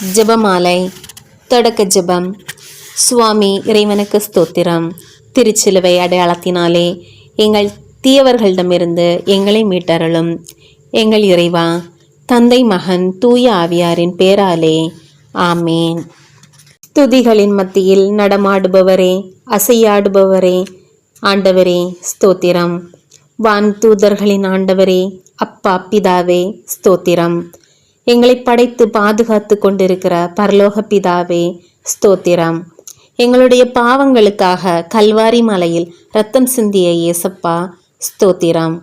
ஜெபமாலை. தொடக்க ஜெபம். சுவாமி இறைவனுக்கு ஸ்தோத்திரம். திருச்சிலுவை அடையாளத்தினாலே எங்கள் தீயவர்களிடமிருந்து எங்களை மீட்டருளும். எங்கள் இறைவா, தந்தை, மகன், தூய ஆவியாரின் பேராலே ஆமேன். துதிகளின் மத்தியில் நடமாடுபவரே, அசையாடுபவரே, ஆண்டவரே ஸ்தோத்திரம். வான் தூதர்களின் ஆண்டவரே, அப்பா பிதாவே ஸ்தோத்திரம். எங்களை படைத்து பாதுகாத்து கொண்டிருக்கிற பரலோக பிதாவே ஸ்தோத்திரம். எங்களுடைய பாவங்களுக்காக கல்வாரி மலையில் இரத்தம் சிந்திய இயேசப்பா ஸ்தோத்திரம்.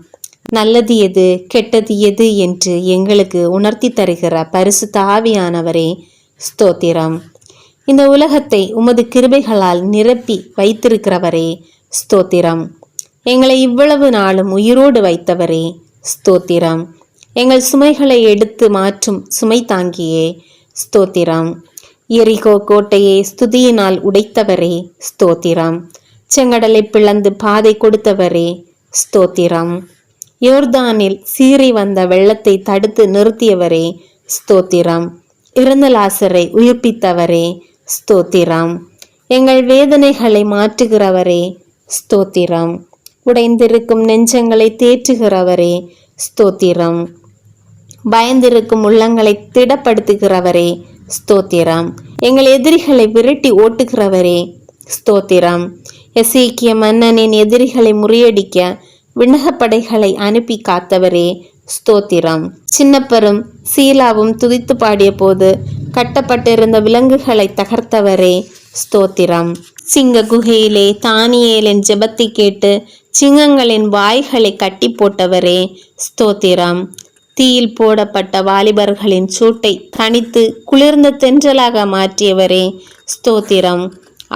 நல்லது எது கெட்டது எது என்று எங்களுக்கு உணர்த்தி தருகிற பரிசுத்த ஆவியானவரே ஸ்தோத்திரம். இந்த உலகத்தை உமது கிருபைகளால் நிரப்பி வைத்திருக்கிறவரே ஸ்தோத்திரம். எங்களை இவ்வளவு நாளும் உயிரோடு வைத்தவரே ஸ்தோத்திரம். எங்கள் சுமைகளை எடுத்து மாற்றும் சுமை தாங்கியே ஸ்தோத்திரம். எரிகோ கோட்டையை ஸ்துதியினால் உடைத்தவரே ஸ்தோத்திரம். செங்கடலை பிளந்து பாதை கொடுத்தவரே ஸ்தோத்திரம். யோர்தானில் சீறி வந்த வெள்ளத்தை தடுத்து நிறுத்தியவரே ஸ்தோத்திரம். இறந்த லாசரை உயிர்ப்பித்தவரே ஸ்தோத்திரம். எங்கள் வேதனைகளை மாற்றுகிறவரே ஸ்தோத்திரம். உடைந்திருக்கும் நெஞ்சங்களை தேற்றுகிறவரே ஸ்தோத்திரம். பயந்திருக்கும் உள்ளங்களை திடப்படுத்துகிறவரே ஸ்தோத்திரம். எங்கள் எதிரிகளை விரட்டி ஓட்டுகிறவரே ஸ்தோத்திரம். எசேக்கியா மன்னனின் எதிரிகளை முறியடிக்க விண்ணகப்படைகளை அனுப்பி காத்தவரே ஸ்தோத்திரம். சின்னப்பரும் சீலாவும் துதித்து பாடிய போது கட்டப்பட்டிருந்த விலங்குகளை தகர்த்தவரே ஸ்தோத்திரம். சிங்க குகையிலே தானியேலின் ஜெபத்தை கேட்டு சிங்கங்களின் வாய்களை கட்டி போட்டவரே ஸ்தோத்திரம். தீயில் போடப்பட்ட வாலிபர்களின் சூட்டை தணித்து குளிர்ந்த தென்றலாக மாற்றியவரே ஸ்தோத்திரம்.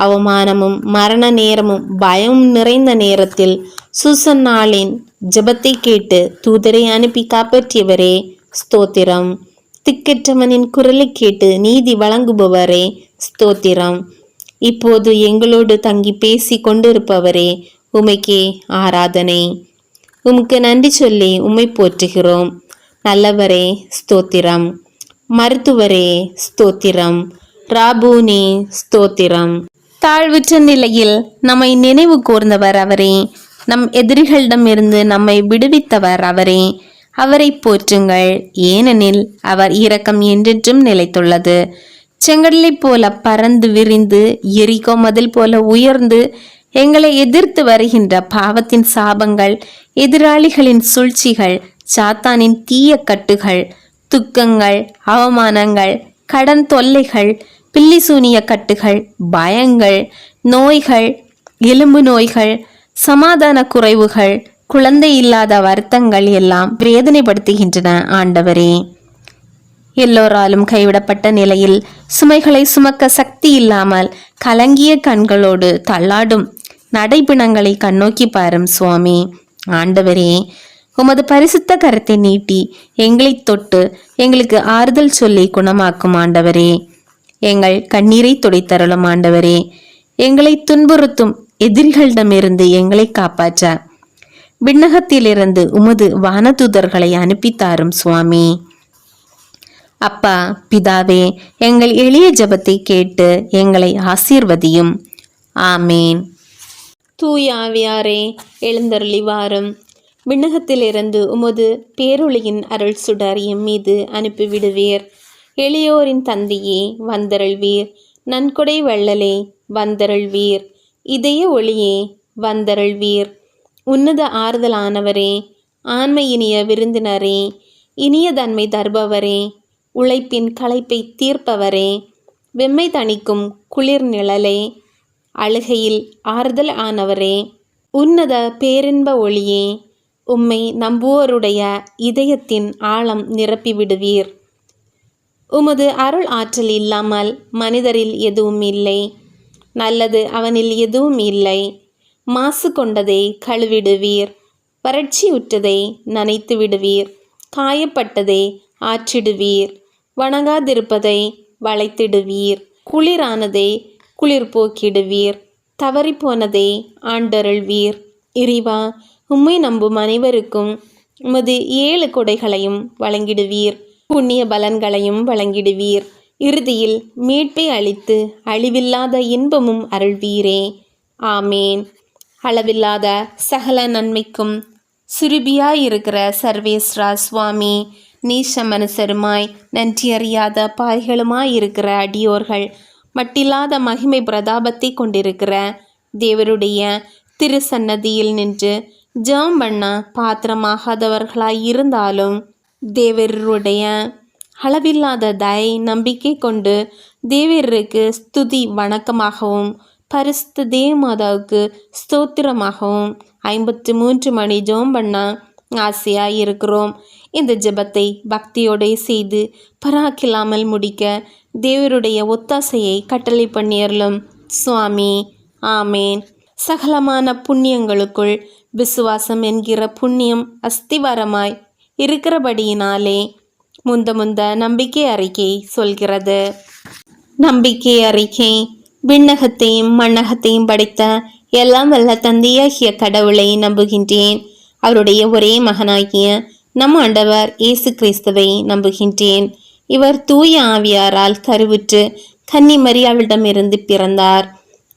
அவமானமும் மரண நேரமும் பயமும் நிறைந்த நேரத்தில் சூசன்னாளின் ஜெபத்தை கேட்டு தூதரை அனுப்பி காப்பாற்றியவரே ஸ்தோத்திரம். திக்கற்றவனின் குரலை கேட்டு நீதி வழங்குபவரே ஸ்தோத்திரம். இப்போது எங்களோடு தங்கி பேசி கொண்டிருப்பவரே உமைக்கே ஆராதனை. உமக்கு நன்றி சொல்லி உம்மை போற்றுகிறோம். நல்லவரே ஸ்தோத்திரம். மருத்துவரே ஸ்தோத்திரம். ராபூனே ஸ்தோத்திரம். தாழ்வுற்ற நிலையில் நம்மை நினைவு கூர்ந்தவர் அவரே. நம் எதிரிகளிடமிருந்து நம்மை விடுவித்தவர் அவரே. அவரை போற்றுங்கள், ஏனெனில் அவர் இரக்கம் என்றென்றும் நிலைத்துள்ளது. செங்கடலை போல பறந்து விரிந்து எரிகோ மதில் போல உயர்ந்து எங்களை எதிர்த்து வருகின்ற பாவத்தின் சாபங்கள், எதிராளிகளின் சூழ்ச்சிகள், சாத்தானின் தீய கட்டுகள், துக்கங்கள், அவமானங்கள், கடன் தொல்லைகள், பில்லிசூனிய கட்டுகள், பயங்கள், நோய்கள், எலும்பு நோய்கள், சமாதான குறைவுகள், குழந்தை இல்லாத வருத்தங்கள் எல்லாம் வேதனைப்படுத்துகின்றன. ஆண்டவரே, எல்லோராலும் கைவிடப்பட்ட நிலையில் சுமைகளை சுமக்க சக்தி இல்லாமல் கலங்கிய கண்களோடு தள்ளாடும் நடைபிணங்களை கண்ணோக்கி பாரும் சுவாமி. ஆண்டவரே, உமது பரிசுத்த கரத்தை நீட்டி எங்களை தொட்டு எங்களுக்கு ஆறுதல் சொல்லி குணமாக்கும் ஆண்டவரே. எங்கள் கண்ணீரை துடைத்தருளும் ஆண்டவரே. எங்களை துன்புறுத்தும் எதிரிகளிடமிருந்து எங்களை காப்பாற்ற விண்ணகத்திலிருந்து உமது வானதூதர்களை அனுப்பித்தாரும் சுவாமி. அப்பா பிதாவே, எங்கள் எளிய ஜெபத்தை கேட்டு எங்களை ஆசீர்வதியும். ஆமேன். தூய ஆவியாரே எழுந்தருளி வாரும். விண்ணகத்திலிருந்து உமது பேரொளியின் அருள் சுடர் எம் மீது அனுப்பிவிடுவீர். எளியோரின் தந்தையே வந்தருள்வீர். நன்கொடை வள்ளலே வந்தருள்வீர். இதய ஒளியே வந்தருள்வீர். உன்னத ஆறுதலானவரே, ஆண்மை இனிய விருந்தினரே, இனிய தன்மை தருபவரே, உழைப்பின் களைப்பை தீர்ப்பவரே, வெம்மை தணிக்கும் குளிர் நிழலே, அழுகையில் ஆறுதல் ஆனவரே, உன்னத பேரின்ப ஒளியே, உம்மை நம்புவோருடைய இதயத்தின் ஆழம் நிரப்பிவிடுவீர். உமது அருள் ஆற்றல் இல்லாமல் மனிதரில் எதுவும் இல்லை. நல்லது அவனில் எதுவும் இல்லை. மாசு கொண்டதை கழுவிடுவீர். வறட்சியுற்றதை நனைத்து விடுவீர். காயப்பட்டதை ஆற்றிடுவீர். வணங்காதிருப்பதை வளைத்திடுவீர். குளிரானதை குளிர் போக்கிடுவீர். தவறிப்போனதை ஆண்டருள்வீர். இறைவா, உம்மை நம்பும் அனைவருக்கும் உமது 7 கொடைகளையும் வழங்கிடுவீர். புண்ணிய பலன்களையும் வழங்கிடுவீர். இறுதியில் மீட்பை அளித்து அழிவில்லாத இன்பமும் அருள்வீரே. ஆமேன். அளவில்லாத சகல நன்மைக்கும் சுருபியாயிருக்கிற சர்வேஸ்வரா சுவாமி, நீச மனுஷருமாய் நன்றியறியாத பாய்களுமாயிருக்கிற அடியோர்கள் மட்டில்லாத மகிமை பிரதாபத்தை கொண்டிருக்கிற தேவருடைய திருசன்னதியில் நின்று ஜெபம் பண்ண பாத்திரமாகாதவர்களாய் இருந்தாலும் தேவருடைய அளவில்லாத தயை நம்பிக்கை கொண்டு தேவருக்கு ஸ்துதி வணக்கமாகவும் பரிசுத்த தேவமாதாவுக்கு ஸ்தோத்திரமாகவும் 53 மணி ஜெபம் பண்ண ஆசையாக இருக்கிறோம். இந்த ஜெபத்தை பக்தியோடு செய்து பராக்கில்லாமல் முடிக்க தேவருடைய ஒத்தாசையை கட்டளை பண்ணியறலும் சுவாமி. ஆமேன். சகலமான புண்ணியங்களுக்குள் விசுவாசம் என்கிற புண்ணியம் அஸ்திவாரமாய் இருக்கிறபடியினாலே முந்த நம்பிக்கை அறிக்கை சொல்கிறது. நம்பிக்கை அறிக்கை. விண்ணகத்தையும் மண்ணகத்தையும் படைத்த எல்லாம் வல்ல தந்தையாகிய கடவுளை நம்புகின்றேன். அவருடைய ஒரே மகனாகிய நம் ஆண்டவர் இயேசு கிறிஸ்துவை நம்புகின்றேன். இவர் தூய ஆவியாரால் கருவுற்று கன்னி மரியாளிடமிருந்து பிறந்தார்.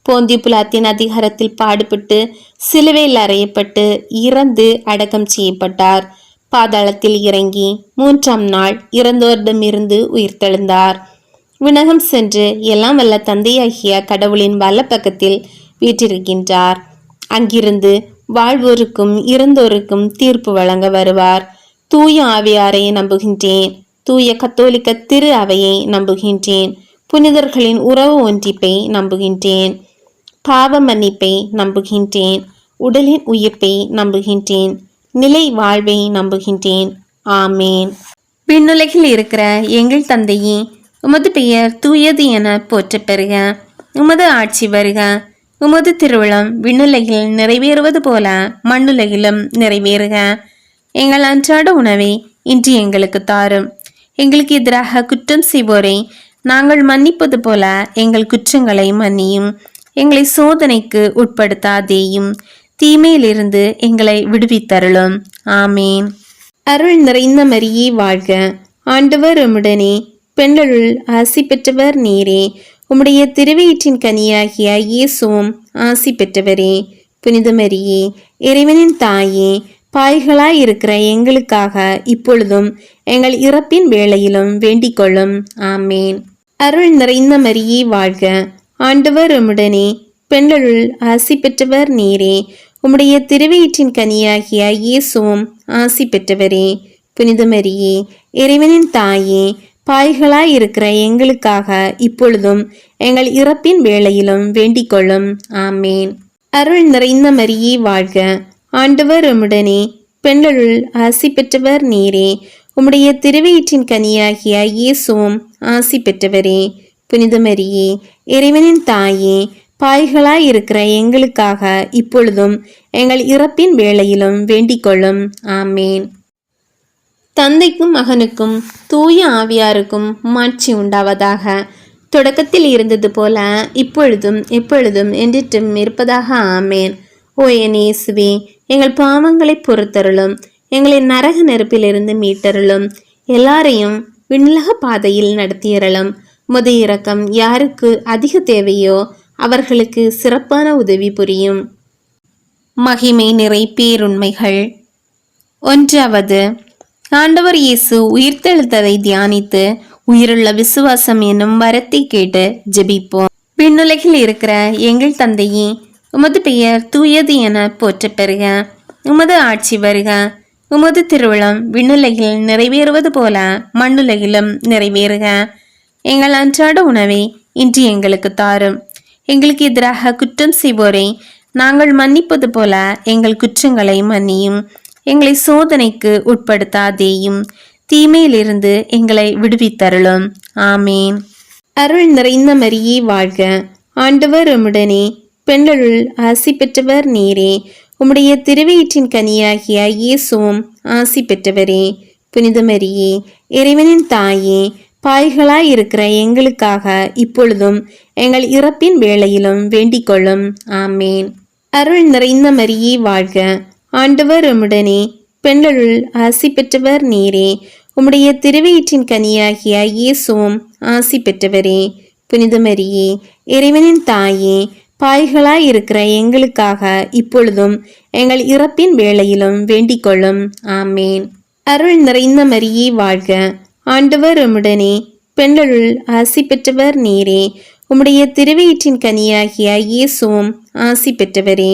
போந்தியு பிலாத்தின் அதிகாரத்தில் பாடுபட்டு சிலுவையில் அறையப்பட்டு இறந்து அடக்கம் செய்யப்பட்டார். பாதாளத்தில் இறங்கி 3ஆம் நாள் இறந்தோரிடமிருந்து உயிர்த்தெழுந்தார். விண்ணகம் சென்று எல்லாம் வல்ல தந்தையாகிய கடவுளின் வலப்பக்கத்தில் வீற்றிருக்கின்றார். அங்கிருந்து வாழ்வோருக்கும் இறந்தோருக்கும் தீர்ப்பு வழங்க வருவார். தூய ஆவியாரை நம்புகின்றேன். தூய கத்தோலிக்க திரு அவையை நம்புகின்றேன். புனிதர்களின் உறவு ஒன்றிப்பை நம்புகின்றேன். பாவ மன்னிப்பை நம்புகின்றேன். உடலின் உயிர்ப்பை நம்புகின்றேன். நிலை வாழ்வை நம்புகின்றேன். ஆமேன். விண்ணுலகில் இருக்கிற எங்கள் தந்தையே, உமது பெயர் தூயது என போற்ற பெறுக. உமது ஆட்சி வருக. உமது திருவிழம் விண்ணுலகில் நிறைவேறுவது போல மண்ணுலகிலும் நிறைவேறுக. எங்கள் அன்றாட உணவை இன்று எங்களுக்கு தாரும். எங்களுக்கு எதிராக குற்றம் செய்வோரை நாங்கள் மன்னிப்பது போல எங்கள் குற்றங்களை மன்னியும். எங்களை சோதனைக்கு உட்படுத்தாதேயும், தீமையிலிருந்து எங்களை விடுவித்தருளும். ஆமேன். அருள் நிறைந்த மரியே வாழ்க. ஆண்டவர் உம்முடனே, பெண்களுள் ஆசி பெற்றவர் நீரே. உம்முடைய திருவயிற்றின் கனியாகிய இயேசுவும் ஆசி பெற்றவரே. புனித மரியே, இறைவனின் தாயே, பாய்களாயிருக்கிற எங்களுக்காக இப்பொழுதும் எங்கள் இறப்பின் வேளையிலும் வேண்டிக் கொள்ளும். ஆமேன். அருள் நிறைந்த மரியே வாழ்க. ஆண்டவர் உம்முடனே, பெண்களுள் ஆசி பெற்றவர் நீரே. உம்முடைய திருவயிற்றின் கனியாகிய இயேசுவும் ஆசி பெற்றவரே. புனித மரியே, இறைவனின் தாயே, பாய்களாயிருக்கிற எங்களுக்காக இப்பொழுதும் எங்கள் இறப்பின் வேளையிலும் வேண்டிக் கொள்ளும். ஆமேன். அருள் நிறைந்த மரியே வாழ்க. ஆண்டவர் உம்முடனே, பெண்களுள் ஆசி பெற்றவர் நீரே. உம்முடைய திருவயிற்றின் கனியாகிய இயேசுவும் ஆசி பெற்றவரே. புனித மரியே, இறைவனின் தாயே, பாய்களாயிருக்கிற எங்களுக்காக இப்பொழுதும் எங்கள் இறப்பின் வேளையிலும் வேண்டிக் கொள்ளும். ஆமேன். தந்தைக்கும் மகனுக்கும் தூய ஆவியாருக்கும் மாட்சி உண்டாவதாக. தொடக்கத்தில் இருந்தது போல இப்பொழுதும் எப்பொழுதும் என்றிட்டும் இருப்பதாக. ஆமேன். ஓ என் இயேசுவே, எங்கள் பாவங்களை பொறுத்தருளும். எங்களை நரக நெருப்பிலிருந்து மீட்டருளும். எல்லாரையும் விண்ணுலக பாதையில் நடத்தியறலும். உமது இரக்கம் யாருக்கு அதிக தேவையோ அவர்களுக்கு சிறப்பான உதவி புரியும். மகிமை நிறை பேருண்மைகள். 1. ஆண்டவர் இயேசு உயிர்த்தெழுந்ததை தியானித்து உயிருள்ள விசுவாசம் என்னும் வரத்தை கேட்டு ஜெபிப்போம். விண்ணுலகில் இருக்கிற எங்கள் தந்தையே, உமது பெயர் தூயது என போற்ற பெறுக. உமது ஆட்சி வருக. உமது திருவிழம் விண்ணுலகில் நிறைவேறுவது போல மண்ணுலகிலும் நிறைவேறுக. எங்கள் அன்றாட உணவை இன்று எங்களுக்கு தாரும். எங்களுக்கு எதிராக குற்றம் செய்வோரை நாங்கள் மன்னிப்பது போல எங்கள் குற்றங்களை மன்னியும். எங்களை சோதனைக்கு உட்படுத்தாதேயும், தீமையிலிருந்து எங்களை விடுவித்தருளும். ஆமேன். அருள் நிறைந்த மரியே வாழ்க. ஆண்டவர் உம்முடனே, பெண்களுள் ஆசி பெற்றவர் நீரே. உம்முடைய திருவயிற்றின் கனியாகிய இயேசுவும் ஆசி பெற்றவரே. புனித மரியே, இறைவனின் தாயே, பாய்களாயிருக்கிற எங்களுக்காக இப்பொழுதும் எங்கள் இறப்பின் வேளையிலும் வேண்டிக் கொள்ளும். ஆமேன். அருள் நிறைந்த மரியே வாழ்க. ஆண்டவர் உம்முடனே, பெண்களுள் ஆசி பெற்றவர் நீரே. உம்முடைய திருவயிற்றின் கனியாகிய இயேசுவும் ஆசி பெற்றவரே. புனித மரியே, இறைவனின் தாயே, பாய்களாய் இருக்கிற எங்களுக்காக இப்பொழுதும் எங்கள் இறப்பின் வேளையிலும் வேண்டிக் கொள்ளும். ஆமேன். அருள் நிறைந்த மரியே வாழ்க, ஆண்டவர் உம்முடனே, பெண்களுள் ஆசி பெற்றவர் நீரே. உம்முடைய திருவயிற்றின் கனியாகிய இயேசுவும் ஆசி பெற்றவரே.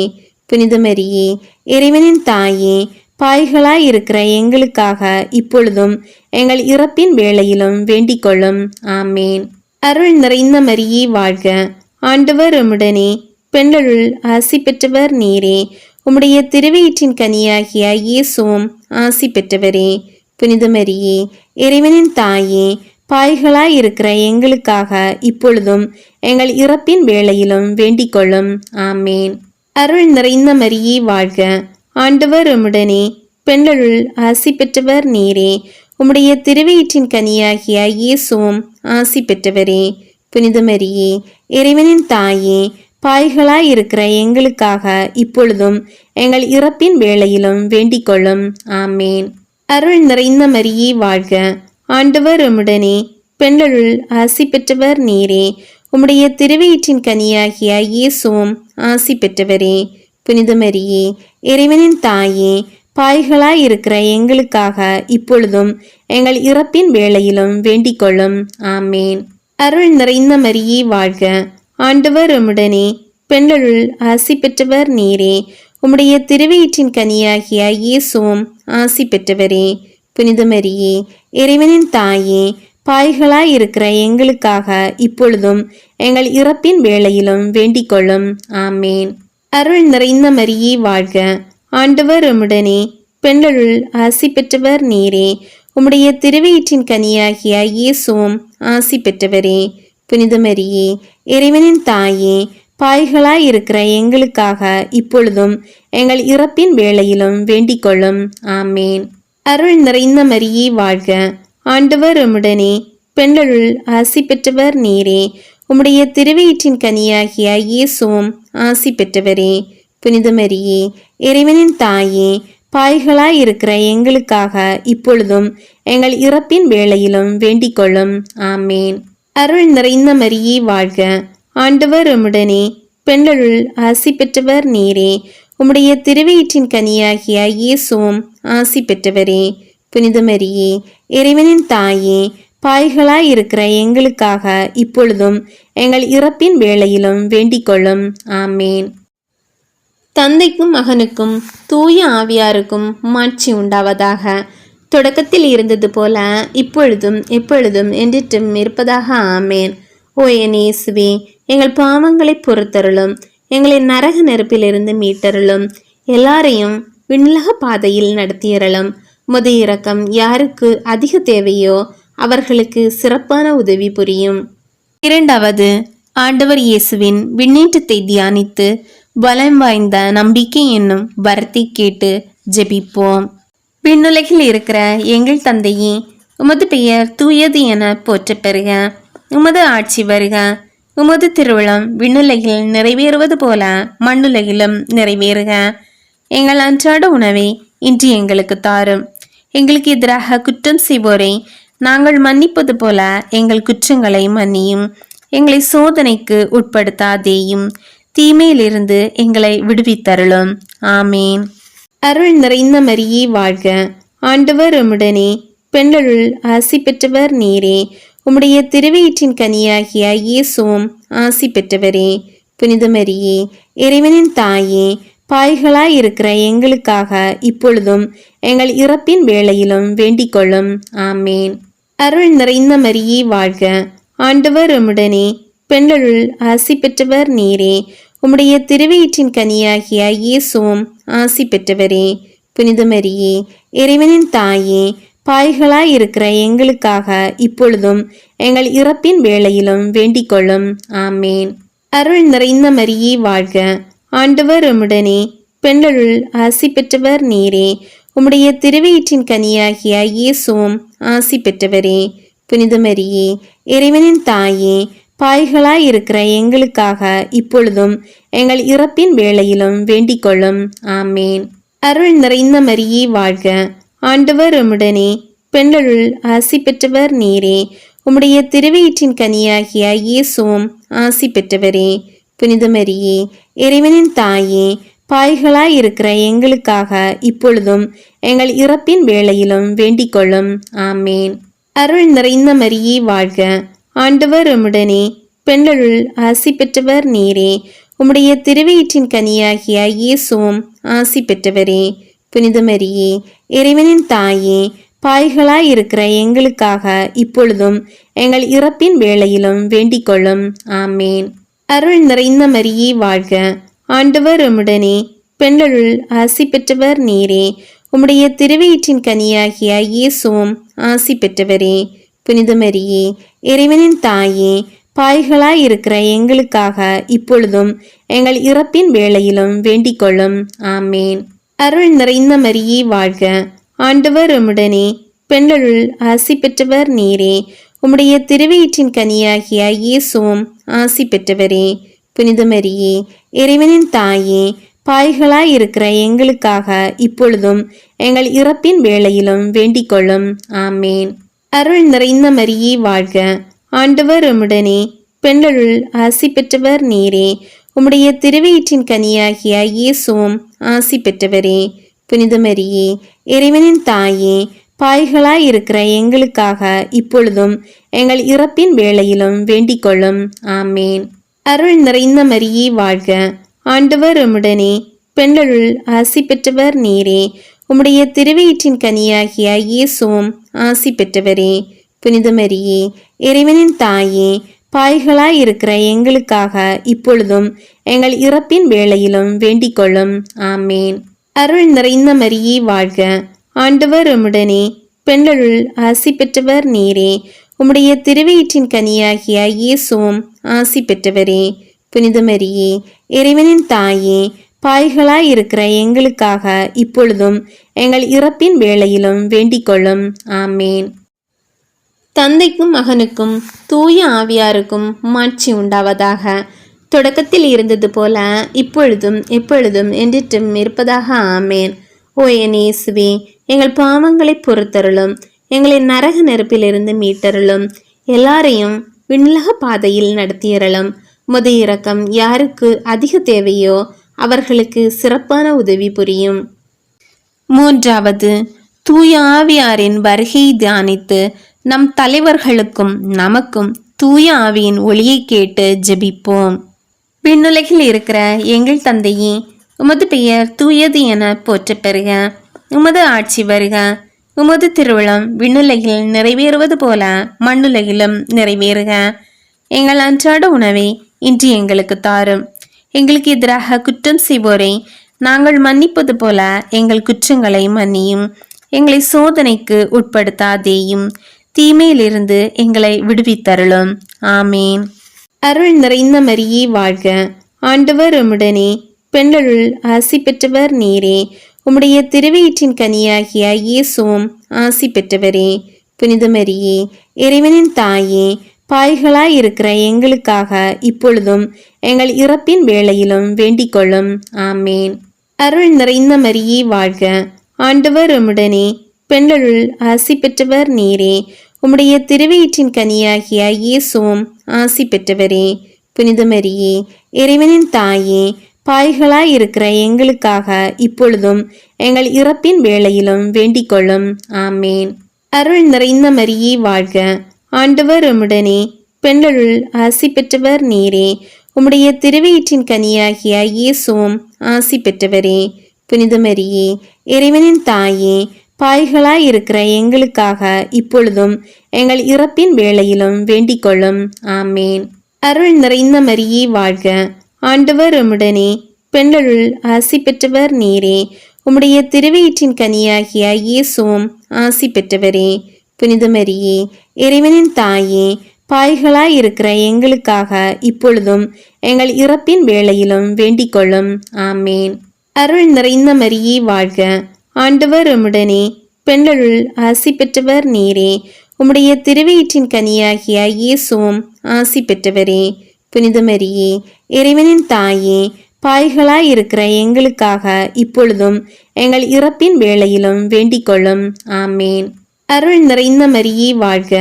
புனித மரியே, இறைவனின் தாயே, பாய்களாய் இருக்கிற எங்களுக்காக இப்பொழுதும் எங்கள் இறப்பின் வேளையிலும் வேண்டிக் கொள்ளும். ஆமேன். அருள் நிறைந்த மரியே வாழ்க, ஆண்டவர் உம்முடனே, பெண்களுள் ஆசி பெற்றவர் நீரே. உம்முடைய திருவயிற்றின் கனியாகிய இயேசுவும் ஆசி பெற்றவரே. புனித மரியே, இறைவனின் தாயே, பாய்களாய் இருக்கிற எங்களுக்காக இப்பொழுதும் எங்கள் இறப்பின் வேளையிலும் வேண்டிக் கொள்ளும். ஆமேன். அருள் நிறைந்த மரியே வாழ்க, ஆண்டவர் உம்முடனே, பெண்களுள் ஆசி பெற்றவர் நீரே. உம்முடைய திருவயிற்றின் கனியாகிய இயேசுவும் ஆசி பெற்றவரே. புனித மரியே, இறைவனின் தாயே, பாய்களாய் இருக்கிற எங்களுக்காக இப்பொழுதும் எங்கள் இறப்பின் வேளையிலும் வேண்டிக் கொள்ளும். ஆமேன். அருள் நிறைந்த மரியே வாழ்க, ஆண்டவர் உம்முடனே, பெண்களுள் ஆசி பெற்றவர் நீரே. உம்முடைய திருவயிற்றின் கனியாகிய இயேசுவும் ஆசி பெற்றவரே. புனித மரியே, இறைவனின் தாயே, பாய்களாய் இருக்கிற எங்களுக்காக இப்பொழுதும் எங்கள் இறப்பின் வேளையிலும் வேண்டிக் கொள்ளும். ஆமேன். அருள் நிறைந்த மரியே வாழ்க, ஆண்டவர் உம்முடனே, பெண்களுள் ஆசி பெற்றவர் நீரே. உம்முடைய திருவயிற்றின் கனியாகிய இயேசுவும் ஆசி பெற்றவரே. புனித மரியே, இறைவனின் தாயே, பாய்களாய் இருக்கிற எங்களுக்காக இப்பொழுதும் எங்கள் இறப்பின் வேளையிலும் வேண்டிக் கொள்ளும். ஆமேன். அருள் நிறைந்த மரியே வாழ்க, ஆண்டவர் உம்முடனே, பெண்களுள் ஆசி பெற்றவர் நீரே. உம்முடைய திருவயிற்றின் கனியாகிய இயேசுவும் ஆசி பெற்றவரே. புனித மரியே, இறைவனின் தாயே, பாய்களாய் இருக்கிற எங்களுக்காக இப்பொழுதும் எங்கள் இறப்பின் வேளையிலும் வேண்டிக் கொள்ளும். ஆமேன். அருள் நிறைந்த மரியே வாழ்க, ஆண்டவர் உம்முடனே, பெண்களுள் ஆசி பெற்றவர் நீரே. உம்முடைய திருவயிற்றின் கனியாகிய இயேசுவும் ஆசி பெற்றவரே. புனித மரியே, இறைவனின் தாயே, பாய்களாய் இருக்கிற எங்களுக்காக இப்பொழுதும் எங்கள் இறப்பின் வேளையிலும் வேண்டிக் கொள்ளும். ஆமேன். அருள் நிறைந்த மரியே வாழ்க, ஆண்டவர் உம்முடனே, பெண்களுள் ஆசி பெற்றவர் நீரே. உம்முடைய திருவயிற்றின் கனியாகிய இயேசுவும் ஆசி பெற்றவரே. புனித மரியே, இறைவனின் தாயே, பாய்களாய் இருக்கிற எங்களுக்காக இப்பொழுதும் எங்கள் இறப்பின் வேளையிலும் வேண்டிக் கொள்ளும். ஆமேன். தந்தைக்கும் மகனுக்கும் தூய ஆவியாருக்கும் மாட்சி உண்டாவதாக. தொடக்கத்தில் இருந்தது போல இப்பொழுதும் எப்பொழுதும் என்றிட்டும் இருப்பதாக. ஆமேன். ஓ என் இயேசுவே, எங்கள் பாவங்களை பொறுத்தருளும், எங்களை நரக நெருப்பிலிருந்து மீட்டருளும், எல்லாரையும் விண்ணுலக பாதையில் நடத்தியறலும். முது இரக்கம் யாருக்கு அதிக தேவையோ அவர்களுக்கு சிறப்பான உதவி புரியும். இரண்டாவது, ஆண்டவர் இயேசுவின் விண்ணேற்றத்தை தியானித்து பலம் வாய்ந்த நம்பிக்கை என்னும் வரத்தை கேட்டு ஜெபிப்போம். விண்ணுலகில் இருக்கிற எங்கள் தந்தையே, உமது பெயர் தூயது என போற்ற பெறுக. உமது ஆட்சி வருக. உமது திருவுளம் விண்ணுலகில் நிறைவேறுவது போல மண்ணுலகிலும் நிறைவேறுக. எங்கள் அன்றாட உணவை இன்று எங்களுக்கு தாரும். எங்களுக்கு எதிராக குற்றம் செய்வோரை நாங்கள் மன்னிப்பது போல எங்கள் குற்றங்களை மன்னியும். எங்களை சோதனைக்கு உட்படுத்தாதேயும், தீமையிலிருந்து எங்களை விடுவித்தருளும். ஆமேன். அருள் நிறைந்த மரியே வாழ்க, ஆண்டவர் உம்முடனே, பெண்களுள் ஆசி பெற்றவர் நீரே. உம்முடைய திருவயிற்றின் கனியாகிய இயேசுவும் ஆசி பெற்றவரே. புனித மரியே, இறைவனின் தாயே, பாய்களாய் இருக்கிற எங்களுக்காக இப்பொழுதும் எங்கள் இறப்பின் வேளையிலும் வேண்டிக் கொள்ளும். ஆமேன். அருள் நிறைந்த மரியே வாழ்க, ஆண்டவர் உம்முடனே, பெண்களுள் ஆசி பெற்றவர் நீரே. உம்முடைய திருவயிற்றின் கனியாகிய இயேசுவும் ஆசி பெற்றவரே. புனித மரியே, இறைவனின் தாயே, பாய்களாய் இருக்கிற எங்களுக்காக இப்பொழுதும் எங்கள் இறப்பின் வேளையிலும் வேண்டிக் கொள்ளும். ஆமேன். அருள் நிறைந்த மரியே வாழ்க, ஆண்டவர் உம்முடனே, பெண்களுள் ஆசி பெற்றவர் நீரே. உம்முடைய திருவயிற்றின் கனியாகிய இயேசுவும் ஆசி பெற்றவரே. புனித மரியே, இறைவனின் தாயே, பாய்களாய் இருக்கிற எங்களுக்காக இப்பொழுதும் எங்கள் இறப்பின் வேளையிலும் வேண்டிக் கொள்ளும். ஆமேன். அருள் நிறைந்த மரியே வாழ்க, ஆண்டவர் உம்முடனே, பெண்களுள் ஆசி பெற்றவர் நீரே. உம்முடைய திருவயிற்றின் கனியாகிய இயேசுவும் ஆசி பெற்றவரே. புனித மரியே, இறைவனின் தாயே, பாய்களாய் இருக்கிற எங்களுக்காக இப்பொழுதும் எங்கள் இறப்பின் வேளையிலும் வேண்டிக் கொள்ளும். ஆமேன். அருள் நிறைந்த மரியே வாழ்க, ஆண்டவர் உம்முடனே, பெண்களுள் ஆசி பெற்றவர் நீரே. உம்முடைய திருவயிற்றின் கனியாகிய இயேசுவும் ஆசி பெற்றவரே. புனித மரியே, இறைவனின் தாயே, பாய்களாய் இருக்கிற எங்களுக்காக இப்பொழுதும் எங்கள் இறப்பின் வேளையிலும் வேண்டிக் கொள்ளும். ஆமேன். அருள் நிறைந்த மரியே வாழ்க, ஆண்டவர் உம்முடனே, பெண்களுள் ஆசி பெற்றவர் நீரே. உம்முடைய திருவயிற்றின் கனியாகிய இயேசுவும் ஆசி பெற்றவரே. புனித மரியே, இறைவனின் தாயே, பாய்களாய் இருக்கிற எங்களுக்காக இப்பொழுதும் எங்கள் இறப்பின் வேளையிலும் வேண்டிக் கொள்ளும். ஆமேன். அருள் நிறைந்த மரியே வாழ்க, ஆண்டவர் உம்முடனே, பெண்களுள் ஆசி பெற்றவர் நீரே. உம்முடைய திருவயிற்றின் கனியாகிய இயேசுவும் ஆசி பெற்றவரே. புனித மரியே, இறைவனின் தாயே, பாய்களாய் இருக்கிற எங்களுக்காக இப்பொழுதும் எங்கள் இறப்பின் வேளையிலும் வேண்டிக் கொள்ளும். ஆமேன். அருள் நிறைந்த மரியே வாழ்க, ஆண்டவர் உம்முடனே, பெண்களுள் ஆசி பெற்றவர் நீரே. உம்முடைய திருவயிற்றின் கனியாகிய இயேசுவும் ஆசி பெற்றவரே. புனித மரியே, இறைவனின் தாயே, பாய்களாய் இருக்கிற எங்களுக்காக இப்பொழுதும் எங்கள் இறப்பின் வேளையிலும் வேண்டிக் கொள்ளும். ஆமேன். அருள் நிறைந்த மரியே வாழ்க, ஆண்டவர் உம்முடனே, பெண்களுள் ஆசி பெற்றவர் நீரே. உம்முடைய திருவயிற்றின் கனியாகிய இயேசுவும் ஆசி பெற்றவரே. புனித மரியே, இறைவனின் தாயே, பாய்களாய் இருக்கிற எங்களுக்காக இப்பொழுதும் எங்கள் இறப்பின் வேளையிலும் வேண்டிக் கொள்ளும். ஆமேன். அருள் நிறைந்த மரியே வாழ்க, ஆண்டவர் உம்முடனே, பெண்களுள் ஆசி பெற்றவர் நீரே. உம்முடைய திருவயிற்றின் கனியாகிய இயேசுவும் ஆசி பெற்றவரே. புனித மரியே, இறைவனின் தாயே, பாய்களாய் இருக்கிற எங்களுக்காக இப்பொழுதும் எங்கள் இறப்பின் வேளையிலும் வேண்டிக் கொள்ளும். ஆமேன். தந்தைக்கும் மகனுக்கும் தூய ஆவியாருக்கும் மாட்சி உண்டாவதாக. தொடக்கத்தில் இருந்தது போல இப்பொழுதும் எப்பொழுதும் என்றிட்டும் இருப்பதாக. ஆமேன். ஓ என் இயேசுவே, எங்கள் பாவங்களை பொறுத்தருளும், எங்களை நரக நெருப்பிலிருந்து மீட்டருளும், எல்லாரையும் விண்ணுலக பாதையில் நடத்தியறலும். உமது இரக்கம் யாருக்கு அதிக தேவையோ அவர்களுக்கு சிறப்பான உதவி புரியும். மூன்றாவது, தூய ஆவியாரின் வருகையை தியானித்து நம் தலைவர்களுக்கும் நமக்கும் தூய ஆவியின் ஒளியை கேட்டு ஜெபிப்போம். விண்ணுலகில் இருக்கிற எங்கள் தந்தையே, உமது பெயர் தூயது என போற்ற பெறுக. உமது ஆட்சி வருக. உமது திருவுளம் விண்ணுலகில் நிறைவேறுவது போல மண்ணுலகிலும் நிறைவேறுக. எங்கள் அன்றாட உணவை இன்று எங்களுக்கு தாரும். எங்களுக்கு எதிராக குற்றம் செய்வோரை நாங்கள் மன்னிப்பது போல எங்கள் குற்றங்களை மன்னியும். எங்களை சோதனைக்கு உட்படுத்தாதேயும், தீமையிலிருந்து எங்களை விடுவித்தருளும். ஆமேன். அருள் நிறைந்த மரியே வாழ்க, ஆண்டவர் உம்முடனே, பெண்களுள் ஆசி பெற்றவர் நீரே. உம்முடைய திருவயிற்றின் கனியாகிய இயேசுவும் ஆசி பெற்றவரே. புனித மரியே, இறைவனின் தாயே, பாய்களாய் இருக்கிற எங்களுக்காக இப்பொழுதும் எங்கள் இறப்பின் வேளையிலும் வேண்டிக் கொள்ளும். ஆமேன். அருள் நிறைந்த மரியே வாழ்க, ஆண்டவர் உம்முடனே, பெண்களுள் ஆசி பெற்றவர் நீரே. உம்முடைய திருவயிற்றின் கனியாகிய இயேசுவும் ஆசி பெற்றவரே. புனித மரியே, இறைவனின் தாயே, பாய்களாய் இருக்கிற எங்களுக்காக இப்பொழுதும் எங்கள் இறப்பின் வேளையிலும் வேண்டிக் கொள்ளும். ஆமேன். அருள் நிறைந்த மரியே வாழ்க, ஆண்டவர் உம்முடனே, பெண்களுள் ஆசி பெற்றவர் நீரே. உம்முடைய திருவயிற்றின் கனியாகிய இயேசுவும் ஆசி பெற்றவரே. புனித மரியே, இறைவனின் தாயே, பாய்களாய் இருக்கிற எங்களுக்காக இப்பொழுதும் எங்கள் இறப்பின் வேளையிலும் வேண்டிக் கொள்ளும். ஆமேன். அருள் நிறைந்த மரியே வாழ்க, ஆண்டவர் உம்முடனே, பெண்களுள் ஆசி பெற்றவர் நீரே. உம்முடைய திருவயிற்றின் கனியாகிய இயேசுவும் ஆசி பெற்றவரே. புனித மரியே, இறைவனின் தாயே, பாய்களாய் இருக்கிற எங்களுக்காக இப்பொழுதும் எங்கள் இறப்பின் வேளையிலும் வேண்டிக் கொள்ளும். ஆமேன். அருள் நிறைந்த மரியே வாழ்க, ஆண்டவர் உம்முடனே, பெண்களுள் ஆசி பெற்றவர் நீரே. உம்முடைய திருவயிற்றின் கனியாகிய இயேசுவும் ஆசி பெற்றவரே. புனித மரியே, இறைவனின் தாயே, பாய்களாய் இருக்கிற எங்களுக்காக இப்பொழுதும் எங்கள் இறப்பின் வேளையிலும் வேண்டிக் கொள்ளும். ஆமேன். அருள் நிறைந்த மரியே வாழ்க,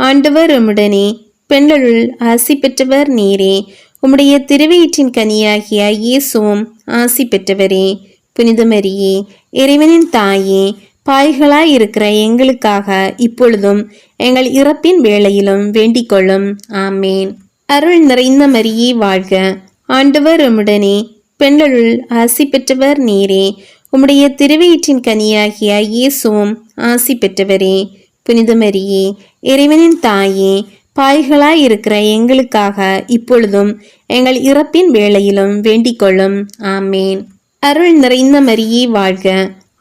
ஆண்டவர் உம்முடனே, பெண்களுள் ஆசி பெற்றவர் நீரே. உம்முடைய திருவயிற்றின் கனியாகிய இயேசுவும் ஆசி பெற்றவரே. புனித மரியே, இறைவனின் தாயே, பாய்களாயிருக்கிற எங்களுக்காக இப்பொழுதும் எங்கள் இறப்பின் வேளையிலும் வேண்டிக் கொள்ளும். ஆமேன். அருள் நிறைந்த மரியே வாழ்க. ஆண்டவர் உம்முடனே, பெண்களுள் ஆசி பெற்றவர் நீரே. உம்முடைய திருவயிற்றின் கனியாகிய இயேசுவும் ஆசி பெற்றவரே. புனித மரியே, இறைவனின் தாயே, பாய்களாயிருக்கிற எங்களுக்காக இப்பொழுதும் எங்கள் இறப்பின் வேளையிலும் வேண்டிக் கொள்ளும். ஆமேன். அருள் நிறைந்த மரியே வாழ்க.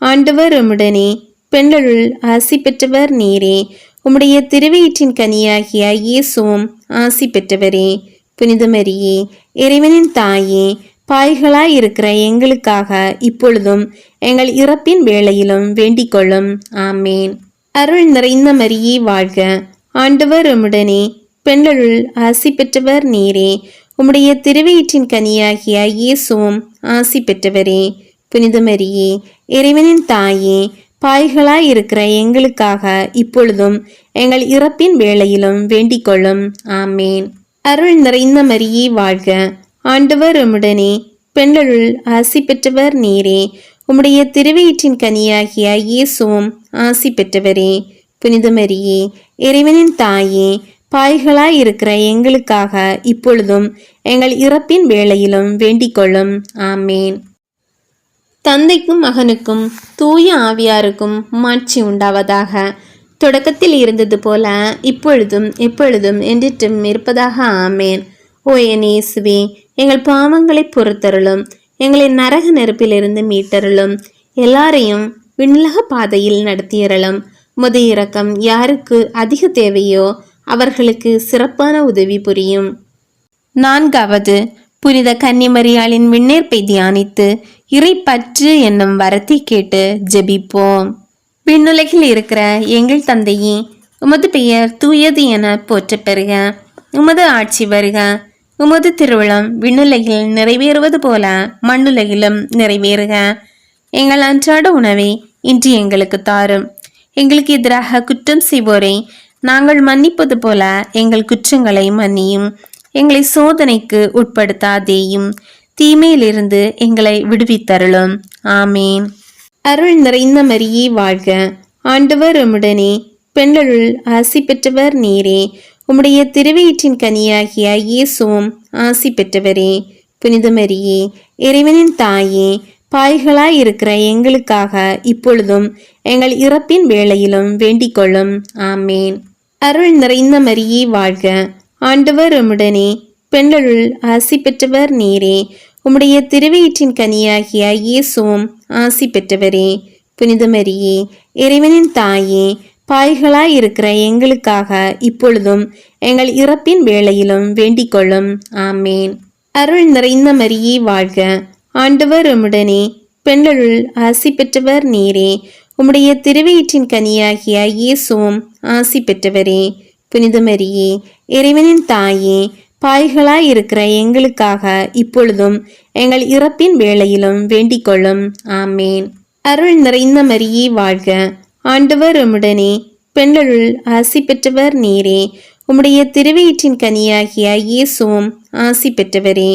ஆண்டவர் உம்முடனே, பெண்களுள் ஆசி பெற்றவர் நீரே. உம்முடைய திருவயிற்றின் கனியாகிய இயேசுவும் ஆசி பெற்றவரே. புனித மரியே, இறைவனின் தாயே, பாய்களாயிருக்கிற எங்களுக்காக இப்பொழுதும் எங்கள் இறப்பின் வேளையிலும் வேண்டிக் கொள்ளும். ஆமேன். அருள் நிறைந்த மரியே வாழ்க. ஆண்டவர் உம்முடனே, பெண்களுள் ஆசி பெற்றவர் நீரே. உம்முடைய திருவயிற்றின் கனியாகிய இயேசுவும் ஆசி பெற்றவரே. புனித மரியே, இறைவனின் தாயே, பாய்களாயிருக்கிற எங்களுக்காக இப்பொழுதும் எங்கள் இறப்பின் வேளையிலும் வேண்டிக் கொள்ளும். ஆமேன். அருள் நிறைந்த மரியே வாழ்க. ஆண்டவர் உம்முடனே, பெண்களுள் ஆசி பெற்றவர் நீரே. உம்முடைய திருவயிற்றின் கனியாகிய இயேசுவும் ஆசி பெற்றவரே. புனித மரியே, இறைவனின் தாயே, பாய்களாயிருக்கிற எங்களுக்காக இப்பொழுதும் எங்கள் இறப்பின் வேளையிலும் வேண்டிக் கொள்ளும். ஆமேன். தந்தைக்கும் மகனுக்கும் தூய ஆவியாருக்கும் மாட்சி உண்டாவதாக. தொடக்கத்தில் இருந்தது போல இப்பொழுதும் எப்பொழுதும் என்றிட்டும் இருப்பதாக. ஆமேன். ஓ என் இயேசுவே, எங்கள் பாவங்களை பொறுத்தருளும். எங்களை நரக நெருப்பிலிருந்து மீட்டருளும். எல்லாரையும் விண்ணுலக பாதையில் நடத்தியறலும். முத இரக்கம் யாருக்கு அதிக தேவையோ அவர்களுக்கு சிறப்பான உதவி புரியும். 4வது, புனித கன்னிமரியாளின் விண்ணேற்பை தியானித்து இறை பற்று என்னும் வரத்தை கேட்டு ஜெபிப்போம். விண்ணுலகில் இருக்கிற எங்கள் தந்தையே, உமது பெயர் தூயது என போற்ற பெறுக. உமது ஆட்சி வருக. உமது திருவிழம் விண்ணுலகில் நிறைவேறுவது போல மண்ணுலகிலும் நிறைவேறுக. எங்கள் அன்றாட உணவை இன்று எங்களுக்கு தாரும். எங்களுக்கு எதிராக குற்றம் செய்வோரை நாங்கள் மன்னிப்பது போல எங்கள் குற்றங்களை மன்னியும். எங்களை சோதனைக்கு உட்படுத்தாதேயும், தீமையிலிருந்து எங்களை விடுவித்தருளும். ஆமேன். அருள் நிறைந்த மரியே வாழ்க. ஆண்டவர் உம்முடனே, பெண்களுள் ஆசி பெற்றவர் நீரே. உம்முடைய திருவயிற்றின் கனியாகிய இயேசுவும் ஆசி பெற்றவரே. புனித மரியே, இறைவனின் தாயே, பாய்களாயிருக்கிற எங்களுக்காக இப்பொழுதும் எங்கள் இறப்பின் வேளையிலும் வேண்டிக் கொள்ளும். ஆமேன். அருள் நிறைந்த மரியே வாழ்க. ஆண்டவர் உம்முடனே, பெண்களுள் ஆசி பெற்றவர் நீரே. உம்முடைய திருவயிற்றின் கனியாகிய இயேசுவும் ஆசி பெற்றவரே. புனித மரியே, இறைவனின் தாயே, பாய்களாயிருக்கிற எங்களுக்காக இப்பொழுதும் எங்கள் இறப்பின் வேளையிலும் வேண்டிக் கொள்ளும். ஆமேன். அருள் நிறைந்த மரியே வாழ்க. ஆண்டவர் உம்முடனே, பெண்களுள் ஆசி பெற்றவர் நீரே. உம்முடைய திருவயிற்றின் கனியாகிய இயேசுவும் ஆசி பெற்றவரே. புனித மரியே, இறைவனின் தாயே, பாய்களாயிருக்கிற எங்களுக்காக இப்பொழுதும் எங்கள் இறப்பின் வேளையிலும் வேண்டிக் கொள்ளும். ஆமேன். அருள் நிறைந்த மரியே வாழ்க. ஆண்டவர் உம்முடனே, பெண்களுள் ஆசி பெற்றவர் நீரே. உம்முடைய திருவயிற்றின் கனியாகிய இயேசுவும் ஆசி பெற்றவரே.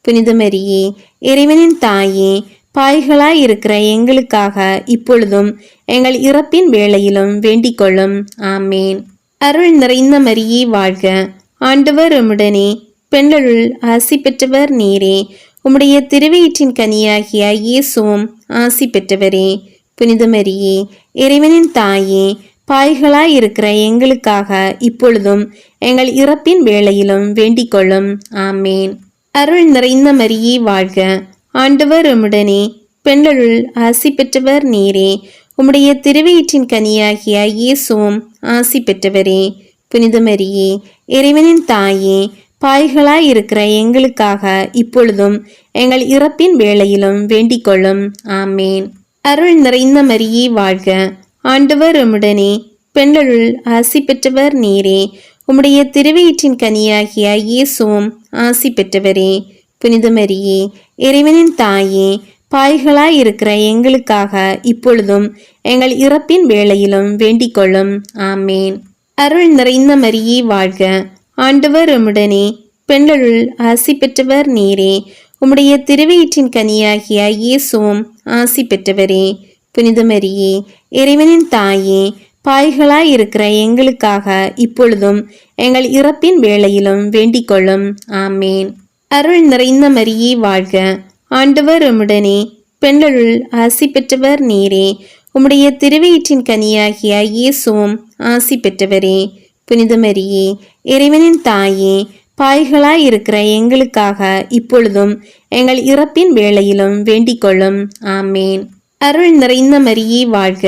புனித மரியே, இறைவனின் தாயே, பாய்களாயிருக்கிற எங்களுக்காக இப்பொழுதும் எங்கள் இறப்பின் வேளையிலும் வேண்டிக் கொள்ளும். ஆமேன். அருள் நிறைந்த மரியே வாழ்க. ஆண்டவர் உம்முடனே, பெண்களுள் ஆசி பெற்றவர் நீரே. உம்முடைய திருவயிற்றின் கனியாகிய இயேசுவும் ஆசி பெற்றவரே. புனித மரியே, இறைவனின் தாயே, பாய்களாயிருக்கிற எங்களுக்காக இப்பொழுதும் எங்கள் இறப்பின் வேளையிலும் வேண்டிக் கொள்ளும். ஆமேன். அருள் நிறைந்த மரியே வாழ்க. ஆண்டவர் உம்முடனே, பெண்களுள் ஆசி பெற்றவர் நீரே. உம்முடைய திருவயிற்றின் கனியாகிய இயேசுவும் ஆசி பெற்றவரே. புனித மரியே, இறைவனின் தாயே, பாய்களாயிருக்கிற எங்களுக்காக இப்பொழுதும் எங்கள் இறப்பின் வேளையிலும் வேண்டிக் கொள்ளும். ஆமேன். அருள் நிறைந்த மரியே வாழ்க. ஆண்டவர் உம்முடனே, பெண்களுள் ஆசி பெற்றவர் நீரே. உம்முடைய திருவயிற்றின் கனியாகிய இயேசுவும் ஆசி பெற்றவரே. புனித மரியே, இறைவனின் தாயே, பாய்களாயிருக்கிற எங்களுக்காக இப்பொழுதும் எங்கள் இறப்பின் வேளையிலும் வேண்டிக் கொள்ளும். ஆமேன். அருள் நிறைந்த மரியே வாழ்க, ஆண்டவர் உம்முடனே, பெண்களுள் ஆசி பெற்றவர் நீரே. உம்முடைய திருவயிற்றின் கனியாகிய இயேசுவும் ஆசி பெற்றவரே. புனித மரியே, இறைவனின் தாயே, பாய்களாயிருக்கிற எங்களுக்காக இப்பொழுதும் எங்கள் இறப்பின் வேளையிலும் வேண்டிக் கொள்ளும். ஆமேன். அருள் நிறைந்த மரியே வாழ்க, ஆண்டவர் உம்முடனே, பெண்களுள் ஆசி பெற்றவர் நீரே. உம்முடைய திருவயிற்றின் கனியாகிய இயேசுவும் ஆசி பெற்றவரே. புனித மரியே, இறைவனின் தாயே, பாய்களாயிருக்கிற எங்களுக்காக இப்பொழுதும் எங்கள் இறப்பின் வேளையிலும் வேண்டிக் கொள்ளும். ஆமேன். அருள் நிறைந்த மரியே வாழ்க,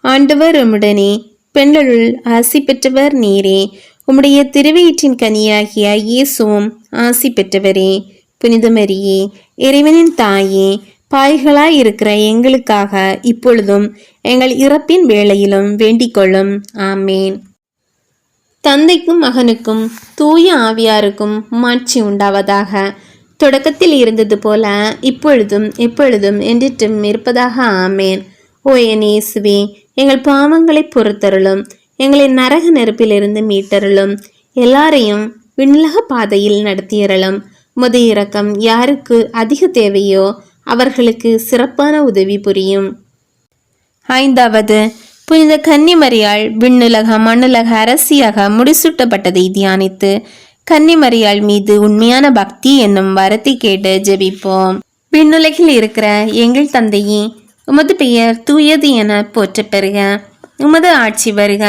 ஆண்டவர் உம்முடனே, பெண்களுள் ஆசி பெற்றவர் நீரே. உம்முடைய திருவயிற்றின் கனியாகிய இயேசுவும் ஆசி பெற்றவரே. புனித மரியே, இறைவனின் தாயே, பாய்களாயிருக்கிற எங்களுக்காக இப்பொழுதும் எங்கள் இறப்பின் வேளையிலும் வேண்டிக் கொள்ளும். ஆமேன். தந்தைக்கும் மகனுக்கும் தூய ஆவியாருக்கும் மாட்சி உண்டாவதாக. தொடக்கத்தில் இருந்தது போல இப்பொழுதும் எப்பொழுதும் என்றிட்டும் இருப்பதாக. ஆமேன். ஓ என் இயேசுவே, எங்கள் பாவங்களை பொறுத்தருளும், எங்களை நரக நெருப்பிலிருந்து மீட்டருளும், எல்லாரையும் விண்ணுலக பாதையில் நடத்தியறலும். உமது இரக்கம் யாருக்கு அதிக தேவையோ அவர்களுக்கு சிறப்பான உதவி புரியும். 5வது, புனித கன்னிமரியாள் விண்ணுலக மண்ணுலக அரசியாக முடிசூட்டப்பட்டதை தியானித்து கன்னிமரியாள் மீது உண்மையான பக்தி என்னும் வரத்தை கேட்டு ஜெபிப்போம். விண்ணுலகில் இருக்கிற எங்கள் தந்தையே, உமது பெயர் தூயது என போற்ற பெறுக. உமது ஆட்சி வருக.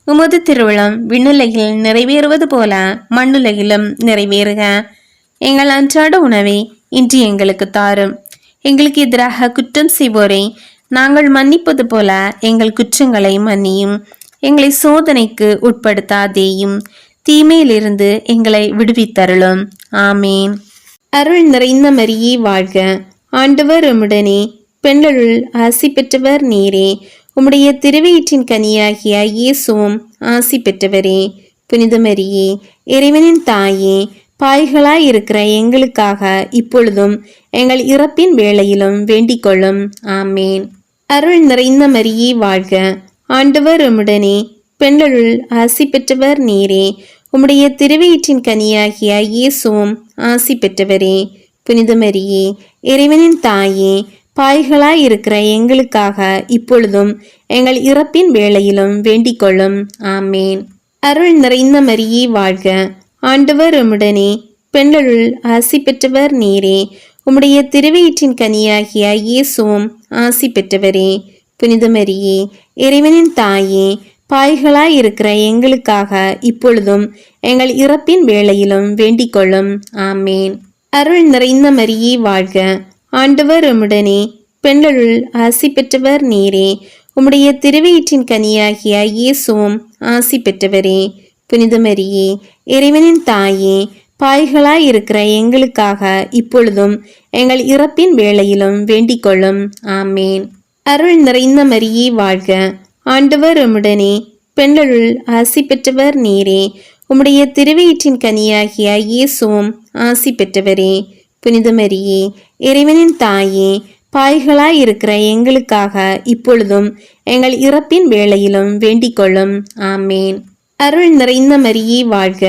உமது திருவுளம் விண்ணுலகில் நிறைவேறுவது போல மண்ணுலகிலும் நிறைவேறுக. எங்கள் அன்றாட உணவை இன்று எங்களுக்கு தாரும். எங்களுக்கு எதிராக குற்றம் செய்வோரை நாங்கள் மன்னிப்பது போல எங்கள் குற்றங்களை மன்னியும். எங்களை சோதனைக்கு உட்படுத்தாதேயும், தீமையிலிருந்து எங்களை விடுவித்தருளும். ஆமேன். அருள் நிறைந்த மரியே வாழ்க, ஆண்டவர் உம்முடனே, பெண்களுள் ஆசி பெற்றவர் நீரே. உம்முடைய திருவயிற்றின் கனியாகிய இயேசுவும் ஆசி பெற்றவரே. புனித மரியே, இறைவனின் தாயே, பாய்களாயிருக்கிற எங்களுக்காக இப்பொழுதும் எங்கள் இறப்பின் வேளையிலும் வேண்டிக் கொள்ளும். ஆமேன். அருள் நிறைந்த மரியே வாழ்க, ஆண்டவர் உம்முடனே, பெண்களுள் ஆசி பெற்றவர் நீரே. உம்முடைய திருவயிற்றின் கனியாகிய இயேசுவும் ஆசி பெற்றவரே. புனித மரியே, இறைவனின் தாயே, பாய்களாயிருக்கிற எங்களுக்காக இப்பொழுதும் எங்கள் இறப்பின் வேளையிலும் வேண்டிக் கொள்ளும். ஆமேன். அருள் நிறைந்த மரியே வாழ்க, ஆண்டவர் உம்முடனே, பெண்களுள் ஆசி பெற்றவர் நீரே. உம்முடைய திருவயிற்றின் கனியாகிய இயேசுவும் ஆசி பெற்றவரே. புனித மரியே, இறைவனின் தாயே, பாய்களாயிருக்கிற எங்களுக்காக இப்பொழுதும் எங்கள் இறப்பின் வேளையிலும் வேண்டிக் கொள்ளும். ஆமேன். அருள் நிறைந்த மரியே வாழ்க, ஆண்டவர் உம்முடனே, பெண்களுள் ஆசி பெற்றவர் நீரே. உம்முடைய திருவயிற்றின் கனியாகிய இயேசுவும் ஆசி பெற்றவரே. புனித மரியே, இறைவனின் தாயே, பாய்களாயிருக்கிற எங்களுக்காக இப்பொழுதும் எங்கள் இறப்பின் வேளையிலும் வேண்டிக் கொள்ளும். ஆமேன். அருள் நிறைந்த மரியே வாழ்க, ஆண்டவர் உம்முடனே, பெண்களுள் ஆசி பெற்றவர் நீரே. உம்முடைய திருவயிற்றின் கனியாகிய இயேசுவும் ஆசி பெற்றவரே. புனித மரியே, இறைவனின் தாயே, பாய்களாயிருக்கிற எங்களுக்காக இப்பொழுதும் எங்கள் இறப்பின் வேளையிலும் வேண்டிக் கொள்ளும். ஆமேன். அருள் நிறைந்த மரியே வாழ்க,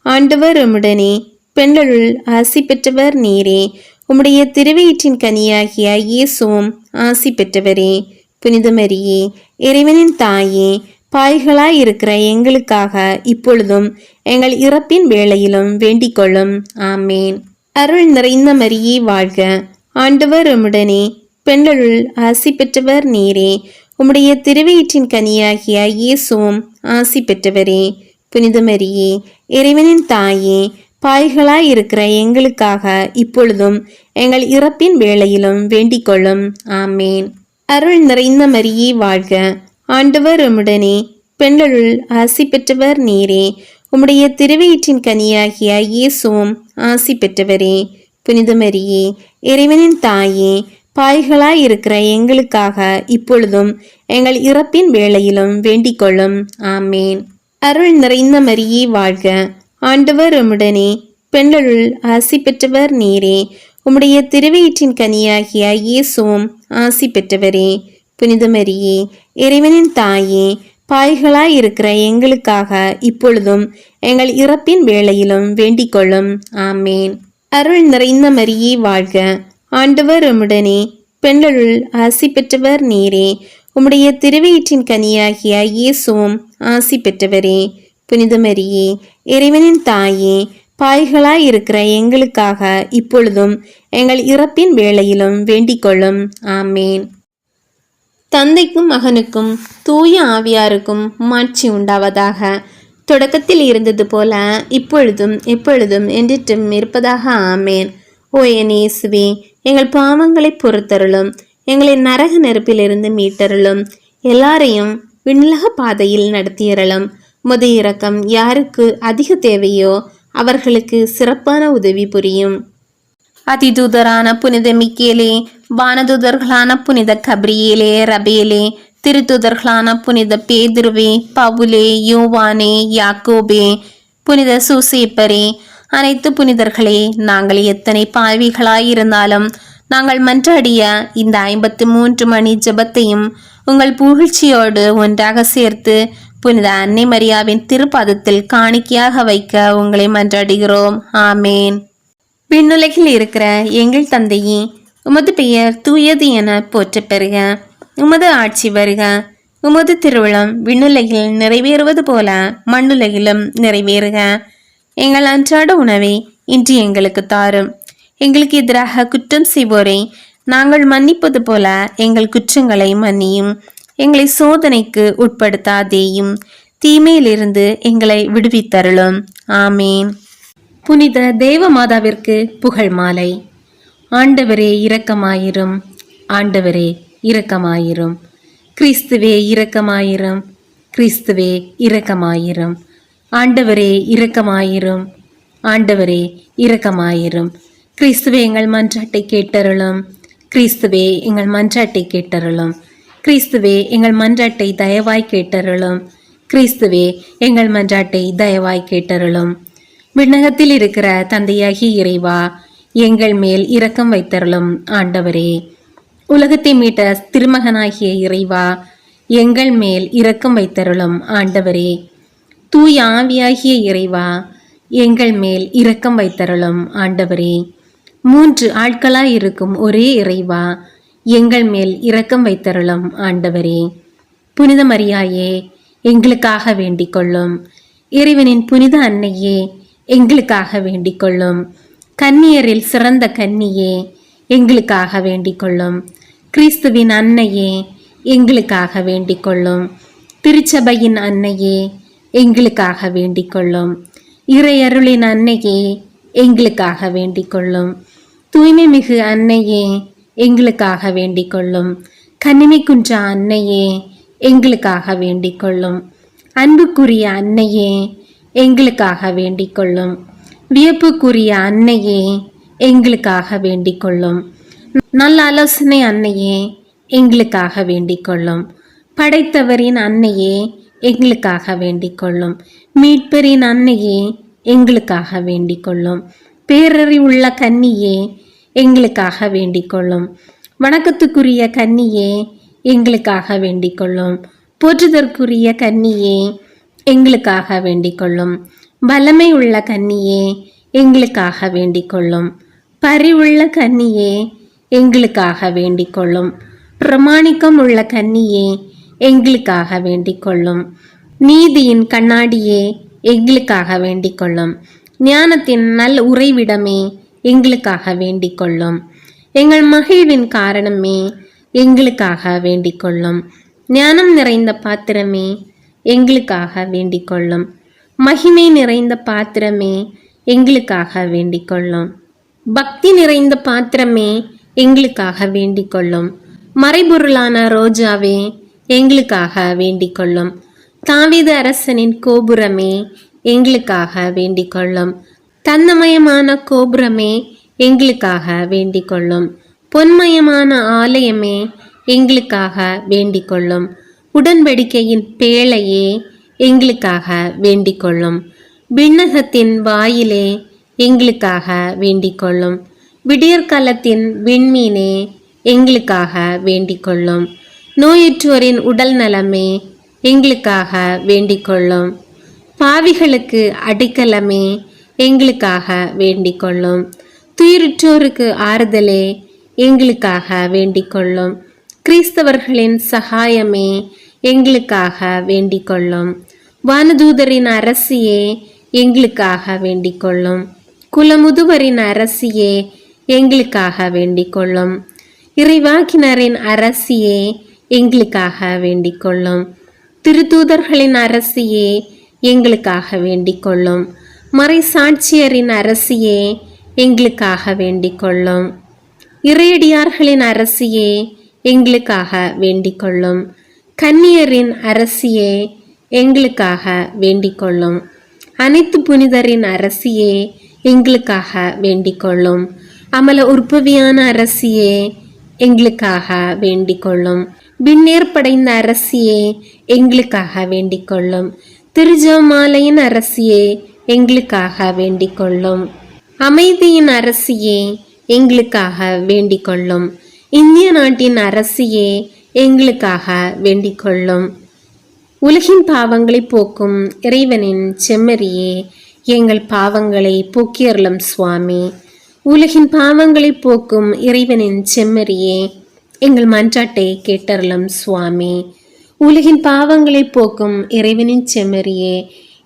ஆண்டவர் உம்முடனே, பெண்களுள் ஆசி பெற்றவர் நீரே. உம்முடைய திருவயிற்றின் கனியாகிய இயேசுவும் ஆசி பெற்றவரே. புனித மரியே, இறைவனின் தாயே, பாய்களாயிருக்கிற எங்களுக்காக இப்பொழுதும் எங்கள் இறப்பின் வேளையிலும் வேண்டிக் கொள்ளும். ஆமேன். அருள் நிறைந்த மரியே வாழ்க, ஆண்டவர் உம்முடனே, பெண்களுள் ஆசி பெற்றவர் நீரே. உம்முடைய திருவயிற்றின் கனியாகிய இயேசுவும் ஆசி பெற்றவரே. புனித மரியே, இறைவனின் தாயே, பாய்களாயிருக்கிற எங்களுக்காக இப்பொழுதும் எங்கள் இறப்பின் வேளையிலும் வேண்டிக் கொள்ளும். ஆமேன். அருள் நிறைந்த மரியே வாழ்க, ஆண்டவர் உம்முடனே, பெண்களுள் ஆசி பெற்றவர் நீரே. உம்முடைய திருவயிற்றின் கனியாகிய இயேசுவும் ஆசி பெற்றவரே. புனித மரியே, இறைவனின் தாயே, பாய்களாயிருக்கிற எங்களுக்காக இப்பொழுதும் எங்கள் இறப்பின் வேளையிலும் வேண்டிக் கொள்ளும். ஆமேன். அருள் நிறைந்த மரியே வாழ்க, ஆண்டவர் உம்முடனே, பெண்களுள் ஆசி பெற்றவர் நீரே. உம்முடைய திருவயிற்றின் கனியாகிய இயேசுவும் ஆசி பெற்றவரே. புனித மரியே, இறைவனின் தாயே, பாய்களாய் இருக்கிற எங்களுக்காக இப்பொழுதும் எங்கள் இறப்பின் வேளையிலும் வேண்டிக் கொள்ளும். ஆமேன். அருள் நிறைந்த மரியே வாழ்க, ஆண்டவர் உம்முடனே, பெண்களுள் ஆசி பெற்றவர் நீரே. உம்முடைய திருவயிற்றின் கனியாகிய இயேசுவும் ஆசி பெற்றவரே. புனித மரியே, இறைவனின் தாயே, பாய்களாய் இருக்கிற எங்களுக்காக இப்பொழுதும் எங்கள் இறப்பின் வேளையிலும் வேண்டிக் கொள்ளும். ஆமேன். தந்தைக்கும் மகனுக்கும் தூய ஆவியாருக்கும் மாட்சி உண்டாவதாக. தொடக்கத்தில் இருந்தது போல இப்பொழுதும் எப்பொழுதும் என்றிட்டும் இருப்பதாக. ஆமேன். ஓ என் இயேசுவே, எங்கள் பாவங்களை பொறுத்தருளும், எங்களை நரக நெருப்பிலிருந்து மீட்டருளும், எல்லாரையும் விண்ணுலக பாதையில் நடத்தியறலும். உமது இரக்கம் யாருக்கு அதிக தேவையோ அவர்களுக்கு சிறப்பான உதவி புரியும். அதிதூதரான புனித மிக்கேலே, வானதூதர்களான புனித கப்ரியேலே, ரபேலே, திருத்தூதர்களான புனித பேதுருவே, பவுலே, யோவானே, யாக்கோபே, புனித சூசேப்பரே, அனைத்து புனிதர்களே, நாங்கள் எத்தனை பாவிகளாயிருந்தாலும் நாங்கள் மன்றாடிய இந்த 53 மணி ஜெபத்தையும் உங்கள் புகழ்ச்சியோடு ஒன்றாக சேர்த்து புனித அன்னை மரியாவின் திருப்பாதத்தில் காணிக்கையாக வைக்க உங்களை மன்றாடுகிறோம். ஆமேன். விண்ணுலகில் இருக்கிற எங்கள் தந்தையே, உமது பெயர் தூயது என போற்ற பெறுக. உமது ஆட்சி வருக. உமது திருவிழம் விண்ணுலகில் நிறைவேறுவது போல மண்ணுலகிலும் நிறைவேறுக. எங்கள் அன்றாட உணவை இன்று எங்களுக்கு தாரும். எங்களுக்கு எதிராக குற்றம் செய்வோரை நாங்கள் மன்னிப்பது போல எங்கள் குற்றங்களை மன்னியும். எங்களை சோதனைக்கு உட்படுத்தாதேயும், தீமையிலிருந்து எங்களை விடுவித்தருளும். ஆமேன். புனித தேவ மாதாவிற்கு புகழ் மாலை. ஆண்டவரே இரக்கமாயிரும், ஆண்டவரே இரக்கமாயிரும். கிறிஸ்துவே இரக்கமாயிரும், கிறிஸ்துவே இரக்கமாயிரும். ஆண்டவரே இரக்கமாயிரும், ஆண்டவரே இரக்கமாயிரும். கிறிஸ்துவே எங்கள் மன்றாட்டை கேட்டருளும், கிறிஸ்துவே எங்கள் மன்றாட்டை கேட்டருளும். கிறிஸ்துவே எங்கள் மன்றாட்டை தயவாய் கேட்டருளும், கிறிஸ்துவே எங்கள் மன்றாட்டை தயவாய் கேட்டருளும். விண்ணகத்தில் இருக்கிற தந்தையாகி இறைவா, எங்கள் மேல் இரக்கம் வைத்தருளும். ஆண்டவரே, உலகத்தை மீட்ட திருமகனாகிய இறைவா, எங்கள் மேல் இரக்கம் வைத்தருளும். ஆண்டவரே, தூய ஆவியாகிய இறைவா, எங்கள் மேல் இரக்கம் வைத்தருளும். ஆண்டவரே, 3 ஆட்களாய் இருக்கும் ஒரே இறைவா, எங்கள் மேல் இரக்கம் வைத்தருளும். ஆண்டவரே, புனித மரியாயே, எங்களுக்காக வேண்டிக் கொள்ளும். இறைவனின் புனித அன்னையே, எங்களுக்காக வேண்டிக் கொள்ளும். கன்னியரில் சிறந்த கன்னியே, எங்களுக்காக வேண்டிக் கொள்ளும். கிறிஸ்துவின் அன்னையே, எங்களுக்காக வேண்டிக் கொள்ளும். திருச்சபையின் அன்னையே, எங்களுக்காக வேண்டிக் கொள்ளும். இறையருளின் அன்னையே, எங்களுக்காக வேண்டிக் கொள்ளும். தூய்மை மிகு அன்னையே, எங்களுக்காக வேண்டிக் கொள்ளும். கன்னிமை குன்ற அன்னையே, எங்களுக்காக வேண்டிக் கொள்ளும். அன்புக்குரிய அன்னையே, எங்களுக்காக வேண்டிக் கொள்ளும். வியப்புக்குரிய அன்னையே, எங்களுக்காக வேண்டிக் கொள்ளும். நல்ல ஆலோசனை அன்னையே, எங்களுக்காக வேண்டிக் கொள்ளும். படைத்தவரின் அன்னையே, எங்களுக்காக வேண்டிக் கொள்ளும். மீட்பரின் அன்னையே, எங்களுக்காக வேண்டிக் கொள்ளும். பேரறிவுள்ள கன்னியே, எங்களுக்காக வேண்டிக் கொள்ளும். வணக்கத்துக்குரிய கன்னியே, எங்களுக்காக வேண்டிக் கொள்ளும். போற்றுதற்குரிய கன்னியே, எங்களுக்காக வேண்டிக் கொள்ளும். வல்லமை உள்ள கன்னியே, எங்களுக்காக வேண்டிக் கொள்ளும். பரிவுள்ள கன்னியே, எங்களுக்காக வேண்டிக் கொள்ளும். பிரமாணிக்கம் உள்ள கன்னியே, எங்களுக்காக வேண்டிக் கொள்ளும். நீதியின் கண்ணாடியே, எங்களுக்காக வேண்டிக் கொள்ளும். ஞானத்தின் நல் உறைவிடமே, எங்களுக்காக வேண்டிக் கொள்ளும். எங்கள் மகிழ்வின் காரணமே, எங்களுக்காக வேண்டிக் கொள்ளும். ஞானம் நிறைந்த பாத்திரமே, எங்களுக்காக வேண்டிக் கொள்ளும். மகிமை நிறைந்த பாத்திரமே, எங்களுக்காக வேண்டிக் கொள்ளும். பக்தி நிறைந்த பாத்திரமே, எங்களுக்காக வேண்டிக் கொள்ளும். மறைபொருளான ரோஜாவே, எங்களுக்காக வேண்டிக் கொள்ளும். தாவீது அரசனின் கோபுரமே, எங்களுக்காக வேண்டிக் கொள்ளும். தன்னமயமான கோபுரமே, எங்களுக்காக வேண்டிக் கொள்ளும். பொன்மயமான ஆலயமே, எங்களுக்காக வேண்டிக் கொள்ளும். உடன்படிக்கையின் பேழையே, எங்களுக்காக வேண்டிக் கொள்ளும். விண்ணகத்தின் வாயிலே, எங்களுக்காக வேண்டிக் கொள்ளும். விடியற்காலத்தின் விண்மீனே, எங்களுக்காக வேண்டிக் கொள்ளும். நோயுற்றோரின் உடல் நலமே, எங்களுக்காக வேண்டிக் கொள்ளும். பாவிகளுக்கு அடைக்கலமே, எங்களுக்காக வேண்டிக் கொள்ளும். துயருற்றோருக்கு ஆறுதலே, எங்களுக்காக வேண்டிக் கொள்ளும். கிறிஸ்தவர்களின் சகாயமே, எங்களுக்காக வேண்டிக் கொள்ளும். வானதூதரின் அரசியே, எங்களுக்காக வேண்டிக் கொள்ளும். குலமுதுவரின் அரசியே, எங்களுக்காக வேண்டிக் கொள்ளும். இறைவாக்கினரின் அரசியே, எங்களுக்காக வேண்டிக் கொள்ளும். திருத்தூதர்களின் அரசியே, எங்களுக்காக வேண்டிக் கொள்ளும். மறை சாட்சியரின் அரசியே, எங்களுக்காக வேண்டிக் கொள்ளும். இறையடியார்களின் அரசியே, எங்களுக்காக வேண்டிக் கொள்ளும். கன்னியரின் அரசியே, எங்களுக்காக வேண்டிக் கொள்ளும். அனைத்து புனிதரின் அரசியே, எங்களுக்காக வேண்டிக் கொள்ளும். அமல உற்பவியான அரசியே, எங்களுக்காக வேண்டிக் கொள்ளும். விண்ணேர் படைந்த அரசியே, எங்களுக்காக வேண்டிக் கொள்ளும். திருஜமாலையின் அரசியே, எங்களுக்காக வேண்டிக் கொள்ளும். அமைதியின் அரசியே, எங்களுக்காக வேண்டிக் கொள்ளும். இந்திய நாட்டின் அரசியே, எங்களுக்காக வேண்டிக் கொள்ளும். உலகின் பாவங்களை போக்கும் இறைவனின் செம்மறியே, எங்கள் பாவங்களை போக்கியருளும் சுவாமி. உலகின் பாவங்களை போக்கும் இறைவனின் செம்மறியே, எங்கள் மன்றாட்டை கேட்டருளும் சுவாமி. உலகின் பாவங்களை போக்கும் இறைவனின் செம்மறியே,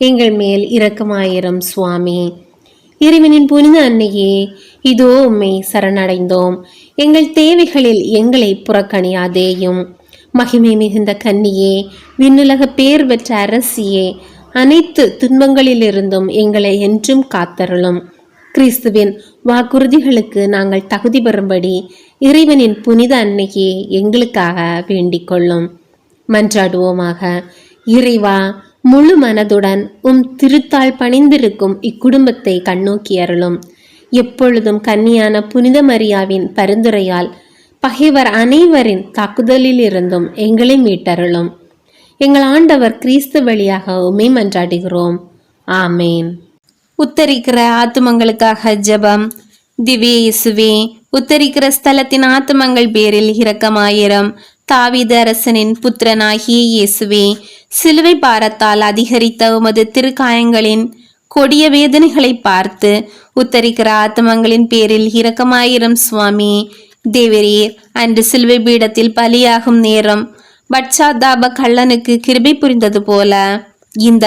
எங்கள் மேல் இரக்கமாயிரும் சுவாமி. இறைவனின் புனித அன்னையே, இதோ உம்மை சரணடைந்தோம். எங்கள் தேவைகளில் எங்களை புறக்கணியாதேயும். மகிமை மிகுந்த கன்னியே, விண்ணுலக பேர் பெற்ற அரசியே, அனைத்து துன்பங்களிலிருந்தும் எங்களை என்றும் காத்தருளும். கிறிஸ்துவின் வாக்குறுதிகளுக்கு நாங்கள் தகுதி பெறும்படி இறைவனின் புனித அன்னையே, எங்களுக்காக வேண்டிக் கொள்ளும். மன்றாடுவோமாக. இறைவா, முழு மனதுடன் திருத்தாள் பணிந்திருக்கும் இக்குடும்பத்தை கண்ணோக்கி அருளும். எப்பொழுதும் கன்னியான புனித மரியாவின் பரிந்துரையால் பகைவர் அனைவரின் தாக்குதலில் இருந்தும் எங்களை மீட்டருளும். எங்கள் ஆண்டவர் கிறிஸ்து வழியாக உம்மை மன்றாடுகிறோம். ஆமேன். உத்தரிக்கிற ஆத்துமங்களுக்காக ஜெபம். திவ்ய இயேசுவே, உத்தரிக்கிற ஸ்தலத்தின் ஆத்துமங்கள் பேரில் இரக்கமாயிரம். தாவீது அரசனின் புத்திரனாகிய இயேசுவே, சிலுவை பாரத்தால் அதிகரித்த உமது திருக்காயங்களின் கொடிய வேதனைகளை பார்த்து உத்தரிக்கிற ஆத்மங்களின் பேரில் இரக்கமாயிரம் சுவாமி. தேவரீர் அன்று சிலுவை பீடத்தில் பலியாகும் நேரம் பட்சாதாப கள்ளனுக்கு கிருபை புரிந்தது போல இந்த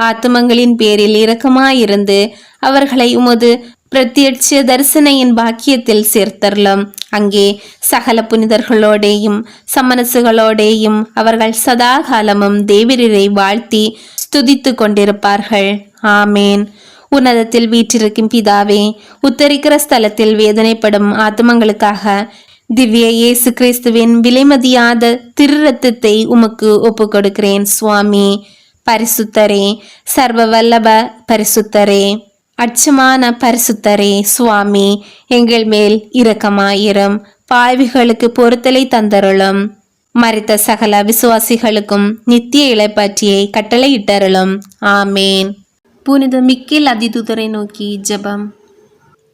ஆத்மங்களின் பேரில் இரக்கமாயிருந்து அவர்களை உமது பிரத்யட்ச தரிசனையின் பாக்கியத்தில் சேர்த்தரலும். அங்கே சகல புனிதர்களோடேயும் சமனசுகளோடேயும் அவர்கள் சதா காலமும் தேவரீரை வாழ்த்தி ஸ்துதித்து கொண்டிருப்பார்கள். ஆமேன். உன்னதத்தில் வீற்றிருக்கும் பிதாவே, உத்தரிக்கிற ஸ்தலத்தில் வேதனைப்படும் ஆத்மங்களுக்காக திவ்ய இயேசு கிறிஸ்துவின் விலைமதியாத திரு ரத்தத்தை உமக்கு ஒப்பு கொடுக்கிறேன் சுவாமி. பரிசுத்தரே, சர்வ வல்லப பரிசுத்தரே, அச்சமான பரிசுத்தரே சுவாமி, எங்கள் மேல் இரக்கமாயிரும். பாவிகளுக்கு பொறுத்தலை தந்தருளும். மரித்த சகல விசுவாசிகளுக்கும் நித்திய இளைப்பாற்றியை கட்டளையிட்டருளும். ஆமேன். புனித மிக்கேல் அதிதூதரை நோக்கி ஜெபம்.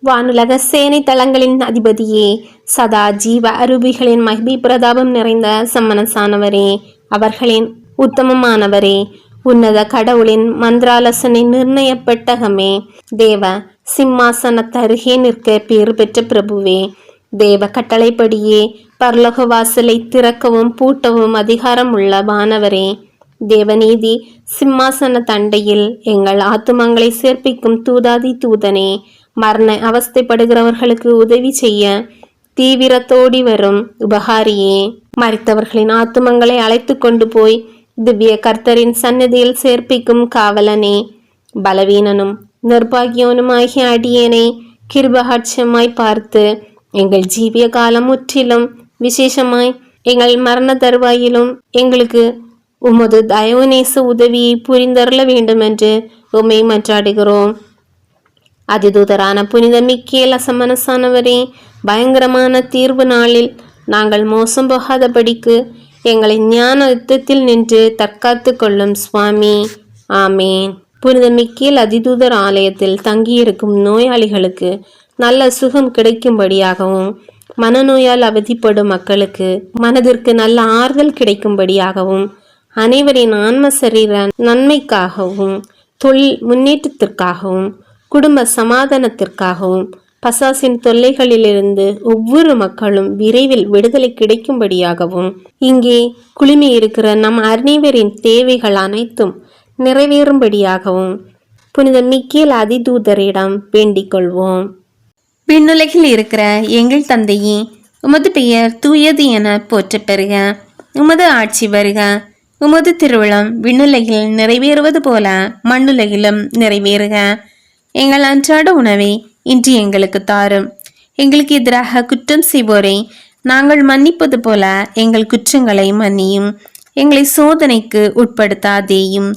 வானுலக சேனை தளங்களின் அதிபதியே, சதா ஜீவ அரூபிகளின் மகிமை பிரதாபம் நிறைந்த சம்மனசானவரே, அவர்களின் உத்தமமானவரே, உன்னத கடவுளின் மந்திராலசனை நிர்ணய பெட்டகமே, தேவ சிம்மாசனத்தருகே நிற்க பேறு பெற்ற பிரபுவே, தேவ கட்டளைப்படியே பரலோக வாசலை திறக்கவும் பூட்டவும் அதிகாரம் உள்ள வானவரே, தேவநீதி சிம்மாசன தண்டையில் எங்கள் ஆத்துமங்களை சேர்ப்பிக்கும் தூதாதி தூதனே, மரண அவஸ்தைப்படுகிறவர்களுக்கு உதவி செய்ய தீவிரத்தோடி வரும் உபகாரியே, மரித்தவர்களின் ஆத்துமங்களை அழைத்து கொண்டு போய் திவ்ய கர்த்தரின் சந்நிதியில் சேர்ப்பிக்கும் காவலனே, பலவீனனும் நிர்பாகியோனுமாகிய அடியேனை கிருபகாட்சியமாய் பார்த்து எங்கள் ஜீவிய காலம் முற்றிலும் விசேஷமாய் எங்கள் மரண தருவாயிலும் எங்களுக்கு உமது தயவுநேச உதவியை புரிந்தருள வேண்டும் என்று உம்மை மன்றாடுகிறோம். அதிதூதரான புனித மிக்கேல் அசமனசானவரே, பயங்கரமான தீர்வு நாளில் நாங்கள் மோசம் போகாதபடிக்கு எங்களை ஞான யுத்தத்தில் நின்று தற்காத்து கொள்ளும் சுவாமி. ஆமேன். புனித மிக்கேல் அதிதூதர் ஆலயத்தில் தங்கியிருக்கும் நோயாளிகளுக்கு நல்ல சுகம் கிடைக்கும்படியாகவும், மனநோயால் அவதிப்படும் மக்களுக்கு மனதிற்கு நல்ல ஆறுதல் கிடைக்கும்படியாகவும், அனைவரின் ஆன்ம சரீர நன்மைக்காகவும், தொழில் முன்னேற்றத்திற்காகவும், குடும்ப சமாதானத்திற்காகவும், பசாசின் தொல்லைகளிலிருந்து ஒவ்வொரு மக்களும் விரைவில் விடுதலை கிடைக்கும்படியாகவும், இங்கே குழுமி இருக்கிற நம் அனைவரின் தேவைகள் அனைத்தும் நிறைவேறும்படியாகவும் புனித மிக்கேல் அதிதூதரிடம் வேண்டிக் கொள்வோம். விண்ணுலகில் இருக்கிற எங்கள் தந்தையே, உமது பெயர் தூயது என போற்றப் பெறுக. உமது ஆட்சி வருக. உமது திருவுளம் விண்ணுலகில் நிறைவேறுவது போல மண்ணுலகிலும் நிறைவேறுக. எங்கள் அன்றாட உணவை இன்று எங்களுக்கு தாரும். எங்களுக்கு எதிராக குற்றம் செய்வோரை நாங்கள் மன்னிப்பது போல எங்கள் குற்றங்களை மன்னியும். எங்களை சோதனைக்கு உட்படுத்தாதேயும்,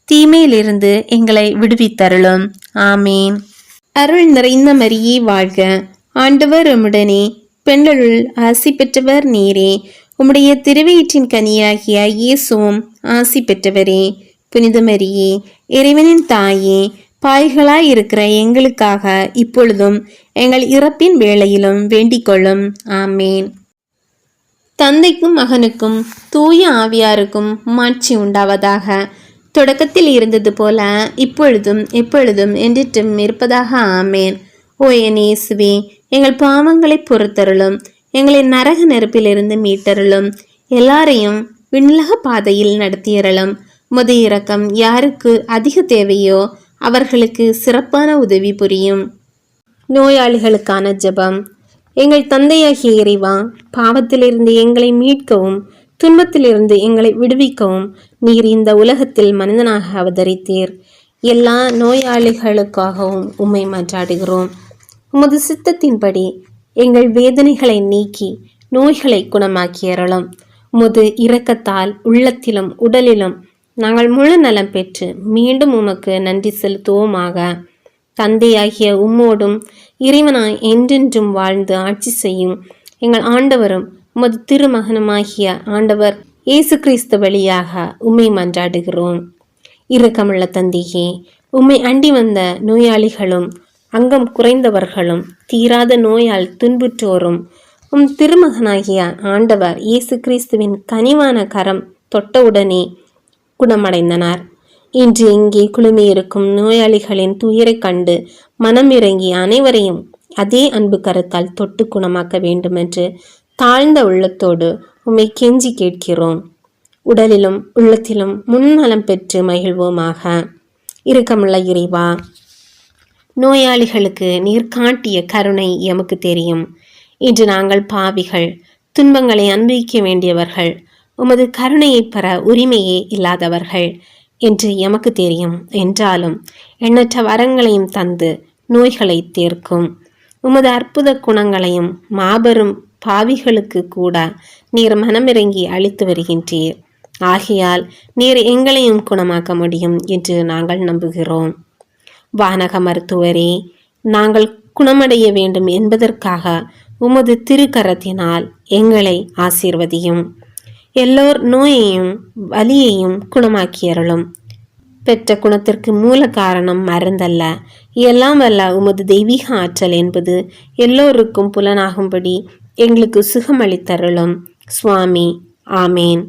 தீமையிலிருந்து எங்களை விடுவித்தருளும். ஆமேன். அருள் நிறைந்த மரியே வாழ்க. ஆண்டவர் உம்முடனே, பெண்களுள் ஆசி பெற்றவர் நீரே. உம்முடைய திருவயிற்றின் கனியாகிய இயேசுவும் ஆசி பெற்றவரே. புனித மரியே, இறைவனின் தாயே, பாய்களாய் இருக்கிற எங்களுக்காக இப்பொழுதும் எங்கள் இறப்பின் வேளையிலும் வேண்டிக் கொள்ளும். ஆமேன். தந்தைக்கும் மகனுக்கும் தூய ஆவியாருக்கும் மாட்சி உண்டாவதாக. தொடக்கத்தில் இருந்தது போல இப்பொழுதும் எப்பொழுதும் என்றிட்டும் இருப்பதாக. ஆமேன். ஓ என் இயேசுவே, எங்கள் பாவங்களை பொறுத்தருளும். எங்களை நரக நெருப்பிலிருந்து மீட்டருளும். எல்லாரையும் விண்ணுலக பாதையில் நடத்தியறலும். உமது இரக்கம் யாருக்கு அதிக தேவையோ அவர்களுக்கு சிறப்பான உதவி புரியும். நோயாளிகளுக்கான ஜெபம். எங்கள் தந்தையாகிய இறைவா, பாவத்திலிருந்து எங்களை மீட்கவும் துன்பத்திலிருந்து எங்களை விடுவிக்கவும் நீர் இந்த உலகத்தில் மனிதனாக அவதரித்தீர். எல்லா நோயாளிகளுக்காகவும் உம்மை மன்றாடுகிறோம். உமது சித்தத்தின்படி எங்கள் வேதனைகளை நீக்கி நோய்களை குணமாக்கியறலும். உமது இரக்கத்தால் உள்ளத்திலும் உடலிலும் நாங்கள் முழு நலம் பெற்று மீண்டும் உமக்கு நன்றி செலுத்துவோமாக. தந்தையாகிய உம்மோடும் இறைவனாய் என்றென்றும் வாழ்ந்து ஆட்சி செய்யும் எங்கள் ஆண்டவரும் உமது திருமகனுமாகிய ஆண்டவர் இயேசு கிறிஸ்து வழியாக உம்மை மன்றாடுகிறோம். இரக்கமுள்ள தந்தையே, உம்மை அண்டி வந்த நோயாளிகளும் அங்கம் குறைந்தவர்களும் தீராத நோயால் துன்புற்றோரும் உம் திருமகனாகிய ஆண்டவர் இயேசு கிறிஸ்துவின் கனிவான கரம் தொட்டவுடனே குணமடைந்தனர். இன்று இங்கே குழுமியிருக்கும் நோயாளிகளின் துயரை கண்டு மனம் இறங்கி அனைவரையும் அதே அன்பு கரத்தால் தொட்டு குணமாக்க வேண்டுமென்று தாழ்ந்த உள்ளத்தோடு உம்மை கெஞ்சி கேட்கிறோம். உடலிலும் உள்ளத்திலும் முன்னலம் பெற்று மகிழ்வோமாக. இரக்கமுள்ள இறைவா, நோயாளிகளுக்கு நீர் காட்டிய கருணை எமக்கு தெரியும். இன்று நாங்கள் பாவிகள், துன்பங்களை அனுபவிக்க வேண்டியவர்கள், உமது கருணையை பெற உரிமையே இல்லாதவர்கள் என்று எமக்கு தெரியும். என்றாலும் எண்ணற்ற வரங்களையும் தந்து நோய்களை தீர்க்கும் உமது அற்புத குணங்களையும் மாபெரும் பாவிகளுக்கு கூட நீர் மனமிறங்கி அளித்து வருகின்றீர். ஆகையால் நீர் எங்களையும் குணமாக்க முடியும் என்று நாங்கள் நம்புகிறோம். வானக மருத்துவரே, நாங்கள் குணமடைய வேண்டும் என்பதற்காக உமது திருக்கரத்தினால் எங்களை ஆசீர்வதியும். எல்லோர் நோயையும் வலியையும் குணமாக்கியறலும். பெற்ற குணத்திற்கு மூல காரணம் மருந்தல்ல, எல்லாம் வல்ல உமது தெய்வீக ஆற்றல் என்பது எல்லோருக்கும் புலனாகும்படி எங்களுக்கு சுகமளித்தருளும். சுவாமி. ஆமேன்.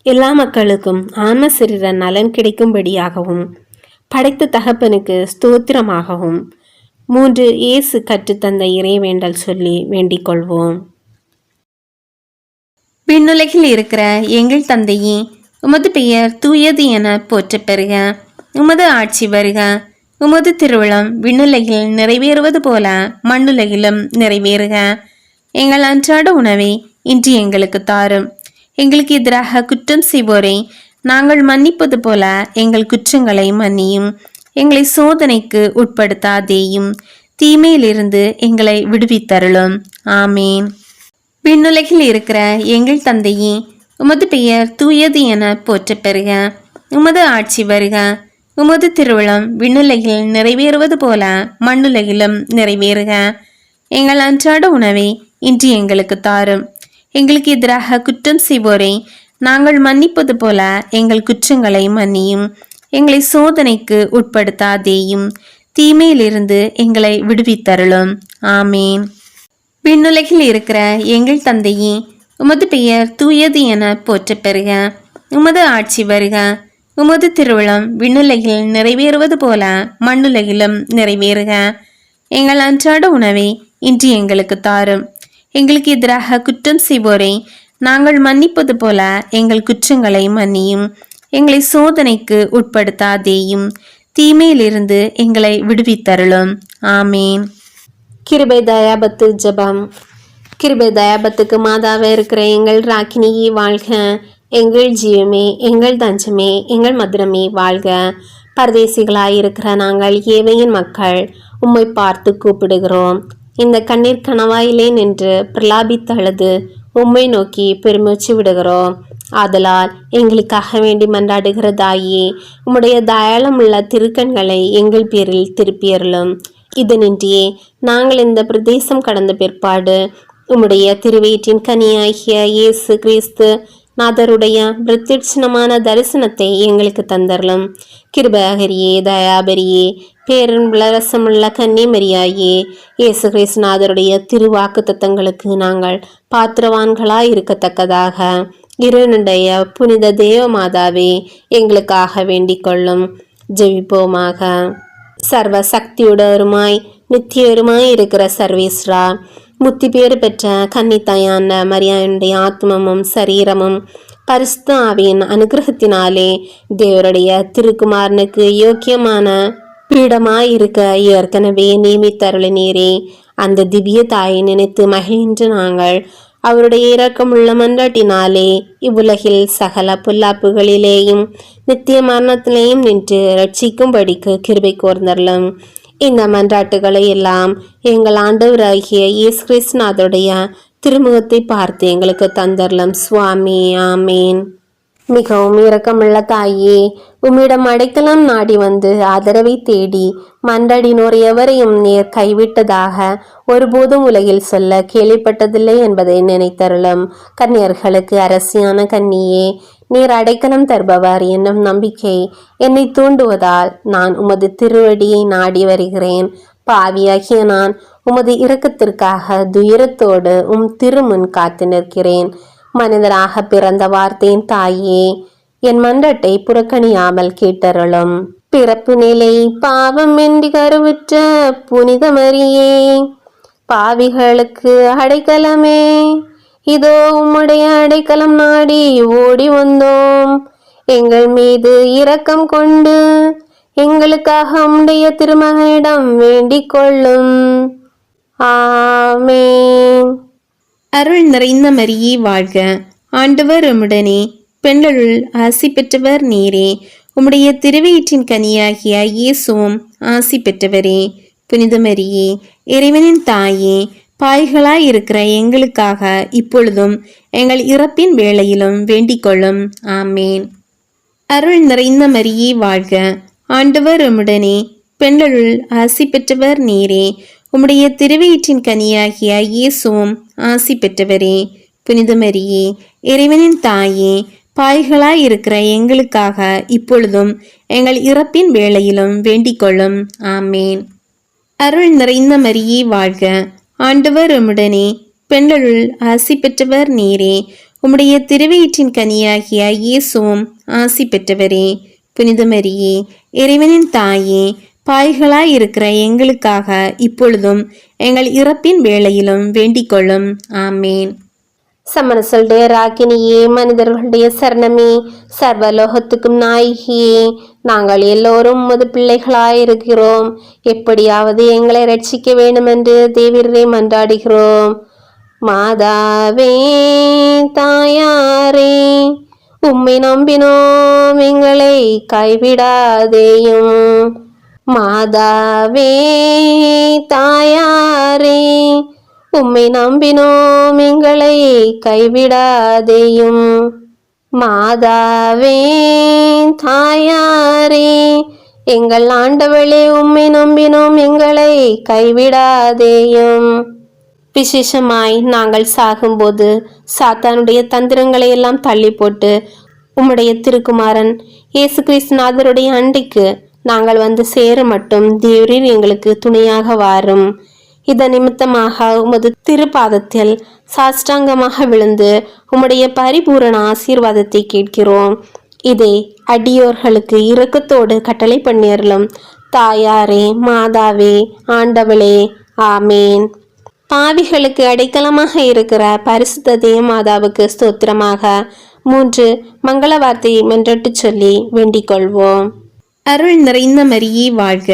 எல்லா மக்களுக்கும் ஆன்ம சரீர நலன் கிடைக்கும்படியாகவும் படைத்த தகப்பனுக்கு ஸ்தோத்திரமாகவும் 3 இயேசு கற்றுத்தந்த இறைவேண்டல் சொல்லி வேண்டிக் கொள்வோம். விண்ணுலகில் இருக்கிற எங்கள் தந்தையே, உமது பெயர் தூயது என போற்றப் பெறுக. உமது ஆட்சி வருக. உமது திருவுளம் விண்ணுலகில் நிறைவேறுவது போல மண்ணுலகிலும் நிறைவேறுக. எங்கள் அன்றாட உணவை இன்று எங்களுக்கு தாரும். எங்களுக்கு எதிராக குற்றம் செய்வோரை நாங்கள் மன்னிப்பது போல எங்கள் குற்றங்களை மன்னியும். எங்களை சோதனைக்கு உட்படுத்தாதேயும், தீமையிலிருந்து எங்களை விடுவித்தருளும். ஆமேன். விண்ணுலகில் இருக்கிற எங்கள் தந்தையே, உமது பெயர் தூயது என போற்றப் பெறுக. உமது ஆட்சி வருக. உமது திருவுளம் விண்ணுலகில் நிறைவேறுவது போல மண்ணுலகிலும் நிறைவேறுக. எங்கள் அன்றாட உணவை இன்று எங்களுக்கு தாரும். எங்களுக்கு எதிராக குற்றம் செய்வோரை நாங்கள் மன்னிப்பது போல எங்கள் குற்றங்களை மன்னியும். எங்களை சோதனைக்கு உட்படுத்தாதேயும், தீமையிலிருந்து எங்களை விடுவித்தருளும். ஆமேன். விண்ணுலகில் இருக்கிற எங்கள் தந்தையே, உமது பெயர் தூயது என போற்றப் பெறுக. உமது ஆட்சி வருக. உமது திருவிழம் விண்ணுலகில் நிறைவேறுவது போல மண்ணுலகிலும் நிறைவேறுக. எங்கள் அன்றாட உணவை இன்று எங்களுக்கு தாரும். எங்களுக்கு எதிராக குற்றம் செய்வோரை நாங்கள் மன்னிப்பது போல எங்கள் குற்றங்களை மன்னியும். எங்களை சோதனைக்கு உட்படுத்தாதேயும், தீமையிலிருந்து எங்களை விடுவித்தருளும். ஆமீன். கிருபை தயாபத்து ஜெபம். கிருபை தயாபத்துக்கு மாதாவே இருக்கிற எங்கள் ராக்கினியே வாழ்க. எங்கள் ஜீவமே, எங்கள் தஞ்சமே, எங்கள் மதுரமே வாழ்க. பரதேசிகளாயிருக்கிற நாங்கள் ஏவையின் மக்கள் உம்மை பார்த்து கூப்பிடுகிறோம். இந்த கண்ணீர் கணவாயிலே நின்று பிரலாபித்தழுது உம்மை நோக்கி பெருமூச்சு விடுகிறோம். ஆதலால் எங்களுக்காக வேண்டி மன்றாடுகிற தாயே, உம்முடைய தயாளமுள்ள திருக்கண்களை எங்கள் பேரில் திருப்பியருளும். இதனின்றியே நாங்கள் இந்த பிரதேசம் கடந்த பிற்பாடு உம்முடைய திருவயிற்றின் கனியாகிய இயேசு கிறிஸ்து நாதருடைய பிரத்யட்சணமான தரிசனத்தை எங்களுக்கு தந்தரலும். கிருபகரியே, தயாபரியே, பேரன்புள்ள ரசமுள்ள கன்னிமரியாயே, இயேசு கிறிஸ்து நாதருடைய திருவாக்கு தத்தங்களுக்கு நாங்கள் பாத்திரவான்களாய் இருக்கத்தக்கதாக இருனுடைய புனித தேவ மாதாவே எங்களுக்காக வேண்டிக் கொள்ளும். ஜெபிப்போமாக. சர்வ சக்தியுடருமாய் நித்தியருமாய் இருக்கிற சர்வேஸ்வரா, முத்தி பேறு பெற்ற கன்னித்தாயான மரியானுடைய ஆத்மமும் சரீரமும் பரிசுத்த ஆவியின் அனுகிரகத்தினாலே தேவருடைய திருக்குமாரனுக்கு யோக்கியமான பீடமாயிருக்க ஏற்கனவே நியமித்தருளினீரே. அந்த திவ்ய தாயை நினைத்து மகிழ்ந்து நாங்கள் அவருடைய இரக்கமுள்ள மன்றாட்டினாலே இவ்வுலகில் சகல புல்லாப்புகளிலேயும் நித்திய மரணத்திலேயும் நின்று ரட்சிக்கும்படிக்கு கிருபை கோர்ந்தரலும். இந்த மன்றாட்டுகளை எல்லாம் எங்கள் ஆண்டவராகிய இயேசு கிறிஸ்துநாதருடைய திருமுகத்தை பார்த்து எங்களுக்கு தந்தரலும் சுவாமி. ஆமீன். மிகவும் இரக்கமுள்ள தாயே, உம்மிடம் அடைக்கலம் நாடி வந்து ஆதரவை தேடி மன்றாடினோர் எவரையும் நேர் கைவிட்டதாக ஒருபோதும் உலகில் சொல்ல கேள்விப்பட்டதில்லை என்பதை நினைத்தருளும். கன்னியர்களுக்கு அரசியான கன்னியே, நீர் அடைக்கலம் தருபவர் என்னும் நம்பிக்கை என்னை தூண்டுவதால் நான் உமது திருவடியை நாடி வருகிறேன். பாவியாகிய நான் உமது இரக்கத்திற்காக துயரத்தோடு திருமுன் காத்து நிற்கிறேன். மனிதராக பிறந்த வார்த்தையின் தாயே, என் மன்றட்டை புறக்கணியாமல் கேட்டருளும். பிறப்பு நிலை பாவம் என்று கருவுற்ற புனித மரியே, பாவிகளுக்கு அடைக்கலமே, இதோ உம்முடைய அடைக்கலம் நாடி ஓடி வந்தோம். எங்கள் மீது இரக்கம் கொண்டு எங்களுக்காக உம்முடைய திருமகனிடம் வேண்டிக் கொள்ளும். ஆமேன். அருள் நிறைந்த மரியே வாழ்க. ஆண்டவர் உம்முடனே, பெண்களுள் ஆசி பெற்றவர் நீரே. உம்முடைய திருவயிற்றின் கனியாகிய இயேசுவும் ஆசி பெற்றவரே. புனித மரியே, இறைவனின் தாயே, பாய்களாய் இருக்கிற எங்களுக்காக இப்பொழுதும் எங்கள் இறப்பின் வேளையிலும் வேண்டிக் கொள்ளும். ஆமேன். அருள் நிறைந்த மரியே வாழ்க. ஆண்டவர் உம்முடனே, பெண்களுள் ஆசி பெற்றவர் நீரே. உம்முடைய திருவயிற்றின் கனியாகிய இயேசுவும் ஆசி பெற்றவரே. புனித மரியே, இறைவனின் தாயே, பாய்களாய் இருக்கிற எங்களுக்காக இப்பொழுதும் எங்கள் இறப்பின் வேளையிலும் வேண்டிக் கொள்ளும். ஆமேன். அருள் நிறைந்த மரியே வாழ்க. ஆண்டவர் உம்முடனே, பெண்களுள் ஆசி பெற்றவர் நீரே. உம்முடைய திருவயிற்றின் கனியாகிய இயேசுவும் ஆசி பெற்றவரே. புனித மரியே, இறைவனின் தாயே, பாய்களாய் இருக்கிற எங்களுக்காக இப்பொழுதும் எங்கள் இறப்பின் வேளையிலும் வேண்டிக் கொள்ளும். ஆமேன். சமரசலுடைய ராக்கினியே, மனிதர்களுடைய சரணமே, சர்வலோகத்துக்கும் நாயகியே, நாங்கள் எல்லோரும் உமது பிள்ளைகளாயிருக்கிறோம். எப்படியாவது எங்களை ரட்சிக்க வேண்டுமென்று தேவரே மன்றாடுகிறோம். மாதாவே, தாயாரே, உம்மை நம்பினோம், எங்களை கைவிடாதேயும். மாதாவே, தாயாரே, உம்மை நம்பினோம், எங்களை கைவிடாதேயும். மாதாவே, தாயாரே, எங்கள் ஆண்டவளே, உம்மை நம்பினோம், எங்களை கைவிடாதேயும். விசேஷமாய் நாங்கள் சாகும்போது சாத்தானுடைய தந்திரங்களை எல்லாம் தள்ளி போட்டு உம்முடைய திருக்குமாரன் இயேசு கிறிஸ்துநாதருடைய அண்டைக்கு நாங்கள் வந்து சேர மட்டும் தேவரீர் எங்களுக்கு துணையாக வாரும். இதன் நிமித்தமாக உமது திருப்பாதத்தில் சாஷ்டாங்கமாக விழுந்து உம்முடைய பரிபூரண ஆசீர்வாதத்தை கேட்கிறோம். இதை அடியோர்களுக்கு இரக்கத்தோடு கட்டளை பண்ணியருளும். தாயாரே, மாதாவே, ஆண்டவளே, ஆமேன். பாவிகளுக்கு அடைக்கலமாக இருக்கிற பரிசுத்த தேவ மாதாவுக்கு ஸ்தோத்திரமாக 3 மங்கள வார்த்தையை மன்றட்டு சொல்லி வேண்டிக் கொள்வோம். அருள் நிறைந்த மரியே வாழ்க,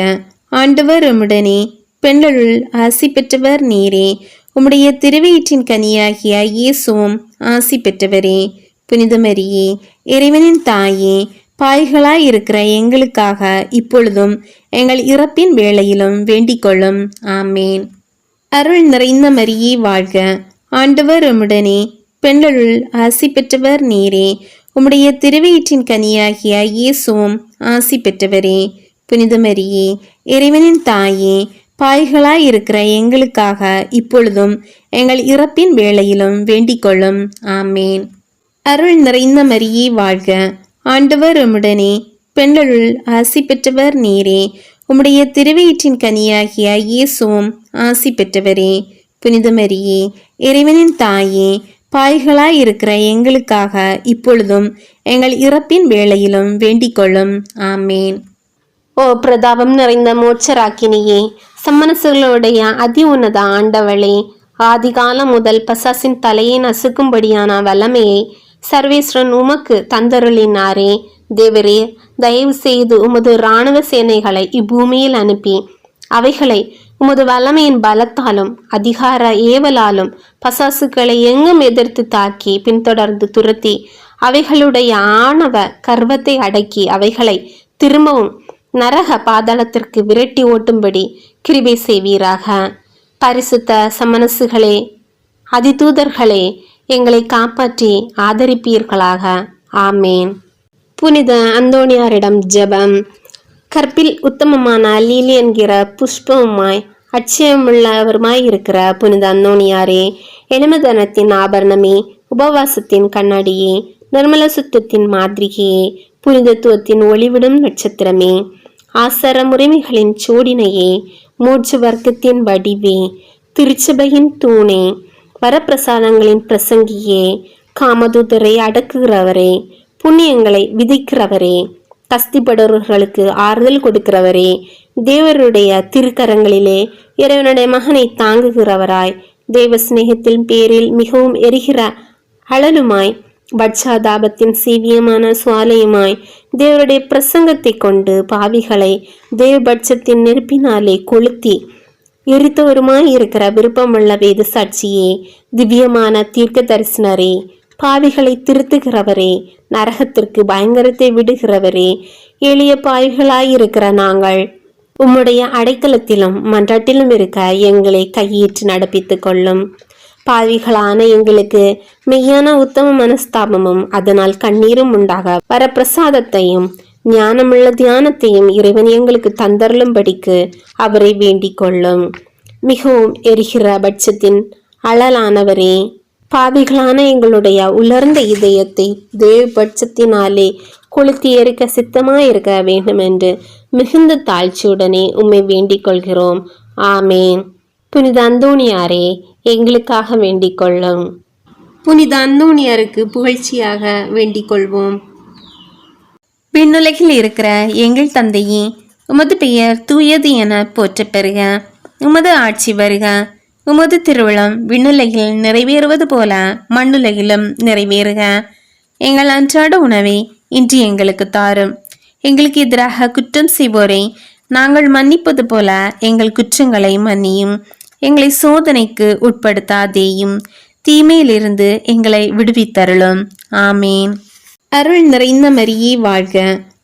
ஆண்டவர் உம்முடனே, பெண்களுள் ஆசி பெற்றவர் நீரே. உம்முடைய திருவயிற்றின் கனியாகிய இயேசுவும் ஆசி பெற்றவரே. புனித மரியே, இறைவனின் தாயே, பாய்களாய் இருக்கிற எங்களுக்காக இப்பொழுதும் எங்கள் இறப்பின் வேளையிலும் வேண்டிக் கொள்ளும். ஆமேன். அருள் நிறைந்த மரியே வாழ்க, ஆண்டவர் உம்முடனே, பெண்களுள் ஆசி பெற்றவர் நீரே. உம்முடைய திருவயிற்றின் கனியாகிய இயேசுவும் ஆசி பெற்றவரே. புனித மரியே, இறைவனின் தாயே, பாய்களாய் இருக்கிற எங்களுக்காக இப்பொழுதும் எங்கள் இறப்பின் வேளையிலும் வேண்டிக் கொள்ளும். ஆமேன். அருள் நிறைந்த மரியே வாழ்க, ஆண்டவர் உம்முடனே, பெண்களுள் ஆசி பெற்றவர் நீரே. உம்முடைய திருவயிற்றின் கனியாகிய இயேசுவும் ஆசி பெற்றவரே. புனித மரியே, இறைவனின் தாயே, பாய்களாய் இருக்கிற எங்களுக்காக இப்பொழுதும் எங்கள் இறப்பின் வேளையிலும் வேண்டிக் கொள்ளும். ஆமேன். ஓ பிரதாபம் நிறைந்த மோட்சராக்கினியே, சம்மனசுகளுடைய அதி உன்னத ஆண்டவளே, ஆதிகாலம் முதல் பசாசின் தலையை நசுக்கும்படியான வல்லமையை சர்வேஸ்வரன் உமக்கு தந்தருளினாரே. தேவரே, தயவு செய்து உமது இராணுவ சேனைகளை இப்பூமியில் அனுப்பி அவைகளை உமது வல்லமையின் பலத்தாலும் அதிகார ஏவலாலும் பசாசுக்களை எங்கும் எதிர்த்து தாக்கி பின்தொடர்ந்து துரத்தி அவைகளுடைய ஆணவ கர்வத்தை அடக்கி அவைகளை திரும்பவும் நரக பாதாளத்திற்கு விரட்டி ஓட்டும்படி கிருபை செய்வீராக. பரிசுத்த சமனசுகளே, அதிதூதர்களே, எங்களை காப்பாற்றி ஆதரிப்பீர்களாக. ஆமேன். புனித அந்தோணியாரிடம் ஜெபம். கற்பில் உத்தமமான லீலி என்கிற புஷ்பவுமாய் அட்சயமுள்ளவருமாய் இருக்கிற புனித அந்தோணியாரே, எளிமதனத்தின் ஆபரணமே, உபவாசத்தின் கண்ணாடியே, நிர்மல சுத்தத்தின் மாதிரிகையே, புனிதத்துவத்தின் ஒளிவிடும் நட்சத்திரமே, ஆசர முறைமைகளின் சோடினையே, மூச்சு வர்க்கத்தின் வடிவே, திருச்சபையின் தூணே, வரப்பிரசாதங்களின் பிரசங்கியே, காமதூதரை அடக்குகிறவரே, புண்ணியங்களை விதிக்கிறவரே, கஸ்திப்படுறவர்களுக்கு ஆறுதல் கொடுக்கிறவரே, தேவருடைய திருக்கரங்களிலே இறைவனுடைய மகனை தாங்குகிறவராய், தேவ சிநேகத்தின் பேரில் மிகவும் எரிகிற அழலுமாய், பட்சாதாபத்தின் சீவியமான சுவாலையுமாய், தேவருடைய பிரசங்கத்தை கொண்டு பாவிகளை தேவபட்சத்தின் நெருப்பினாலே கொளுத்தி எரித்தவருமாய் இருக்கிற விருப்பமுள்ள வேத சாட்சியே, திவ்யமான தீர்க்க தரிசனரே, பாவிகளை திருத்துகிறவரே, நரகத்திற்கு பயங்கரத்தை விடுகிறவரே, எளிய பாவிகளாயிருக்கிற நாங்கள் உம்முடைய அடைக்கலத்திலும் மன்றாட்டிலும் இருக்க எங்களை கையேற்று நடப்பித்து கொள்ளும். பாவிகளான எங்களுக்கு மெய்யான உத்தம மனஸ்தாபமும் அதனால் கண்ணீரும் உண்டாக வரப்பிரசாதத்தையும் ஞானமுள்ள தியானத்தையும் இறைவன் எங்களுக்கு தந்தருளும்படிக்கு அவரை வேண்டிக் கொள்ளும். மிகவும் எரிகிற பட்சத்தின் அழலானவரே, பாவிகளான எங்களுடைய உலர்ந்த இதயத்தை தேவபட்சத்தினாலே கொளுத்தி எரிக்க சித்தமாயிருக்க வேண்டும் என்று மிகுந்த தாழ்ச்சியுடனே உம்மை வேண்டிக் கொள்கிறோம். ஆமேன். புனித அந்தோணியாரே, எங்களுக்காக வேண்டிக் கொள்ளும். புனித அந்தோணியாருக்கு புகழ்ச்சியாக வேண்டிக் கொள்வோம். விண்ணுலகில் இருக்கிற எங்கள் தந்தையே, உமது பெயர் தூயது என போற்றப் பெறுக. உமது ஆட்சி வருக. உமது திருவிழம் விண்ணுலகில் நிறைவேறுவது போல மண்ணுலகிலும் நிறைவேறுக. எங்கள் அன்றாட உணவை இன்று எங்களுக்கு தாரும். எங்களுக்கு எதிராக குற்றம் செய்வோரை நாங்கள் மன்னிப்பது போல எங்கள் குற்றங்களை மன்னியும். எங்களை சோதனைக்கு உட்படுத்தாதேயும், தீமையிலிருந்து எங்களை விடுவித்தருளும். ஆமேன். அருள் நிறைந்த மரியே வாழ்க,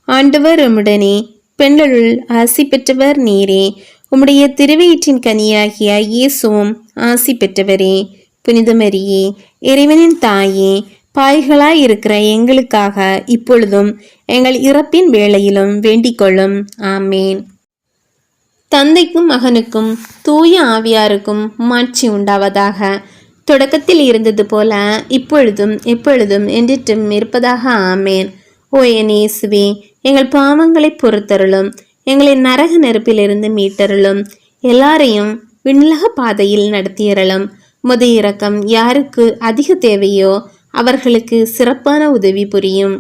ஆண்டவர் உம்முடனே, பெண்களுள் ஆசி பெற்றவர் நீரே. உம்முடைய திருவயிற்றின் கனியாகிய இயேசுவும் ஆசி பெற்றவரே. புனித மரியே, இறைவனின் தாயே, பாய்களாய் இருக்கிற எங்களுக்காக இப்பொழுதும் எங்கள் இறப்பின் வேளையிலும் வேண்டிக் கொள்ளும். ஆமேன். தந்தைக்கும் மகனுக்கும் தூய ஆவியாருக்கும் மாட்சி உண்டாவதாக. தொடக்கத்தில் இருந்தது போல இப்பொழுதும் எப்பொழுதும் என்றிட்டும் இருப்பதாக. ஆமேன். ஓ என் இயேசுவே, எங்கள் பாவங்களை பொறுத்தருளும். எங்களை நரக நெருப்பிலிருந்து மீட்டருளும். எல்லாரையும் விண்ணுலக பாதையில் நடத்தியறலும். உமது இரக்கம் யாருக்கு அதிக தேவையோ அவர்களுக்கு சிறப்பான உதவி புரியும்.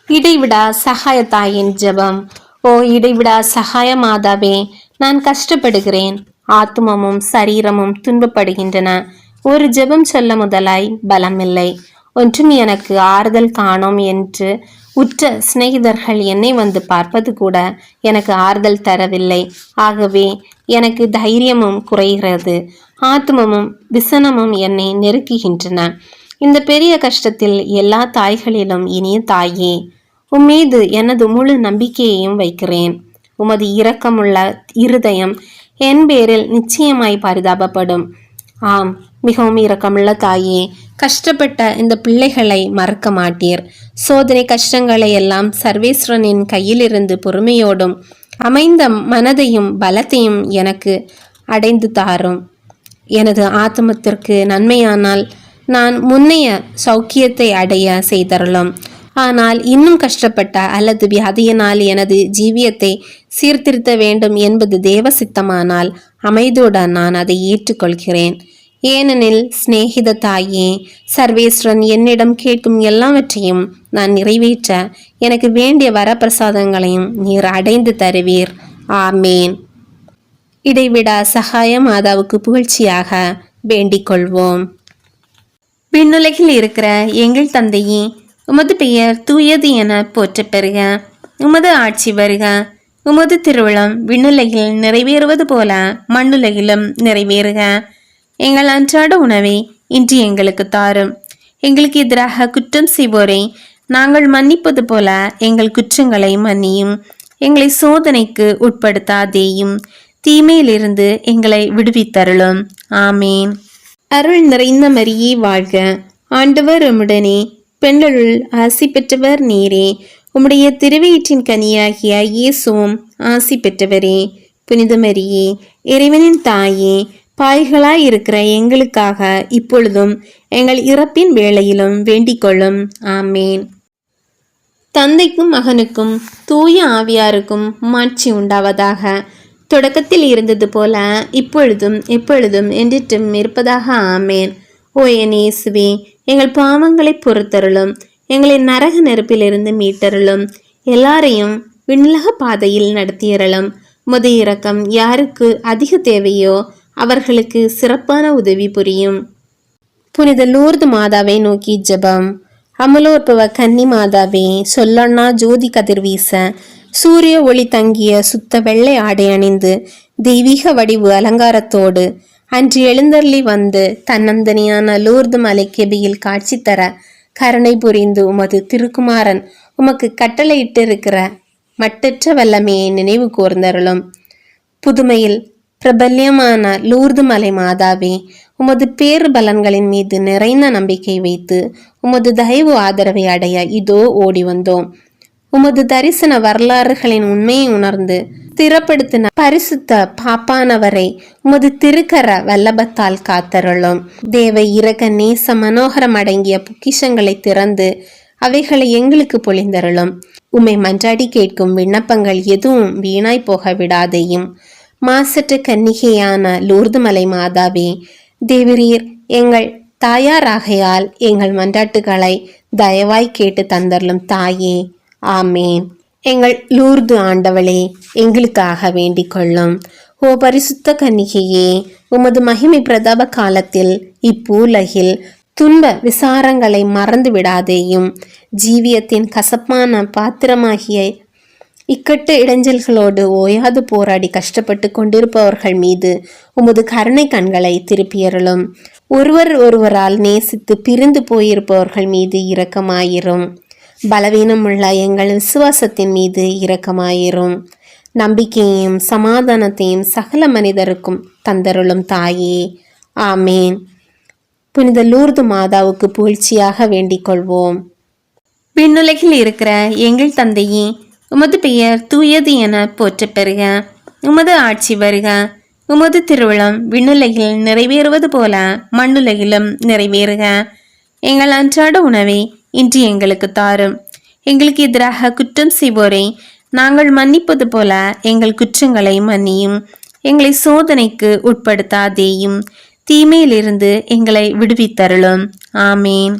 இடைவிடா சகாய தாயின் ஜெபம். ஓ இடைவிடா சகாய மாதாவே, நான் கஷ்டப்படுகிறேன். ஆத்மமும் சரீரமும் துன்பப்படுகின்றன. ஒரு ஜெபம் சொல்ல முதலாய் பலமில்லை. ஒன்றும் எனக்கு ஆறுதல் காணோம் என்று உற்ற சிநேகிதர்கள் என்னை வந்து பார்ப்பது கூட எனக்கு ஆறுதல் தரவில்லை. ஆகவே எனக்கு தைரியமும் குறைகிறது. ஆத்மமும் விசனமும் என்னை நெருக்குகின்றன. இந்த பெரிய கஷ்டத்தில் எல்லா தாய்களிலும் இனிய தாயே, உம்மீது எனது முழு நம்பிக்கையையும் வைக்கிறேன். உமது இரக்கமுள்ள இருதயம் என் பேரில் நிச்சயமாய் பரிதாபப்படும். ஆம், மிகவும் இரக்கமுள்ள தாயே, கஷ்டப்பட்ட இந்த பிள்ளைகளை மறக்க மாட்டீர். சோதனை கஷ்டங்களை எல்லாம் சர்வேஸ்வரனின் கையிலிருந்து பொறுமையோடும் அமைந்த மனதையும் பலத்தையும் எனக்கு அடைந்து தாரும். எனது ஆத்மத்திற்கு நன்மையானால் நான் முன்னைய சௌக்கியத்தை அடைய செய்தரலும். ஆனால் இன்னும் கஷ்டப்பட்ட அல்லது வியாதியினால் எனது ஜீவியத்தை சீர்திருத்த வேண்டும் என்பது தேவ சித்தமானால் அமைதியுடன் நான் அதை ஏற்றுக்கொள்கிறேன். ஏனெனில் சிநேகித தாயே, சர்வேஸ்வரன் என்னிடம் கேட்கும் எல்லாவற்றையும் நான் நிறைவேற்ற எனக்கு வேண்டிய வரப்பிரசாதங்களையும் நீர் அடைந்து தருவீர். ஆமேன். இடைவிடா சகாய மாதாவுக்கு புகழ்ச்சியாக வேண்டிக் கொள்வோம். விண்ணுலகில் இருக்கிற எங்கள் தந்தையே, உமது பெயர் தூயது என போற்றப் பெறுக. உமது ஆட்சி வருக. உமது திருவிழம் விண்ணுலகில் நிறைவேறுவது போல மண்ணுலகிலும் நிறைவேறுக. எங்கள் அன்றாட உணவை இன்று எங்களுக்கு தாரும். எங்களுக்கு எதிராக குற்றம் செய்வோரை நாங்கள் மன்னிப்பது போல எங்கள் குற்றங்களை மன்னியும். எங்களை சோதனைக்கு உட்படுத்தாதேயும், தீமையிலிருந்து எங்களை விடுவித்தருளும். ஆமேன். அருள் நிறைந்த மரியே வாழ்க. ஆண்டவர் உம்முடனே, பெண்களுள் ஆசி பெற்றவர் நீரே. உம்முடைய திருவயிற்றின் கனியாகிய இயேசுவும் ஆசி பெற்றவரே. புனித மரியே, இறைவனின் தாயே, பாய்களாய் இருக்கிற எங்களுக்காக இப்பொழுதும் எங்கள் இறப்பின் வேளையிலும் வேண்டிக் கொள்ளும். ஆமேன். தந்தைக்கும் மகனுக்கும் தூய ஆவியாருக்கும் மாட்சி உண்டாவதாக. தொடக்கத்தில் இருந்தது போல இப்பொழுதும் எப்பொழுதும் என்றிட்டும் இருப்பதாக. ஆமேன். ஓ என் இயேசுவே, எங்கள் பாவங்களை பொறுத்தருளும். எங்களை நரக நெருப்பிலிருந்து மீட்டருளும். எல்லாரையும் விண்ணுலக பாதையில் நடத்தியறலும். உமது இரக்கம் யாருக்கு அதிக தேவையோ அவர்களுக்கு சிறப்பான உதவி புரியும். புனித லூர்து மாதாவை நோக்கி ஜெபம். அமலோற்பவ கன்னி மாதாவே, சொல்லொன்னா ஜோதி கதிர்வீச சூரிய ஒளி தங்கிய சுத்த வெள்ளை ஆடை அணிந்து தெய்வீக வடிவு அலங்காரத்தோடு அன்று எழுந்தருளி வந்து தன்னந்தனியான லூர்து மலை கெபியில் காட்சி தர கருணை புரிந்து உமது திருக்குமாரன் உமக்கு கட்டளையிட்டிருக்கிற மட்டற்ற வல்லமையை நினைவு கூர்ந்தருளும். புதுமையில் பிரபல்யமான லூர்து மலை மாதாவே, உமது பேறு பலன்களின் மீது நிறைந்த நம்பிக்கை வைத்து உமது தயவு ஆதரவை அடைய இதோ ஓடி வந்தோம். உமது தரிசன வரலாறுகளின் உண்மையை உணர்ந்து ஸ்திரப்படுத்தின பரிசுத்த பாப்பானவரை உமது திருக்கர வல்லபத்தால் காத்தருளும். தேவ இரக நேச மனோகரம் அடங்கிய பொக்கிஷங்களை திறந்து அவைகளை எங்களுக்கு பொழிந்தருளும். உம்மை மன்றாடி கேட்கும் விண்ணப்பங்கள் எதுவும் வீணாய் போக விடாதையும். மாசற்ற கன்னிகையான லூர்து மலை மாதாவே, தேவரீர் எங்கள் தாயாராகையால் எங்கள் மன்றாட்டுகளை தயவாய் கேட்டு தந்தருளும் தாயே. ஆமேன். எங்கள் லூர்து ஆண்டவளே, எங்களுக்காக வேண்டிக் கொள்ளும். ஓ பரிசுத்த கன்னிகையே, உமது மகிமை பிரதாப காலத்தில் இப்பூலகில் துன்ப விசாரங்களை மறந்து விடாதேயும். ஜீவியத்தின் கசப்பான பாத்திரமாகிய இக்கட்டு இடைஞ்சல்களோடு ஓயாது போராடி கஷ்டப்பட்டு கொண்டிருப்பவர்கள் மீது உமது கருணை கண்களை திருப்பியருளும். ஒருவரால் நேசித்து பிரிந்து போயிருப்பவர்கள் மீது இரக்கமாயிரும். பலவீனமுள்ள எங்கள் விசுவாசத்தின் மீது இரக்கமாயிரும். நம்பிக்கையையும் சமாதானத்தையும் சகல மனிதருக்கும் தந்தருளும் தாயே. ஆமேன். புனித லூர்து மாதாவுக்கு புகழ்ச்சியாக வேண்டிக் கொள்வோம். விண்ணுலகில் இருக்கிற எங்கள் தந்தையே, உமது பெயர் தூயது என போற்றப் பெறுக. உமது ஆட்சி வருக. உமது திருவிழம் விண்ணுலகில் நிறைவேறுவது போல மண்ணுலகிலும் நிறைவேறுக. எங்கள் அன்றாட உணவை இன்று எங்களுக்கு தாரும். எங்களுக்கு எதிராக குற்றம் செய்வோரை நாங்கள் மன்னிப்பது போல எங்கள் குற்றங்களை மன்னியும். எங்களை சோதனைக்கு உட்படுத்தாதேயும், தீமையிலிருந்து எங்களை விடுவித்தருளும். ஆமேன்.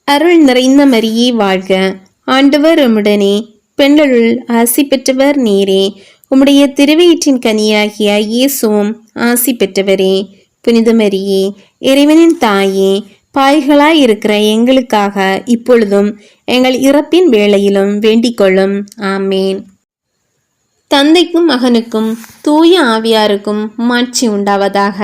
அருள் நிறைந்த மரியே வாழ்க, ஆண்டவர் உம்முடனே, பெண்களுள் ஆசி பெற்றவர் நீரே. உம்முடைய திருவயிற்றின் கனியாகிய இயேசுவும் ஆசி பெற்றவரே. புனித மரியே, இறைவனின் தாயே, பாய்களாய் இருக்கிற எங்களுக்காக இப்பொழுதும் எங்கள் இறப்பின் வேளையிலும் வேண்டிக் கொள்ளும். ஆமேன். தந்தைக்கும் மகனுக்கும் தூய ஆவியாருக்கும் மாட்சி உண்டாவதாக.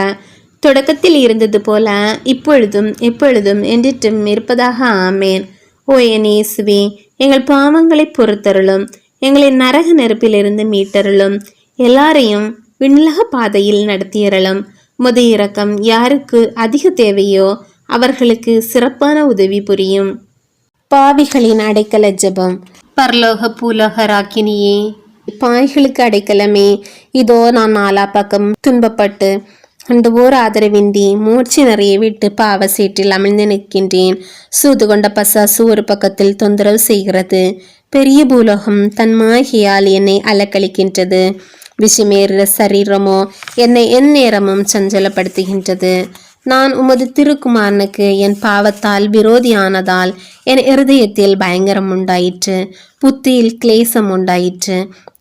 தொடக்கத்தில் இருந்தது போல இப்பொழுதும் எப்பொழுதும் என்றிட்டும் இருப்பதாக. ஆமேன். ஓ என் இயேசுவே, எங்கள் பாவங்களை பொறுத்தருளும், எங்களை நரக நெருப்பிலிருந்து மீட்டருளும், எல்லாரையும் விண்ணுலக பாதையில் நடத்தியறலும். முது இரக்கம் யாருக்கு அதிக தேவையோ அவர்களுக்கு சிறப்பான உதவி புரியும். பாவிகளின் அடைக்கல ஜெபம். பரலோக பூலோக ராக்கினியே, பாய்களுக்கு அடைக்கலமே, இதோ நான் நாலா பக்கம் துன்பப்பட்டு அண்டு ஓர் ஆதரவின்றி மூச்சு நிறைய விட்டு பாவ சேற்றில் அமிழ்ந்து நிற்கின்றேன். சூது கொண்ட பசாசு ஒரு பக்கத்தில் தொந்தரவு செய்கிறது. பெரிய பூலோகம் தன் மாகியால் என்னை அலக்களிக்கின்றது. விஷமேற சரீரமோ என்னை எந்நேரமும் சஞ்சலப்படுத்துகின்றது. நான் உமது திருக்குமாரனுக்கு என் பாவத்தால் விரோதியானதால் என் இருதயத்தில் பயங்கரம் உண்டாயிற்று, புத்தியில் கிளேசம் உண்டாயிற்று.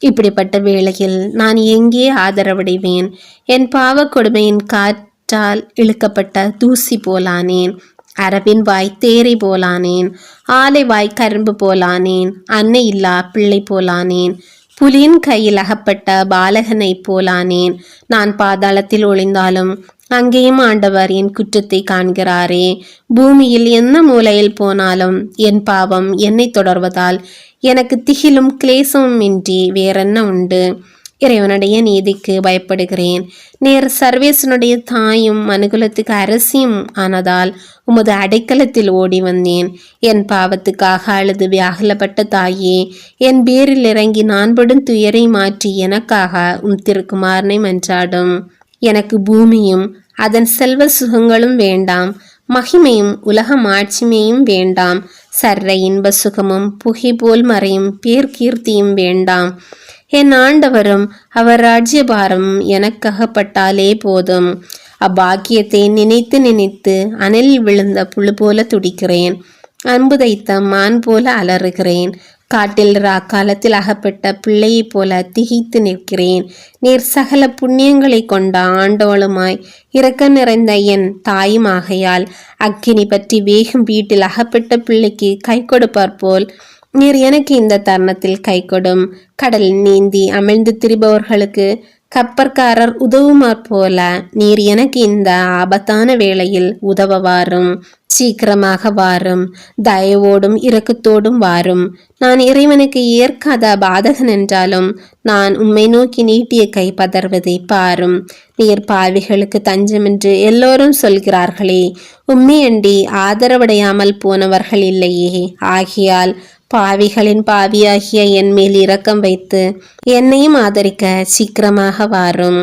இப்படிப்பட்ட வேளையில் நான் எங்கே ஆதரவடைவேன்? என் பாவ கொடுமையின் காற்றால் இழுக்கப்பட்ட தூசி போலானேன். அரபின் வாய் தேரை போலானேன். ஆலை வாய் கரும்பு போலானேன். அன்னை இல்லா பிள்ளை போலானேன். புலியின் கையில் அகப்பட்ட பாலகனை போலானேன். நான் பாதாளத்தில் ஒளிந்தாலும் அங்கேயும் ஆண்டவர் என் குற்றத்தை காண்கிறாரே. பூமியில் எந்த மூலையில் போனாலும் என் பாவம் என்னை தொடர்வதால் எனக்கு திகிலும் கிளேசமும் இன்றி வேறென்ன உண்டு? இறைவனுடைய நீதிக்கு பயப்படுகிறேன். நேர் சர்வேசனுடைய தாயும் மனுகுலத்துக்கு அரசியும் ஆனதால் உமது அடைக்கலத்தில் ஓடி வந்தேன். என் பாவத்துக்காக அழுது வியாகுலப்பட்ட தாயே, என் பேரில் இறங்கி நான் படும் துயரை மாற்றி எனக்காக திருக்குமாரனை மன்றாடும். எனக்கு பூமியும் அதன் செல்வ சுகங்களும் வேண்டாம், மகிமையும் உலக மாட்சிமையும் வேண்டாம், சர்ற இன்ப சுகமும் புகை போல் மறையும் பேர்கீர்த்தியும் வேண்டாம். என் ஆண்டவரும் அவர் ராஜ்யபாரமும் எனக்ககப்பட்டாலே போதும். அப்பாக்கியத்தை நினைத்து நினைத்து அனலில் விழுந்த புழு போல துடிக்கிறேன். அன்பு தைத்த மான் போல அலறுகிறேன். காட்டில் ராக்காலத்தில் அகப்பட்ட பிள்ளையைப் போல திகைத்து நிற்கிறேன். நீர் சகல புண்ணியங்களை கொண்ட ஆண்டவளுமாய் இரக்க நிறைந்த என் தாயும் ஆகையால் அக்கினி பற்றி வேகும் வீட்டில் அகப்பட்ட பிள்ளைக்கு கை கொடுப்பார் போல் நீர் எனக்கு இந்த தருணத்தில் கை கொடும். கடல் நீந்தி அமிழ்ந்து திரிபவர்களுக்கு கப்பற்காரர் உதவுமாற் போல நீர் எனக்கு இந்த ஆபத்தான வேளையில் உதவ வாரும். சீக்கிரமாக வாரும். தயவோடும் இரக்கத்தோடும் வாரும். நான் இறைவனுக்கு ஏற்காத பாதகன் என்றாலும் நான் உம்மை நோக்கி நீட்டிய கை பதறுவதை பாரும். நீர் பாவிகளுக்கு தஞ்சமென்று எல்லோரும் சொல்கிறார்களே, உம்மையண்டி ஆதரவடையாமல் போனவர்கள் இல்லையே. ஆகியால் பாவிகளின் பாவியாகிய என் மேல் இரக்கம் வைத்து என்னையும் ஆதரிக்க சீக்கிரமாக வாரும்.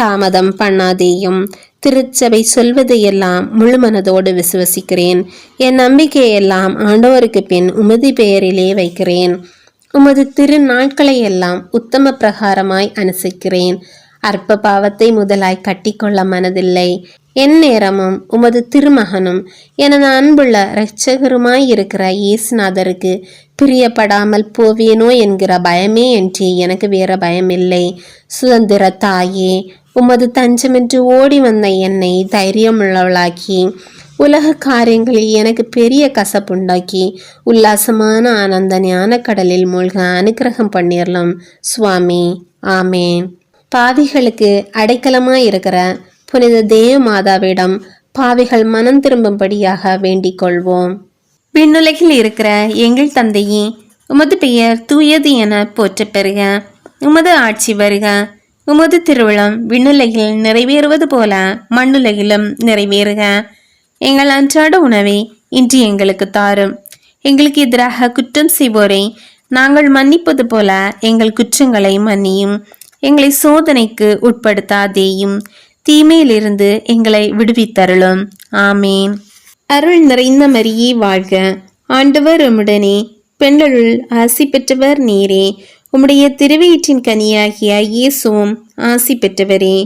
தாமதம் பண்ணாதேயும். திருச்சபை சொல்வதையெல்லாம் முழு மனதோடு விசுவசிக்கிறேன். என் நம்பிக்கையெல்லாம் ஆண்டவருக்கு பின் உமது பெயரிலே வைக்கிறேன். உமது திருநாட்களை எல்லாம் உத்தம பிரகாரமாய் அனுசரிக்கிறேன். அற்ப பாவத்தை முதலாய் கட்டிக்கொள்ள மனதில்லை. என் நேரமும் உமது திருமகனும் எனது அன்புள்ள இரட்சகருமாய் இருக்கிற இயேசுநாதருக்கு பிரியப்படாமல் போவேனோ என்கிற பயமே என்று எனக்கு வேற பயமில்லை. சுதந்திர தாயே, உமது தஞ்சமென்று ஓடி வந்த என்னை தைரியமுள்ளவளாக்கி உலக காரியங்களில் எனக்கு பெரிய கசப்புண்டாக்கி உல்லாசமான ஆனந்த ஞான கடலில் மூழ்க அனுக்கிரகம் பண்ணிடலாம் சுவாமி. ஆமேன். பாவிகளுக்கு அடைக்கலமாய் இருக்கிற புனித தேவ மாதாவிடம் பாவிகள் மனம் திரும்பும்படியாக வேண்டிக் கொள்வோம். விண்ணுலகில் இருக்கிற எங்கள் தந்தையே, உமது பெயர் தூயது என போற்ற பெறுக. உமது ஆட்சி வருக. உமது திருவிழம் விண்ணுலகில் நிறைவேறுவது போல மண்ணுலகிலும் நிறைவேறுக. எங்கள் அன்றாட உணவை இன்று எங்களுக்கு தாரும். எங்களுக்கு எதிராக குற்றம் செய்வோரை நாங்கள் மன்னிப்பது போல எங்கள் குற்றங்களை மன்னியும். எங்களை சோதனைக்கு உட்படுத்தாதேயும், தீமையிலிருந்து எங்களை விடுவித்தருளும். ஆமேன். அருள் நிறைந்த மரியே வாழ்க, ஆண்டவர் உம்முடனே, பெண்களுள் ஆசி பெற்றவர் நீரே. உம்முடைய திருவயிற்றின் கனியாகிய இயேசுவும் ஆசி பெற்றவரே.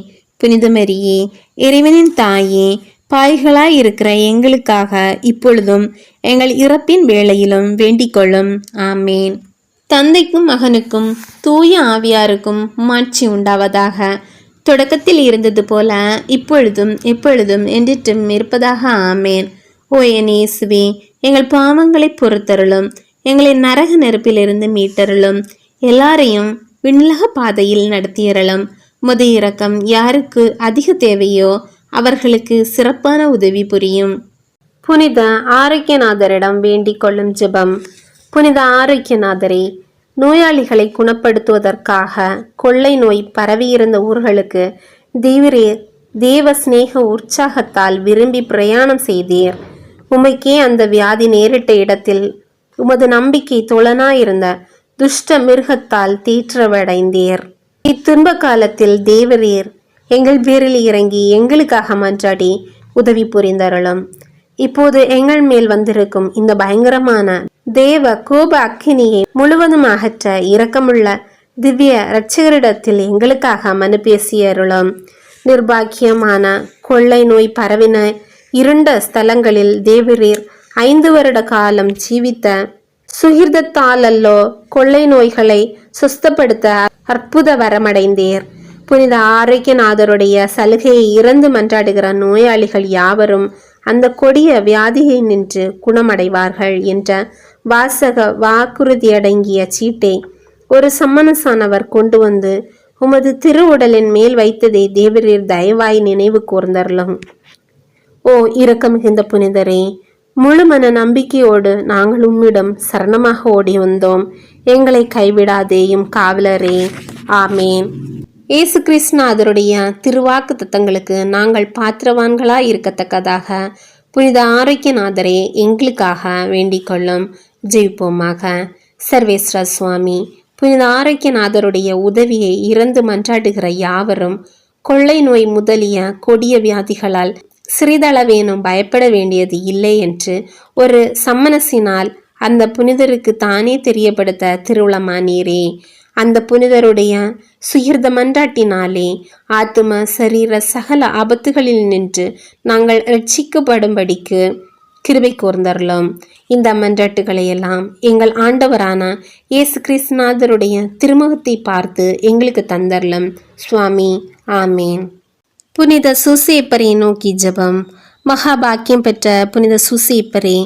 புனித மரியே, இறைவனின் தாயே, பாய்களாய் இருக்கிற எங்களுக்காக இப்பொழுதும் எங்கள் இறப்பின் வேளையிலும் வேண்டிக் கொள்ளும். ஆமேன். தந்தைக்கும் மகனுக்கும் தூய ஆவியாருக்கும் மாட்சி உண்டாவதாக. தொடக்கத்தில் இருந்தது போல இப்பொழுதும் எப்பொழுதும் என்றிட்டும் இருப்பதாக. ஆமேன். ஓ என் இயேசுவே, எங்கள் பாவங்களை பொறுத்தருளும், எங்களை நரக நெருப்பிலிருந்து மீட்டருளும், எல்லாரையும் விண்ணுலக பாதையில் நடத்தியறலும். முத இரக்கம் யாருக்கு அதிக தேவையோ அவர்களுக்கு சிறப்பான உதவி புரியும். புனித ஆரோக்கியநாதரிடம் வேண்டிக் கொள்ளும் ஜெபம். புனித ஆரோக்கியநாதரே, நோயாளிகளை குணப்படுத்துவதற்காக கொள்ளை நோய் பரவியிருந்த ஊர்களுக்கு தேவ சிநேக உற்சாகத்தால் விரும்பி பிரயாணம் செய்தீர். உமைக்கே அந்த வியாதி நேரிட்ட இடத்தில் உமது நம்பிக்கை தொழனாயிருந்த துஷ்ட மிருகத்தால் தீற்றவடைந்தீர். இத்துன்ப காலத்தில் தேவரீர் எங்கள் பேரில் இறங்கி எங்களுக்காக மன்றாடி உதவி புரிந்தருளும். இப்போது எங்கள் மேல் வந்திருக்கும் இந்த பயங்கரமான தேவ கோப அக்கினியை முழுவதும் அகற்ற இரக்கமுள்ள திவ்ய இரட்சகரிடத்தில் எங்களுக்காக மனு பேசியருளும். நிர்பாக்கியமான கொள்ளை நோய் பரவின இருண்ட ஸ்தலங்களில் தேவரீர் 5 வருட காலம் ஜீவித்த சுகிர்தத்தாலல்லோ கொள்ளை நோய்களை சுஸ்தப்படுத்த அற்புத வரமடைந்தீர். புனித ஆரோக்கியநாதருடைய சலுகையை இறந்து மன்றாடுகிற நோயாளிகள் யாவரும் அந்த கொடிய வியாதியை நின்று குணமடைவார்கள் என்ற வாசக வாக்குறுதியடங்கிய சீட்டை ஒரு சம்மனசானவர் கொண்டு வந்து உமது திருவுடலின் மேல் வைத்ததை தேவரீர் தயவாய் நினைவு கூர்ந்தருளும். ஓ இரக்கம் மிகுந்த புனிதரே, முழு மன நம்பிக்கையோடு நாங்கள் உம்மிடம் சரணமாக ஓடி வந்தோம். எங்களை கைவிடாதேயும் காவலரே. ஆமேன். இயேசு கிறிஸ்துநாதருடைய திருவாக்கு தத்தங்களுக்கு நாங்கள் பாத்திரவான்களாய் இருக்கத்தக்கதாக புனித ஆரோக்கியநாதரே எங்களுக்காக வேண்டிக் கொள்ளும். ஜெயிப்போமாக. சர்வேஸ்வர சுவாமி, புனித ஆரோக்கியநாதருடைய உதவியை இறந்து மன்றாடுகிற யாவரும் கொள்ளை நோய் முதலிய கொடிய வியாதிகளால் சிறிதளவேனும் பயப்பட வேண்டியது இல்லை என்று ஒரு சம்மனசினால் அந்த புனிதருக்கு தானே தெரியப்படுத்த திருவுளமானீரே. அந்த புனிதருடைய சுகிர்த மன்றாட்டினாலே ஆத்தும சரீர சகல ஆபத்துகளில் நின்று நாங்கள் ரட்சிக்கப்படும்படிக்கு கிருபை கூர்ந்தருளும். இந்த மன்றாட்டுகளை எல்லாம் எங்கள் ஆண்டவரான இயேசு கிறிஸ்துநாதருடைய திருமுகத்தை பார்த்து எங்களுக்கு தந்தருளும் சுவாமி. ஆமேன். புனித சூசேப்பரை நோக்கி ஜெபம். மகாபாக்கியம் பெற்ற புனித சூசேப்பரே,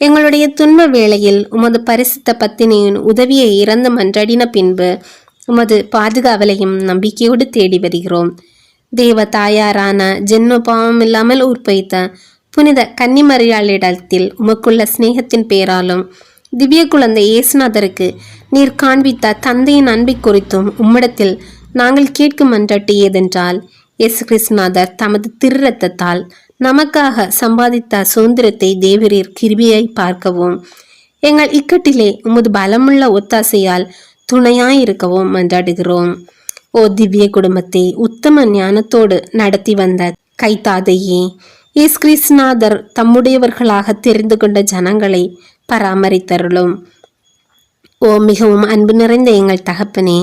எங்களுடைய துன்ப வேளையில் உமது பரிசுத்த பத்தினியின் உதவியை இறந்து மன்றாடின பின்பு உமது பாதுகாவலையும் நம்பிக்கையோடு தேடி வருகிறோம். தேவ தாயாரான ஜென்ம பாவம் இல்லாமல் உற்பவித்த புனித கன்னிமரியாளிடத்தில் உமக்குள்ள சிநேகத்தின் பேராலும் திவ்ய குழந்தை இயேசுநாதருக்கு நீர் காண்பித்த தந்தையின் அன்பை குறித்தும் உம்மிடத்தில் நாங்கள் கேட்கும் மன்றாட்டு ஏதென்றால், இயேசு கிறிஸ்துநாதர் தமது திருரத்தத்தால் நமக்காக சம்பாதித்த சுதந்திரத்தை தேவரீர் கிருபையாய் பார்க்கவும், எங்கள் இக்கட்டிலே உமது பலமுள்ள ஒத்தாசையால் துணையாயிருக்கவும் மன்றாடுகிறோம். ஓ திவ்ய குடும்பத்தை உத்தம ஞானத்தோடு நடத்தி வந்த கைத்தாதையே, இயேசு கிறிஸ்துநாதர் தம்முடையவர்களாக தெரிந்து கொண்ட ஜனங்களை பராமரித்தருளும். ஓ மிகவும் அன்பு நிறைந்த எங்கள் தகப்பனே,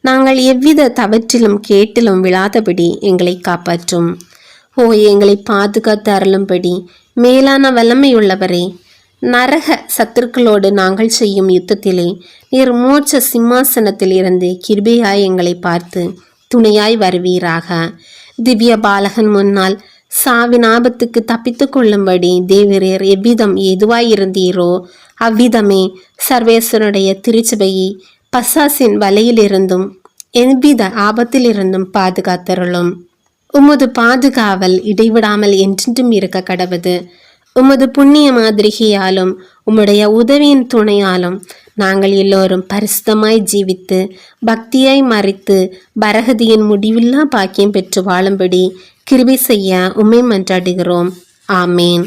நாங்கள் எவ்வித தவற்றிலும் கேட்டிலும் விழாதபடி எங்களை காப்பாற்றும். ஓ எங்களை பாதுகாத்து அருளும்படி மேலான வல்லமையுள்ளவரே, நரக சத்துருக்களோடு நாங்கள் செய்யும் யுத்தத்திலே நீர் மோட்ச சிம்மாசனத்தில் இருந்து கிருபையாய் எங்களை பார்த்து துணையாய் வருவீராக. திவ்ய பாலகன் முன்னால் சாவின் ஆபத்துக்கு தப்பித்து கொள்ளும்படி தேவரீர் எவ்விதம் எதுவாயிருந்தீரோ அவ்விதமே சர்வேஸ்வரனுடைய திருச்சபையை பசாசின் வலையிலிருந்தும் எவ்வித ஆபத்திலிருந்தும் பாதுகாத்தருளும். உமது பாதுகாவல் இடைவிடாமல் என்றென்றும் இருக்க கடவுது. உமது புண்ணிய மாதிரிகையாலும் உம்முடைய உதவியின் துணையாலும் நாங்கள் எல்லோரும் பரிசுத்தமாய் ஜீவித்து பக்தியாய் மறித்து பரகதியின் முடிவில்லா பாக்கியம் பெற்று வாழும்படி கிருபை செய்ய உம்மை மன்றாடுகிறோம். ஆமேன்.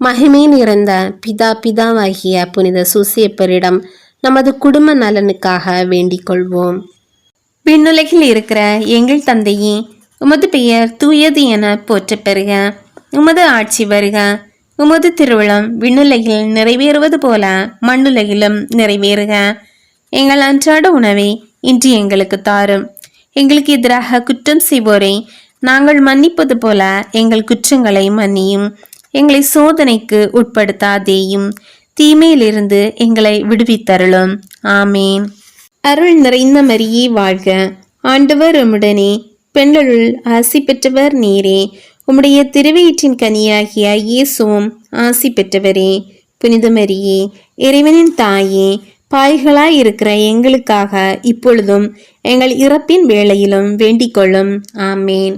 மகிமை நிறைந்த பிதாவாகிய புனித சூசேப்பரிடம் நமது குடும்ப நலனுக்காக வேண்டிக் கொள்வோம். விண்ணுலகில் இருக்கிற எங்கள் தந்தையே, உமது பெயர் தூயது என போற்றப் பெறுக. உமது ஆட்சி வருக. உமது திருவிழம் விண்ணுலகில் நிறைவேறுவது போல மண்ணுலகிலும் நிறைவேறுக. எங்கள் அன்றாட உணவை இன்று எங்களுக்கு தாரும். எங்களுக்கு எதிராக குற்றம் செய்வோரை நாங்கள் மன்னிப்பது போல எங்கள் குற்றங்களை மன்னியும். எங்களை சோதனைக்கு உட்படுத்தாதேயும், தீமையிலிருந்து எங்களை விடுவித்தருளும். ஆமேன். அருள் நிறைந்த மரியே வாழ்க, ஆண்டவர் உம்முடனே, பெண்களுள் ஆசி பெற்றவர் நீரே. உம்முடைய திருவயிற்றின் கனியாகிய இயேசுவும் ஆசி பெற்றவரே. புனித மரியே, இறைவனின் தாயே, பாய்களாய் இருக்கிற எங்களுக்காக இப்பொழுதும் எங்கள் இறப்பின் வேளையிலும் வேண்டிக் கொள்ளும். ஆமேன்.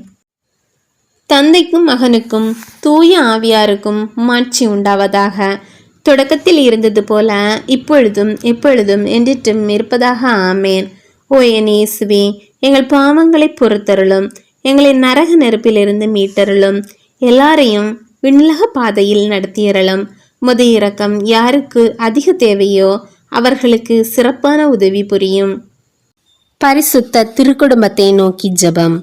தந்தைக்கும் மகனுக்கும் தூய ஆவியாருக்கும் மாட்சி உண்டாவதாக. தொடக்கத்தில் இருந்தது போல இப்பொழுதும் எப்பொழுதும் என்றிட்டும் இருப்பதாக. ஆமேன். ஓ என் இயேசுவே, எங்கள் பாவங்களை பொறுத்தருளும், எங்களை நரக நெருப்பிலிருந்து மீட்டருளும், எல்லாரையும் விண்ணுலக பாதையில் நடத்தியறலும். உமது இரக்கம் யாருக்கு அதிக தேவையோ அவர்களுக்கு சிறப்பான உதவி புரியும். பரிசுத்த திருக்குடும்பத்தை நோக்கி ஜெபம்.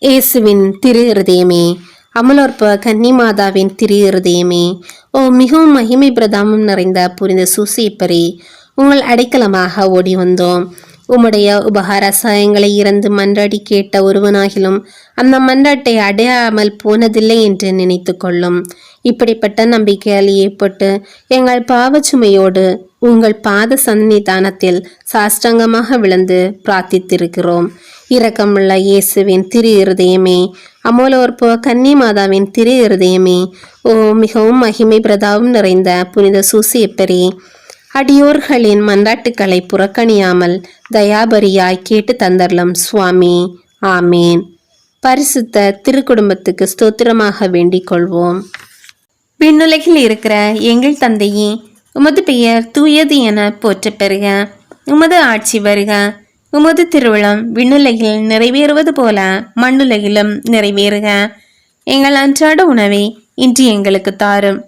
இயேசுவின் திரு இருதயமே, அமலோற்ப கன்னிமாதாவின் திரு இருதயமே, ஓ மிகவும் மகிமை பிரதாமம் நிறைந்த புனித சூசையப்பரே, உங்கள் அடைக்கலமாக ஓடி வந்தோம். உம்முடைய உபகார சாயங்களை இறந்து மன்றாடி கேட்ட ஒருவனாகிலும் அந்த மன்றாட்டை அடையாமல் போனதில்லை என்று நினைத்து கொள்ளும். இப்படிப்பட்ட நம்பிக்கையால் ஏற்பட்டு எங்கள் பாவச்சுமையோடு உங்கள் பாத சன்னிதானத்தில் சாஷ்டாங்கமாக விழுந்து பிரார்த்தித்திருக்கிறோம். இரக்கமுள்ள இயேசுவின் திரு இருதயமே, அமோலோற்போ கன்னிமாதாவின் திரு இருதயமே, ஓ மிகவும் மகிமை பிரதாபம் நிறைந்த புனித சூசையப்பரே, அடியோர்களின் மன்றாட்டுக்களை புறக்கணியாமல் தயாபரியாய் கேட்டு தந்தரலாம் சுவாமி. ஆமேன். பரிசுத்த திருக்குடும்பத்துக்கு ஸ்தோத்திரமாக வேண்டிக் கொள்வோம். விண்ணுலகில் இருக்கிற எங்கள் தந்தையே, உமது பெயர் தூயது என போற்றப் பெறுக. உமது ஆட்சி வருக. உமது திருவிழம் விண்ணுலகில் நிறைவேறுவது போல மண்ணுலகிலும் நிறைவேறுக. எங்கள் அன்றாட உணவை இன்று எங்களுக்கு தாரும்.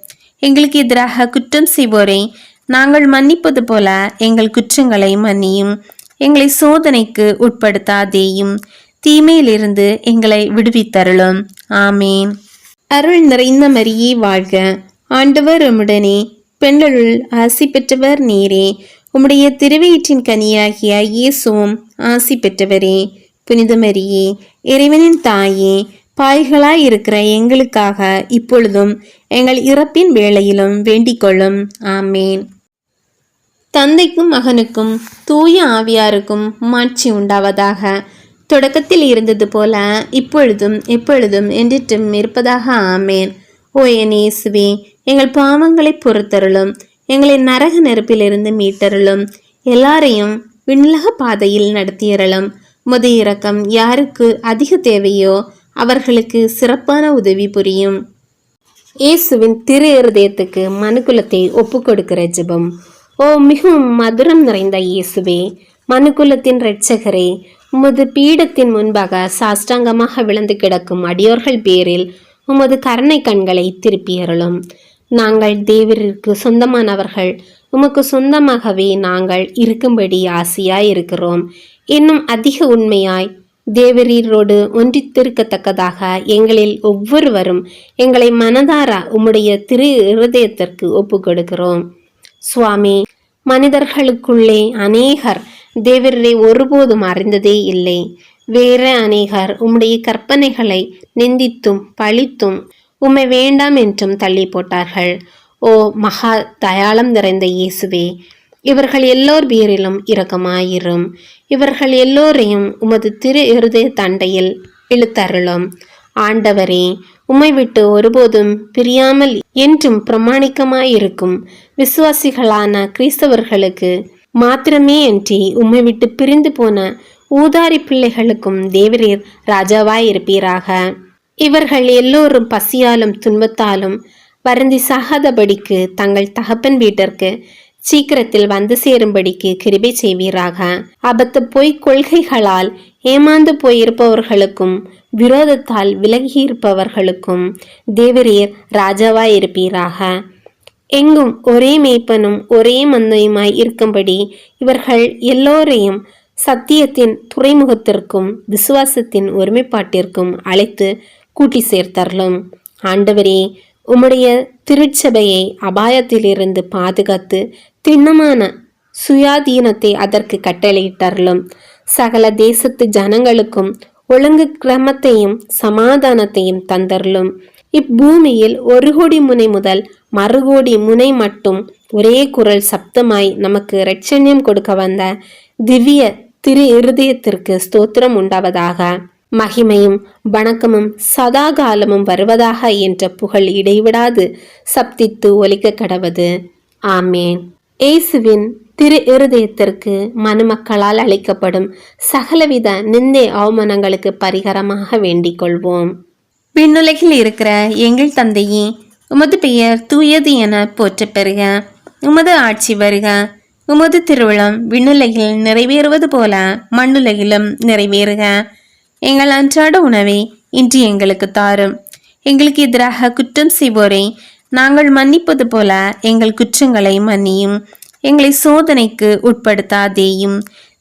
எங்களுக்கு எதிராக குற்றம் செய்வோரை நாங்கள் மன்னிப்பது போல எங்கள் குற்றங்களை மன்னியும். எங்களை சோதனைக்கு உட்படுத்தாதேயும், தீமையிலிருந்து எங்களை விடுவித்தருளும். ஆமேன். அருள் நிறைந்த மரியே வாழ்க, ஆண்டவர் உம்முடனே, பெண்களுள் ஆசி பெற்றவர் நீரே. உம்முடைய திருவயிற்றின் கனியாகிய இயேசுவும் ஆசி பெற்றவரே. புனித மரியே, இறைவனின் தாயே, பாய்களாய் இருக்கிற எங்களுக்காக இப்பொழுதும் எங்கள் இறப்பின் வேளையிலும் வேண்டிக் கொள்ளும். ஆமேன். தந்தைக்கும் மகனுக்கும் தூய ஆவியாருக்கும் மாட்சி உண்டாவதாக. தொடக்கத்தில் இருந்தது போல இப்பொழுதும் எப்பொழுதும் என்றிட்டும் இருப்பதாக. ஆமேன். ஓ என் இயேசுவே, எங்கள் பாவங்களை பொறுத்தருளும், எங்களை நரக நெருப்பிலிருந்து மீட்டருளும், எல்லாரையும் விண்ணுலக பாதையில் நடத்தியறலும். உமது இரக்கம் யாருக்கு அதிக தேவையோ அவர்களுக்கு சிறப்பான உதவி புரியும். இயேசுவின் திரு இருதயத்துக்கு மனுக்குலத்தை ஒப்பு கொடுக்கிற ஜெபம். ஓ மிகவும் மதுரம் நிறைந்த இயேசுவே, மனுக்குலத்தின் இரட்சகரே, உமது பீடத்தின் முன்பாக சாஷ்டாங்கமாக விழுந்து கிடக்கும் அடியோர்கள் பேரில் உமது கருணை கண்களை திருப்பியருளும். நாங்கள் தேவரிற்கு சொந்தமானவர்கள், உமக்கு சொந்தமாகவே நாங்கள் இருக்கும்படி ஆசையாய் இருக்கிறோம். இன்னும் அதிக உண்மையாய் தேவரீரோடு ஒன்றித்திருக்கத்தக்கதாக எங்களில் ஒவ்வொருவரும் எங்களை மனதார உம்முடைய திரு இருதயத்திற்கு ஒப்பு கொடுக்கிறோம். சுவாமி, மனிதர்களுக்குள்ளே அநேகர் தேவரை ஒருபோதும் அறிந்ததே இல்லை. வேற அநேகர் உம்முடைய கற்பனைகளை நிந்தித்தும் பழித்தும் உம்மை வேண்டாம் என்றும் தள்ளி போட்டார்கள். ஓ மகா தயாளம் நிறைந்த இயேசுவே, இவர்கள் எல்லோர் பேரிலும் இரக்கமாயிரும். இவர்கள் எல்லோரையும் உமது திரு இருதய தண்டையில் இழுத்தருளும். ஆண்டவரே, உம்மை விட்டு ஒருபோதும் பிரியாமல் என்றும் பிரமாணிக்கமாயிருக்கும் விசுவாசிகளான கிறிஸ்தவர்களுக்கு மாத்திரமே அன்றி உம்மை விட்டு பிரிந்து போன ஊதாரி பிள்ளைகளுக்கும் தேவரீர் ராஜாவாயிருப்பீராக. இவர்கள் எல்லோரும் பசியாலும் துன்பத்தாலும் வருந்தி சாகாதபடிக்கு தங்கள் தகப்பன் வீட்டிற்கு சீக்கிரத்தில் வந்து சேரும்படிக்கு கிருபை செய்வீராக. அபத்த பொய்க் கொள்கைகளால் ஏமாந்து போயிருப்பவர்களுக்கும் விரோதத்தால் விலகியிருப்பவர்களுக்கும் தேவரீர் ராஜாவாயிருப்பீராக. எங்கும் ஒரே மேய்ப்பனும் ஒரே மந்தையுமாய் இருக்கும்படி இவர்கள் எல்லோரையும் சத்தியத்தின் துறைமுகத்திற்கும் விசுவாசத்தின் ஒருமைப்பாட்டிற்கும் அழைத்து கூட்டி சேர்த்தரலும். ஆண்டவரே, உம்முடைய திருச்சபையை அபாயத்திலிருந்து பாதுகாத்து திண்ணமான சுயாதீனத்தை அதற்கு கட்டளையிட்டார்களும். சகல தேசத்து ஜனங்களுக்கும் ஒழுங்கு கிரமத்தையும் சமாதானத்தையும் தந்தருளும். இப்பூமியில் 1,000,000 முனை முதல் 1,00,000,000 முனை மட்டும் ஒரே குரல் சப்தமாய் நமக்கு இரட்சண்யம் கொடுக்க வந்த திவ்ய திரு இருதயத்திற்கு ஸ்தோத்திரம் உண்டாவதாக. மகிமையும் வணக்கமும் சதாகாலமும் வருவதாக என்ற புகழ் இடைவிடாது சப்தித்து ஒலிக்க கடவது. ஆமேன். இயேசுவின் திரு இருதயத்திற்கு மனுமக்களால் அளிக்கப்படும் சகலவித நிந்தை அவமானங்களுக்கு பரிகாரமாக வேண்டிக் கொள்வோம். விண்ணுலகில் இருக்கிற எங்கள் தந்தையே, உமது பெயர் தூயது என போற்றப் பெறுக. உமது ஆட்சி வருக. உமது திருவிழம் விண்ணுலகில் நிறைவேறுவது போல மண்ணுலகிலும் நிறைவேறுக. எங்கள் அன்றாட உணவை இன்று எங்களுக்கு தாரும். எங்களுக்கு எதிராக குற்றம் செய்வோரை நாங்கள் மன்னிப்பது போல எங்கள் குற்றங்களை மன்னியும். எங்களை சோதனைக்கு உட்படுத்தாதேயும்,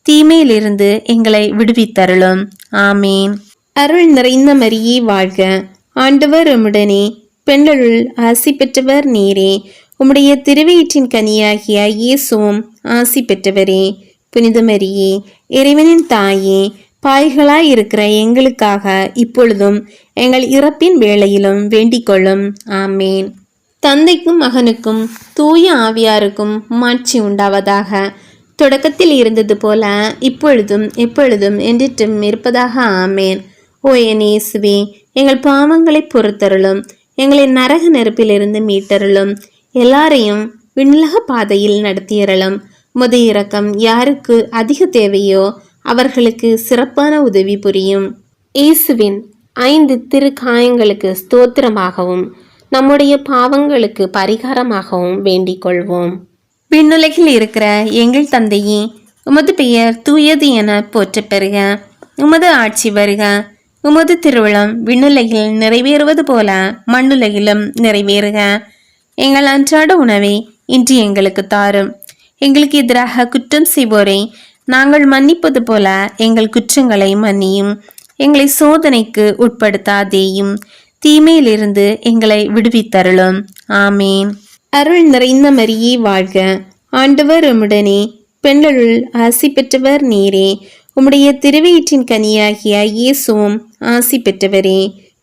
தீமையிலிருந்து எங்களை விடுவித்தருளும். ஆமேன். அருள் நிறைந்த மரியே வாழ்க, ஆண்டவர் உம்முடனே, பெண்களுள் ஆசி பெற்றவர் நீரே. உம்முடைய திருவயிற்றின் கனியாகிய இயேசுவும் ஆசி பெற்றவரே. புனித மரியே, இறைவனின் தாயே, பாய்களாய் இருக்கிற எங்களுக்காக இப்பொழுதும் எங்கள் இறப்பின் வேளையிலும் வேண்டிக் கொள்ளும். ஆமேன். தந்தைக்கும் மகனுக்கும் தூய ஆவியாருக்கும் மாட்சி உண்டாவதாக. தொடக்கத்தில் இருந்தது போல இப்பொழுதும் எப்பொழுதும் என்றிட்டும் இருப்பதாக. ஆமேன். ஓ என் இயேசுவே, எங்கள் பாவங்களை பொறுத்தருளும். எங்களை நரக நெருப்பிலிருந்து மீட்டருளும். எல்லாரையும் விண்ணுலக பாதையில் நடத்தியறலும். முது இரக்கம் யாருக்கு அதிக தேவையோ அவர்களுக்கு சிறப்பான உதவி புரியும். இயேசுவின் 5 திருக்காயங்களுக்கு ஸ்தோத்திரமாகவும் நம்முடைய பாவங்களுக்கு பரிகாரமாகவும் வேண்டிக் கொள்வோம். விண்ணுலகில் இருக்கிற எங்கள் தந்தையே, உமது பெயர் தூயது என போற்றப் பெறுக. உமது ஆட்சி வருக. உமது திருவிழம் விண்ணுலகில் நிறைவேறுவது போல மண்ணுலகிலும் நிறைவேறுக. எங்கள் அன்றாட உணவை இன்று எங்களுக்கு தாரும். எங்களுக்கு எதிராக குற்றம் செய்வோரை நாங்கள் மன்னிப்பது போல எங்கள் குற்றங்களை மன்னியும். எங்களை சோதனைக்கு உட்படுத்தாதேயும், தீமையிலிருந்து எங்களை விடுவித்தருளும். ஆமேன். அருள் நிறைந்த மரியே வாழ்க, ஆண்டவர் உம்முடனே, பெண்களுள் ஆசி பெற்றவர் நீரே. உம்முடைய திருவயிற்றின் கனியாகிய இயேசுவும் ஆசி பெற்றவரே.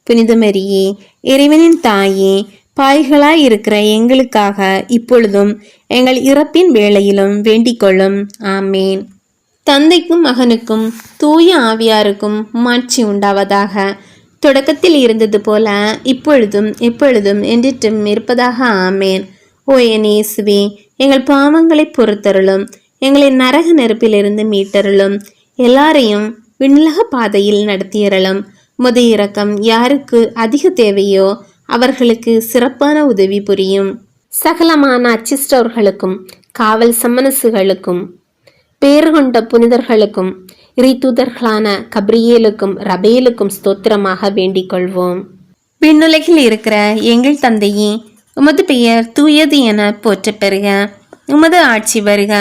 புனித மரியே, இறைவனின் தாயே, பாய்களாய் இருக்கிற எங்களுக்காக இப்பொழுதும் எங்கள் இறப்பின் வேளையிலும் வேண்டிக் கொள்ளும். ஆமேன். தந்தைக்கும் மகனுக்கும் தூய ஆவியாருக்கும் மாட்சி உண்டாவதாக. தொடக்கத்தில் இருந்தது போல இப்பொழுதும் எப்பொழுதும் என்றிட்டும் இருப்பதாக. ஆமேன். ஓ என் இயேசுவே, எங்கள் பாவங்களை பொறுத்தருளும். எங்களை நரக நெருப்பிலிருந்து மீட்டருளும். எல்லாரையும் விண்ணுலக பாதையில் நடத்தியறலும். முது இரக்கம் யாருக்கு அதிக தேவையோ அவர்களுக்கு சிறப்பான உதவி புரியும். சகலமான அச்சிஸ்டர்களுக்கும் காவல் சம்மனசுகளுக்கும் பேறு கொண்ட புனிதர்களுக்கும் இறைத்தூதர்களான கப்ரியேலுக்கும் ரபேலுக்கும் ஸ்தோத்திரமாக வேண்டிக் கொள்வோம். விண்ணுலகில் இருக்கிற எங்கள் தந்தையே, உமது பெயர் தூயது என போற்றப் பெறுக. உமது ஆட்சி வருக.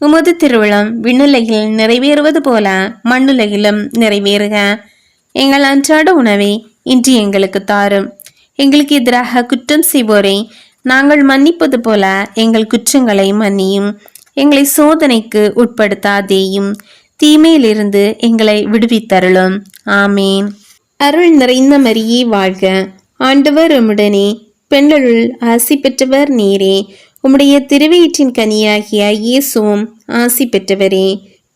உமது திருவிழம் விண்ணுலகில் நிறைவேறுவது போல மண்ணுலகிலும் நிறைவேறுக. எங்கள் அன்றாட உணவை இன்று எங்களுக்கு தாரும். எங்களுக்கு எதிராக குற்றம் செய்வோரை நாங்கள் மன்னிப்பது போல எங்கள் குற்றங்களை மன்னியும். எங்களை சோதனைக்கு உட்படுத்தாதேயும், தீமையிலிருந்து எங்களை விடுவித்தருளும். ஆமேன். அருள் நிறைந்த மரியே வாழ்க, ஆண்டவர் உம்முடனே, பெண்களுள் ஆசி பெற்றவர் நீரே. உம்முடைய திருவயிற்றின் கனியாகிய இயேசுவும் ஆசி பெற்றவரே.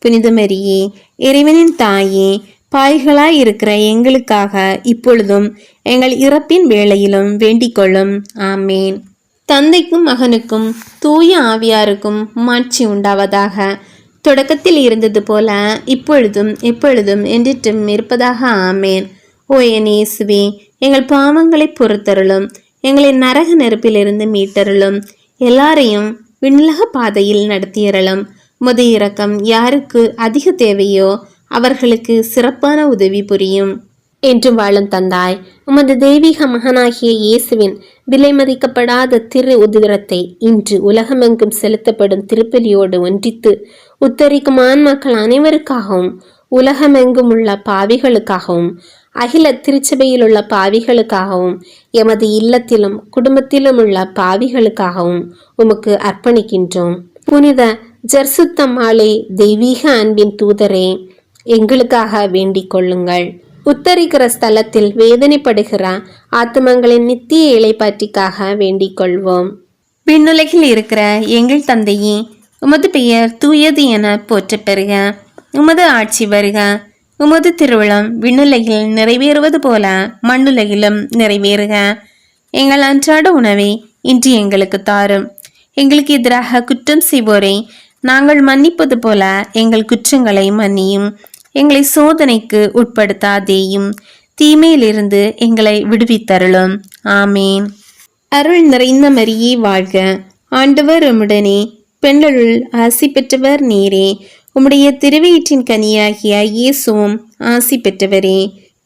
புனித மரியே, இறைவனின் தாயே, பாய்களாய் இருக்கிற எங்களுக்காக இப்பொழுதும் எங்கள் இறப்பின் வேளையிலும் வேண்டிக் கொள்ளும். ஆமேன். தந்தைக்கும் மகனுக்கும் தூய ஆவியாருக்கும் மாட்சி உண்டாவதாக. தொடக்கத்தில் இருந்தது போல இப்பொழுதும் எப்பொழுதும் என்றிட்டும் இருப்பதாக. ஆமேன். ஓ என் இயேசுவே, எங்கள் பாவங்களை பொறுத்தருளும். எங்களை நரக நெருப்பிலிருந்து மீட்டருளும். எல்லாரையும் விண்ணுலக பாதையில் நடத்தியறலும். முது இரக்கம் யாருக்கு அதிக தேவையோ அவர்களுக்கு சிறப்பான உதவி புரியும். என்றும் வாழும் தந்தாய், உமது தெய்வீக மகனாகிய இயேசுவின் விலை மதிக்கப்படாத திரு உதிரத்தை இன்று உலகமெங்கும் செலுத்தப்படும் திருப்பலியோடு ஒன்றித்து உத்தரிக்கும் ஆன்மக்கள் அனைவருக்காகவும், உலகமெங்கும் உள்ள பாவிகளுக்காகவும், அகில திருச்சபையில் உள்ள பாவிகளுக்காகவும், எமது இல்லத்திலும் குடும்பத்திலும் உள்ள பாவிகளுக்காகவும் உமக்கு அர்ப்பணிக்கின்றோம். புனித ஜர்சுத்தம்மாளே, தெய்வீக அன்பின் தூதரே, எங்களுக்காக வேண்டிக் கொள்ளுங்கள். உத்தரிக்கிற ஸ்தலத்தில் வேதனைப்படுகிற ஆத்மங்களின் நித்திய இளைப்பாற்றிக்காக வேண்டிக் கொள்வோம். விண்ணுலகில் இருக்கிற எங்கள் தந்தையே, உமது பெயர் தூயது என போற்றப் பெறுக. உமது ஆட்சி வருக. உமது திருவிழம் விண்ணுலகில் நிறைவேறுவது போல மண்ணுலகிலும் நிறைவேறுக. எங்கள் அன்றாட உணவை இன்று எங்களுக்கு தாரும். எங்களுக்கு எதிராக குற்றம் செய்வோரை நாங்கள் மன்னிப்பது போல எங்கள் குற்றங்களை மன்னியும். எங்களை சோதனைக்கு உட்படுத்தாதேயும், தீமையிலிருந்து எங்களை விடுவித்தருளும். ஆமேன். அருள் நிறைந்த மரியே வாழ்க, ஆண்டவர் உம்முடனே, பெண்களுள் ஆசி பெற்றவர் நீரே. உம்முடைய திருவயிற்றின் கனியாகிய இயேசுவும் ஆசி பெற்றவரே.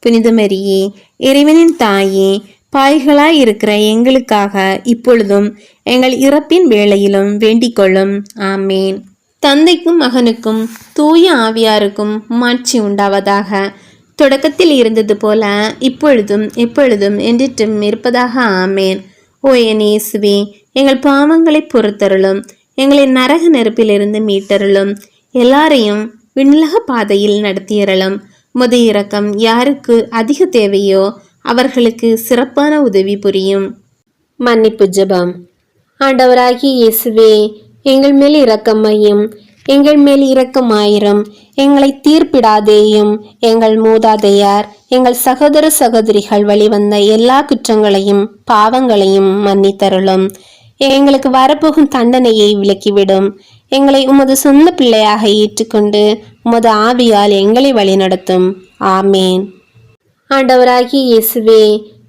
புனித மரியே, இறைவனின் தாயே, பாய்களாய் இருக்கிற எங்களுக்காக இப்பொழுதும் எங்கள் இறப்பின் வேளையிலும் வேண்டிக் கொள்ளும். ஆமேன். தந்தைக்கும் மகனுக்கும் தூய ஆவியாருக்கும் மாட்சி உண்டாவதாக. தொடக்கத்தில் இருந்தது போல இப்பொழுதும் எப்பொழுதும் என்றிட்டும் இருப்பதாக. ஆமேன். ஓ என் இயேசுவே, எங்கள் பாவங்களை பொறுத்தருளும். எங்களை நரக நெருப்பிலிருந்து மீட்டருளும். எல்லாரையும் விண்ணுலக பாதையில் நடத்தியறலும். உமது இரக்கம் யாருக்கு அதிக தேவையோ அவர்களுக்கு சிறப்பான உதவி புரியும். மன்னிப்பு ஜெபம். ஆண்டவராகிய இயேசுவே, எங்கள் மேல் இரக்கமையும், எங்கள் மேல் இரக்கமாயிரும். எங்களை தீர்ப்பிடாதேயும். எங்கள் மூதாதையார், எங்கள் சகோதர சகோதரிகள் வழிவந்த எல்லா குற்றங்களையும் பாவங்களையும் மன்னித்தருளும். எங்களுக்கு வரப்போகும் தண்டனையை விலக்கிவிடும். எங்களை உமது சொந்த பிள்ளையாக ஏற்றுக்கொண்டு உமது ஆவியால் எங்களை வழிநடத்தும். ஆமேன். ஆண்டவராகிய இயேசுவே,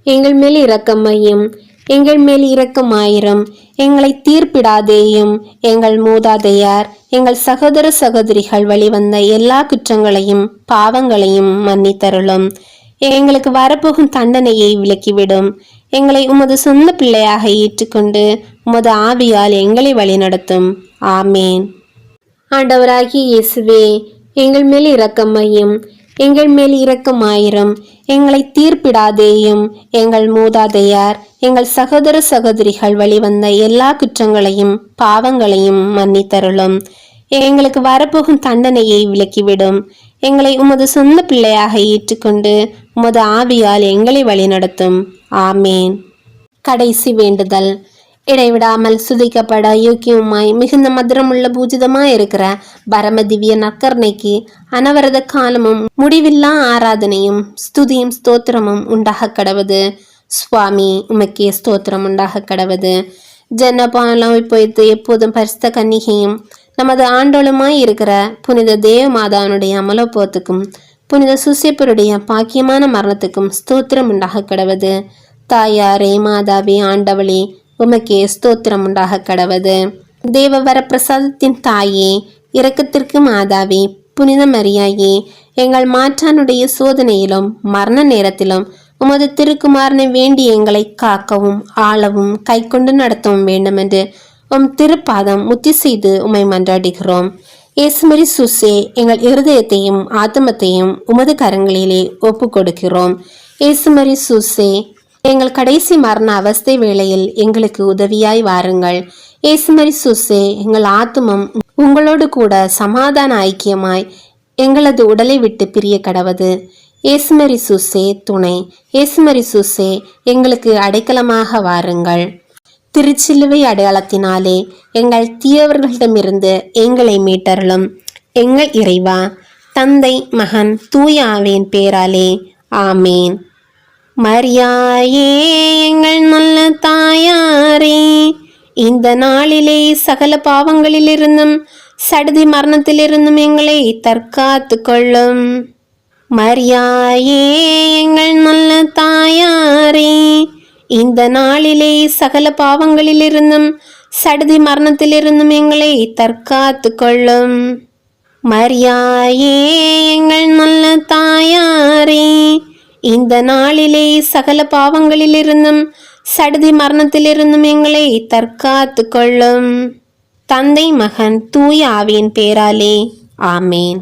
எங்கள் மேல் இரக்கமையும், எங்கள் மேல் இரக்கமாயிரும். எங்களை தீர்ப்பிடாதேயும். எங்கள் மூதாதையார், எங்கள் சகோதர சகோதரிகள் வழிவந்த எல்லா குற்றங்களையும் பாவங்களையும் மன்னித்தருளும். எங்களுக்கு வரப்போகும் தண்டனையை விலக்கிவிடும். எங்களை உமது சொந்த பிள்ளையாக ஏற்றுக்கொண்டு உமது ஆவியால் எங்களை வழிநடத்தும். ஆமேன். ஆண்டவராகிய இயேசுவே, எங்கள் மேல் இரக்கமையும், எங்கள் மேல் இரக்கமாயிரும். எங்களை தீர்ப்பிடாதேயும். எங்கள் மூதாதையார், எங்கள் சகோதர சகோதரிகள் வழிவந்த எல்லா குற்றங்களையும் பாவங்களையும் மன்னித்தருளும். எங்களுக்கு வரப்போகும் தண்டனையை விலக்கிவிடும். எங்களை உமது சொந்த பிள்ளையாக ஏற்றுக்கொண்டு உமது ஆவியால் எங்களை வழிநடத்தும். ஆமேன். கடைசி வேண்டுதல். இடைவிடாமல் சுதிக்கப்பட யோக்கியமாய் மிகுந்த மதுரமுள்ள பூஜிதமாய் இருக்கிற பரம திவ்ய நற்கருணைக்கு அனவரத காலமும் முடிவில்லா ஆராதனையும் ஸ்துதியும் ஸ்தோத்திரமும் உண்டாக கடவது. சுவாமி, உமக்கே ஸ்தோத்திரம் உண்டாக கடவது. ஜன்னபாலம் இப்போது எப்போதும் பரிசுத்த கன்னிகையும் நமது ஆண்டோளுமாய் இருக்கிற புனித தேவ மாதானுடைய அமலோப்போத்துக்கும் புனித சுசியப்பருடைய பாக்கியமான மரணத்துக்கும் ஸ்தோத்திரம் உண்டாக கடவது. தாயாரே, மாதாவே, ஆண்டவளே, உமக்கே ஸ்தோத்திரம் உண்டாக கடவது. தேவ வரப்பிரசாதத்தின் தாயே, இரக்கத்திற்கு மாதாவே, புனித மரியாயே, எங்கள் மாற்றானுடைய சோதனையிலும் மரண நேரத்திலும் உமது திருக்குமாரனை வேண்டி எங்களை காக்கவும் ஆளவும் கை கொண்டு நடத்தவும் வேண்டுமென்று உம் திருப்பாதம் முத்தி செய்து உம்மை மன்றாடுகிறோம். இயேசுமரி சூசே, எங்கள் இருதயத்தையும் ஆத்மத்தையும் உமது கரங்களிலே ஒப்பு கொடுக்கிறோம். இயேசுமரி சூசே, எங்கள் கடைசி மரண அவஸ்தை வேளையில் எங்களுக்கு உதவியாய் வாருங்கள். இயேசுமரி சூசே, எங்கள் ஆத்மம் உங்களோடு கூட சமாதான ஐக்கியமாய் எங்களது உடலை விட்டு பிரிய கடவது. இயேசுமரி சூசே துணை. இயேசுமரி சூசே, எங்களுக்கு அடைக்கலமாக வாருங்கள். திருச்சிலுவை அடையாளத்தினாலே எங்கள் தீயவர்களிடமிருந்து எங்களை மீட்டருளும். எங்கள் இறைவா, தந்தை, மகன், தூய ஆவியின் பேராலே. ஆமேன். மரியாயே, எங்கள் நல்ல தாயாரே, இந்த நாளிலே சகல பாவங்களிலிருந்தும் சடுதி மரணத்திலிருந்தும் எங்களை தற்காத்து கொள்ளும். மரியாயே, எங்கள் நல்ல தாயாரே, இந்த நாளிலே சகல பாவங்களிலிருந்தும் சடுதி மரணத்திலிருந்தும் எங்களை தற்காத்து கொள்ளும். மரியாயே, எங்கள் நல்ல தாயாரே, இந்த நாளிலே சகல பாவங்களிலிருந்தும் சடுதி மரணத்திலிருந்தும் எங்களை தற்காத்து கொள்ளும். தந்தை, மகன், தூய ஆவியின் பேராலே. ஆமேன்.